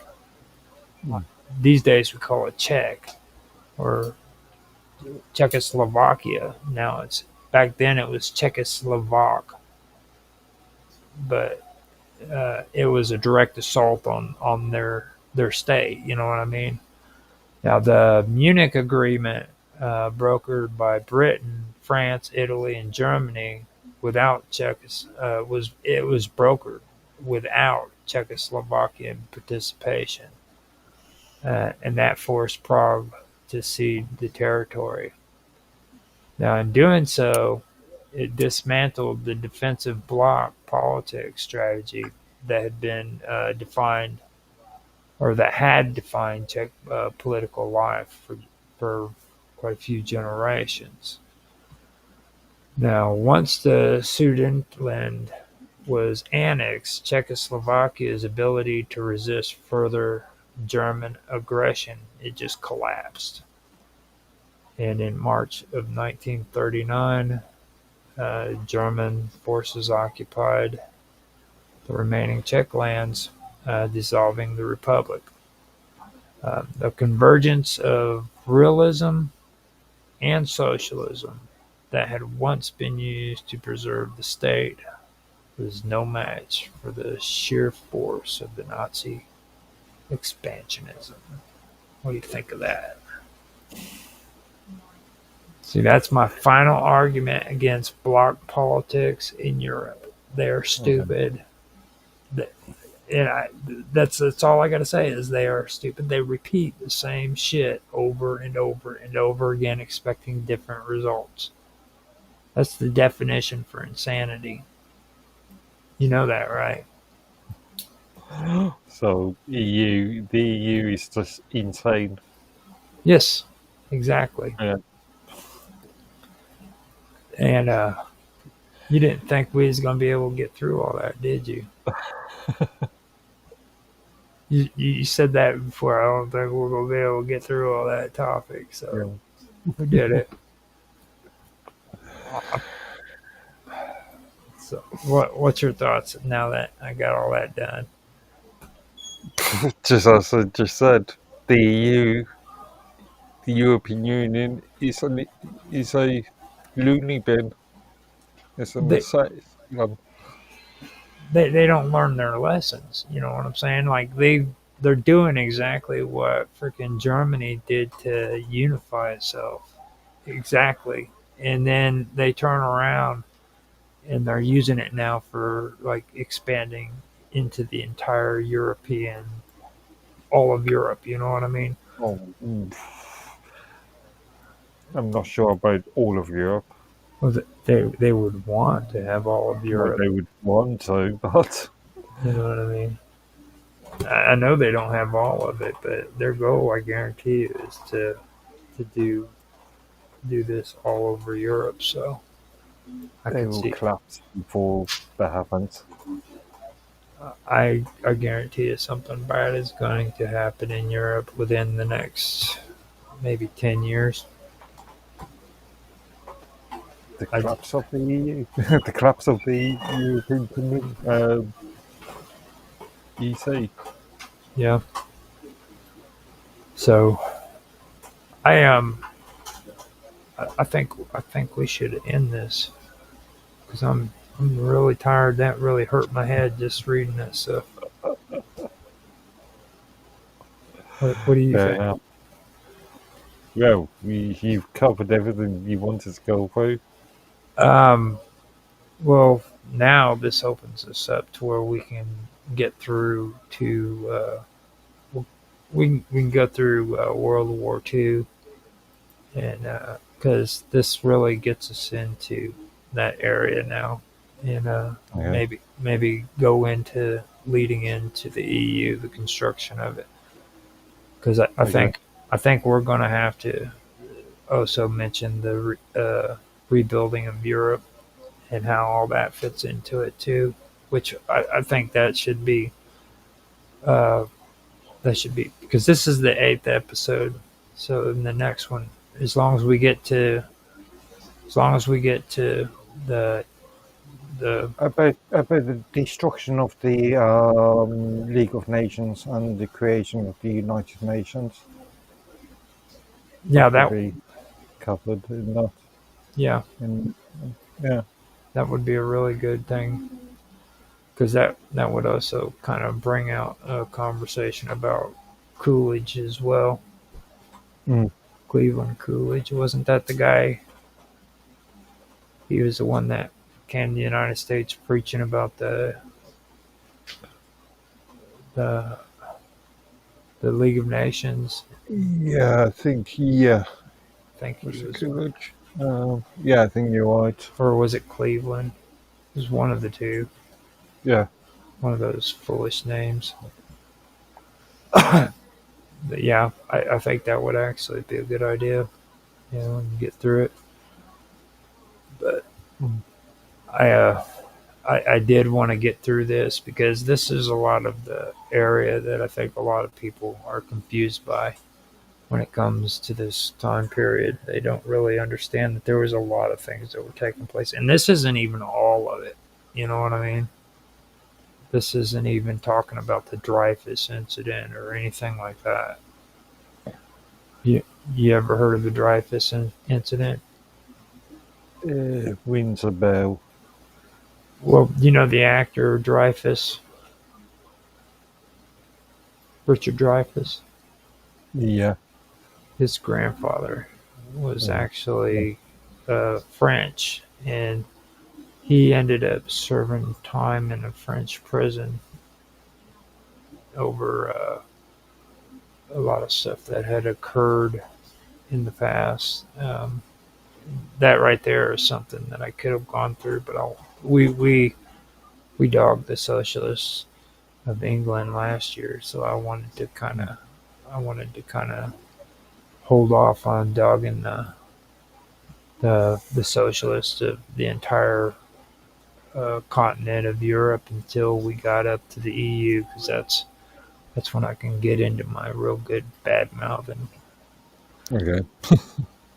These days we call it Czech or Czechoslovakia. Now back then it was Czechoslovak, but it was a direct assault on their state. You know what I mean? Now the Munich Agreement, brokered by Britain, France, Italy, and Germany, without was brokered without Czechoslovakian participation, and that forced Prague to cede the territory. Now, in doing so, it dismantled the defensive bloc politics strategy that had been defined, or that had defined Czech political life for quite a few generations. Now, once the Sudetenland was annexed, Czechoslovakia's ability to resist further German aggression, it just collapsed. And in March of 1939, German forces occupied the remaining Czech lands, dissolving the republic. The convergence of realism and socialism that had once been used to preserve the state was no match for the sheer force of the Nazi expansionism. What do you think of that? See, that's my final argument against bloc politics in Europe. They're stupid. that's all I got to say is they are stupid. They repeat the same shit over and over and over again, expecting different results. That's the definition for insanity. You know that, right? So the EU is just insane. Yes, exactly. Yeah. And you didn't think we was gonna be able to get through all that, did you? You said that before. I don't think we're gonna be able to get through all that topic. So we did it. So what's your thoughts now that I got all that done? Just as I just said, the EU, the European Union, is a loony bin. It's an They asylum. they don't learn their lessons. You know what I'm saying? Like they're doing exactly what freaking Germany did to unify itself. Exactly. And then they turn around and they're using it now for like expanding into the entire European, all of Europe. You know what I mean? Oh, I'm not sure about all of Europe. Well, they would want to have all of Well, Europe. they would want to, but You know what I mean? I know they don't have all of it, but their goal, I guarantee you, is to do this all over Europe. So I they can will see. collapse before that happens. I guarantee you something bad is going to happen in Europe within the next maybe 10 years. The collapse of the EU, the collapse of the European EC. Yeah. So I think we should end this because I'm really tired. That really hurt my head just reading that stuff. What do you think? Yeah. Well, you've covered everything you wanted to go through. Well, now this opens us up to where we can get through to we can go through World War II, and because this really gets us into that area now, and maybe go into leading into the EU, the construction of it, because I think we're going to have to also mention the rebuilding of Europe and how all that fits into it too, which I think that should be because this is the 8th episode. So in the next one, as long as we get to the About the destruction of the League of Nations and the creation of the United Nations. yeah, That would be covered in that. yeah, Yeah. that would be a really good thing, because that would also kind of bring out a conversation about Coolidge as well. Cleveland Coolidge, wasn't that the guy? He was the one that came to the United States preaching about the League of Nations. Yeah, I think I think he was was, Coolidge. Yeah, I think you're right. or was it Cleveland? It was one of the two. Yeah. One of those foolish names. But yeah, I think that would actually be a good idea, and get through it. But I did want to get through this because this is a lot of the area that I think a lot of people are confused by when it comes to this time period. They don't really understand that there was a lot of things that were taking place. And this isn't even all of it. You know what I mean? This isn't even talking about the Dreyfus incident or anything like that. You ever heard of the Dreyfus incident? Rings a bell. Well, you know the actor Dreyfus, Richard Dreyfus. Yeah. His grandfather was actually French, and he ended up serving time in a French prison. over a lot of stuff that had occurred in the past. That right there is something that I could have gone through, but we dogged the socialists of England last year, so I wanted to kind of hold off on dogging the socialists of the entire continent of Europe until we got up to the EU, because that's when I can get into my real good bad mouthing. Okay.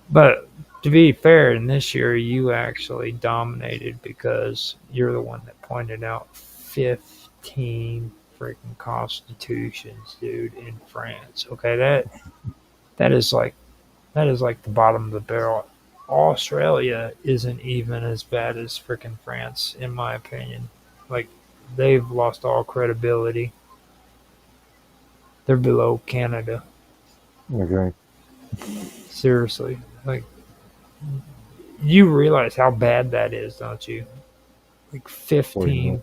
But to be fair, in this year you actually dominated because you're the one that pointed out 15 freaking constitutions, dude, in France. Okay, that is like the bottom of the barrel. Australia isn't even as bad as freaking France, in my opinion. Like, they've lost all credibility. They're below Canada. Okay. Seriously. Like, you realize how bad that is, don't you? Like 15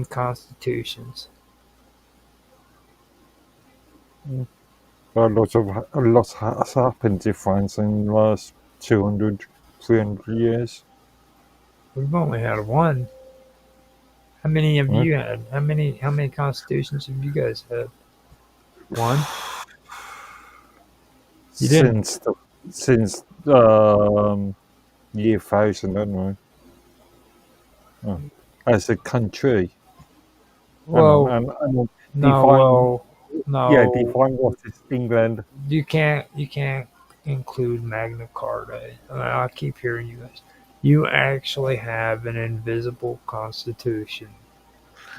constitutions. A lot has happened in France in the last 200, 300 years. We've only had one. How many have you had? How many constitutions have you guys had? One? You didn't. Since year 1000, anyway. Oh. As a country. Well, and no. Yeah, define what is England. You can't include Magna Carta. I keep hearing you guys. You actually have an invisible constitution.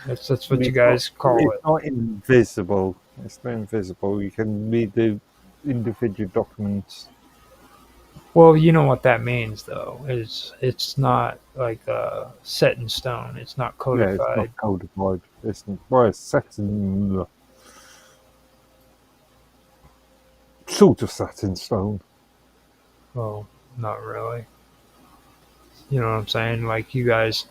That's what you guys call it. It's not invisible. It's not invisible. You can read the individual documents. Well, you know what that means, though. It's not like set in stone. It's not codified. Yeah, it's not codified. It's set in sort of set in stone. Well, not really. You know what I'm saying? Like, you guys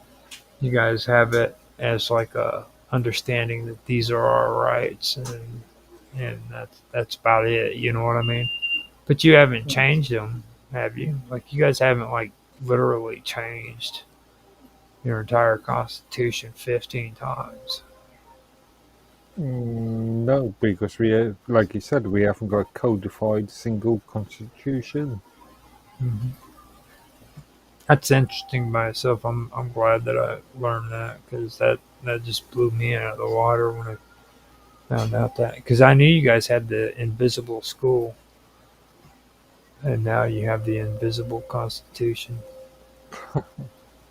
have it as like a understanding that these are our rights, and that's about it. You know what I mean? But you haven't changed them, have you? Like, you guys haven't like literally changed your entire constitution 15 times. No, because like you said, we haven't got a codified single constitution. Mm-hmm. That's interesting by itself. I'm glad that I learned that, because that just blew me out of the water when I found out that. Because I knew you guys had the invisible school, and now you have the invisible constitution.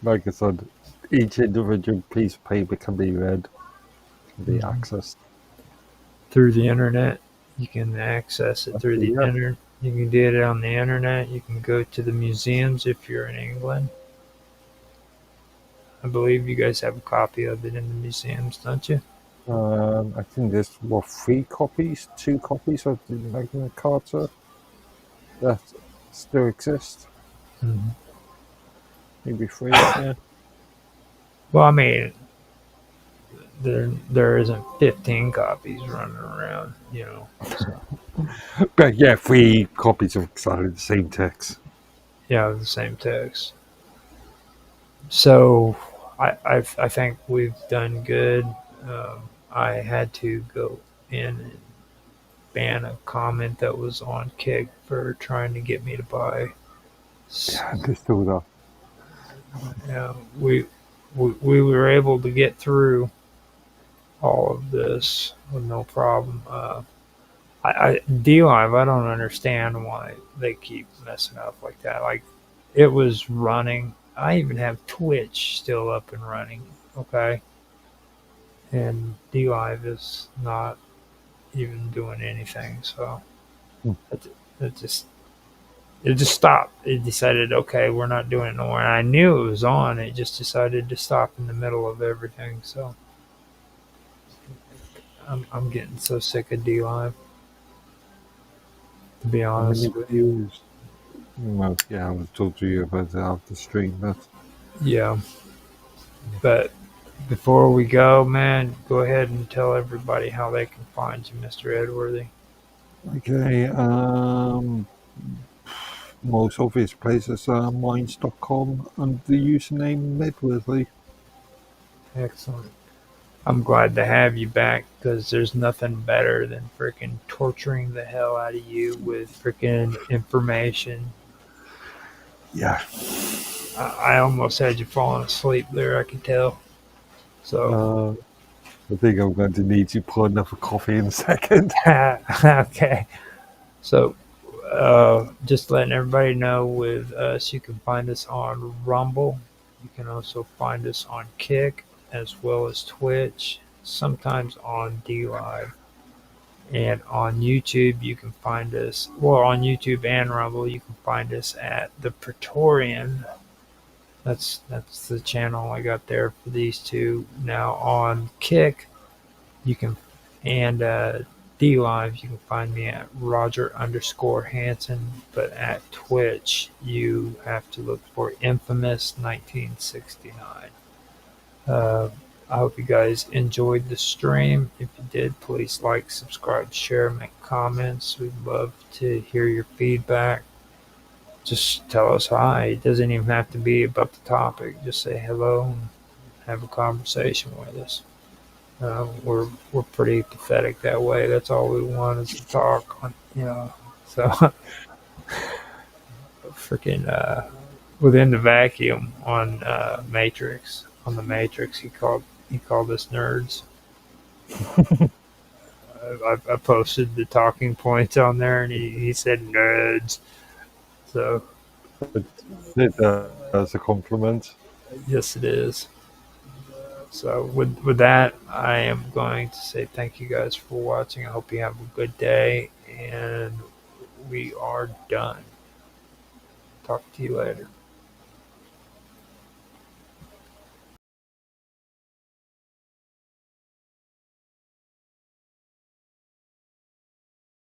Like I said, each individual piece of paper can be read, can be accessed through the internet. You can access it through the internet. You can do it on the internet. You can go to the museums if you're in England. I believe you guys have a copy of it in the museums, don't you? I think there's 2 copies of the Magna Carta that still exist. Mm-hmm. Maybe 3. Yeah. Well, I mean, there isn't 15 copies running around, you know. So. But yeah, 3 copies of exactly the same text. Yeah, the same text. So I think we've done good. I had to go in and ban a comment that was on Kick for trying to get me to buy. Yeah, I understood that. Yeah, we were able to get through all of this with no problem. DLive, I don't understand why they keep messing up like that. Like, it was running. I even have Twitch still up and running, okay? And DLive is not even doing anything, so it just stopped. It decided, okay, we're not doing it no more. And I knew it was on. It just decided to stop in the middle of everything, so I'm getting so sick of DLive, to be honest with you. Well, yeah, I was told to you about that after stream, but yeah, but Before we go, man, go ahead and tell everybody how they can find you, Mr. Edworthy. Okay, most obvious places are minds.com and the username Medworthy. Excellent. I'm glad to have you back because there's nothing better than freaking torturing the hell out of you with freaking information. Yeah. I almost had you falling asleep there, I can tell. So, I think I'm going to need to pour another coffee in a second. okay. So, just letting everybody know with us, you can find us on Rumble. You can also find us on Kick as well as Twitch, sometimes on DLive. And on YouTube, you can find us, well, on YouTube and Rumble, you can find us at The Praetorian. That's the channel I got there for these two. Now on Kick, you can, and DLive, you can find me at Roger_Hanson, but at Twitch, you have to look for Infamous 1969. I hope you guys enjoyed the stream. If you did, please like, subscribe, share, make comments. We'd love to hear your feedback. Just tell us hi. It doesn't even have to be about the topic. Just say hello and have a conversation with us. We're pretty pathetic that way. That's all we want is to talk. So freaking within the vacuum on Matrix. On the Matrix, he called us nerds. I posted the talking points on there, and he said nerds. So That's a compliment. yes, it is. So with that, I am going to say thank you guys for watching. I hope you have a good day, and we are done. Talk to you later.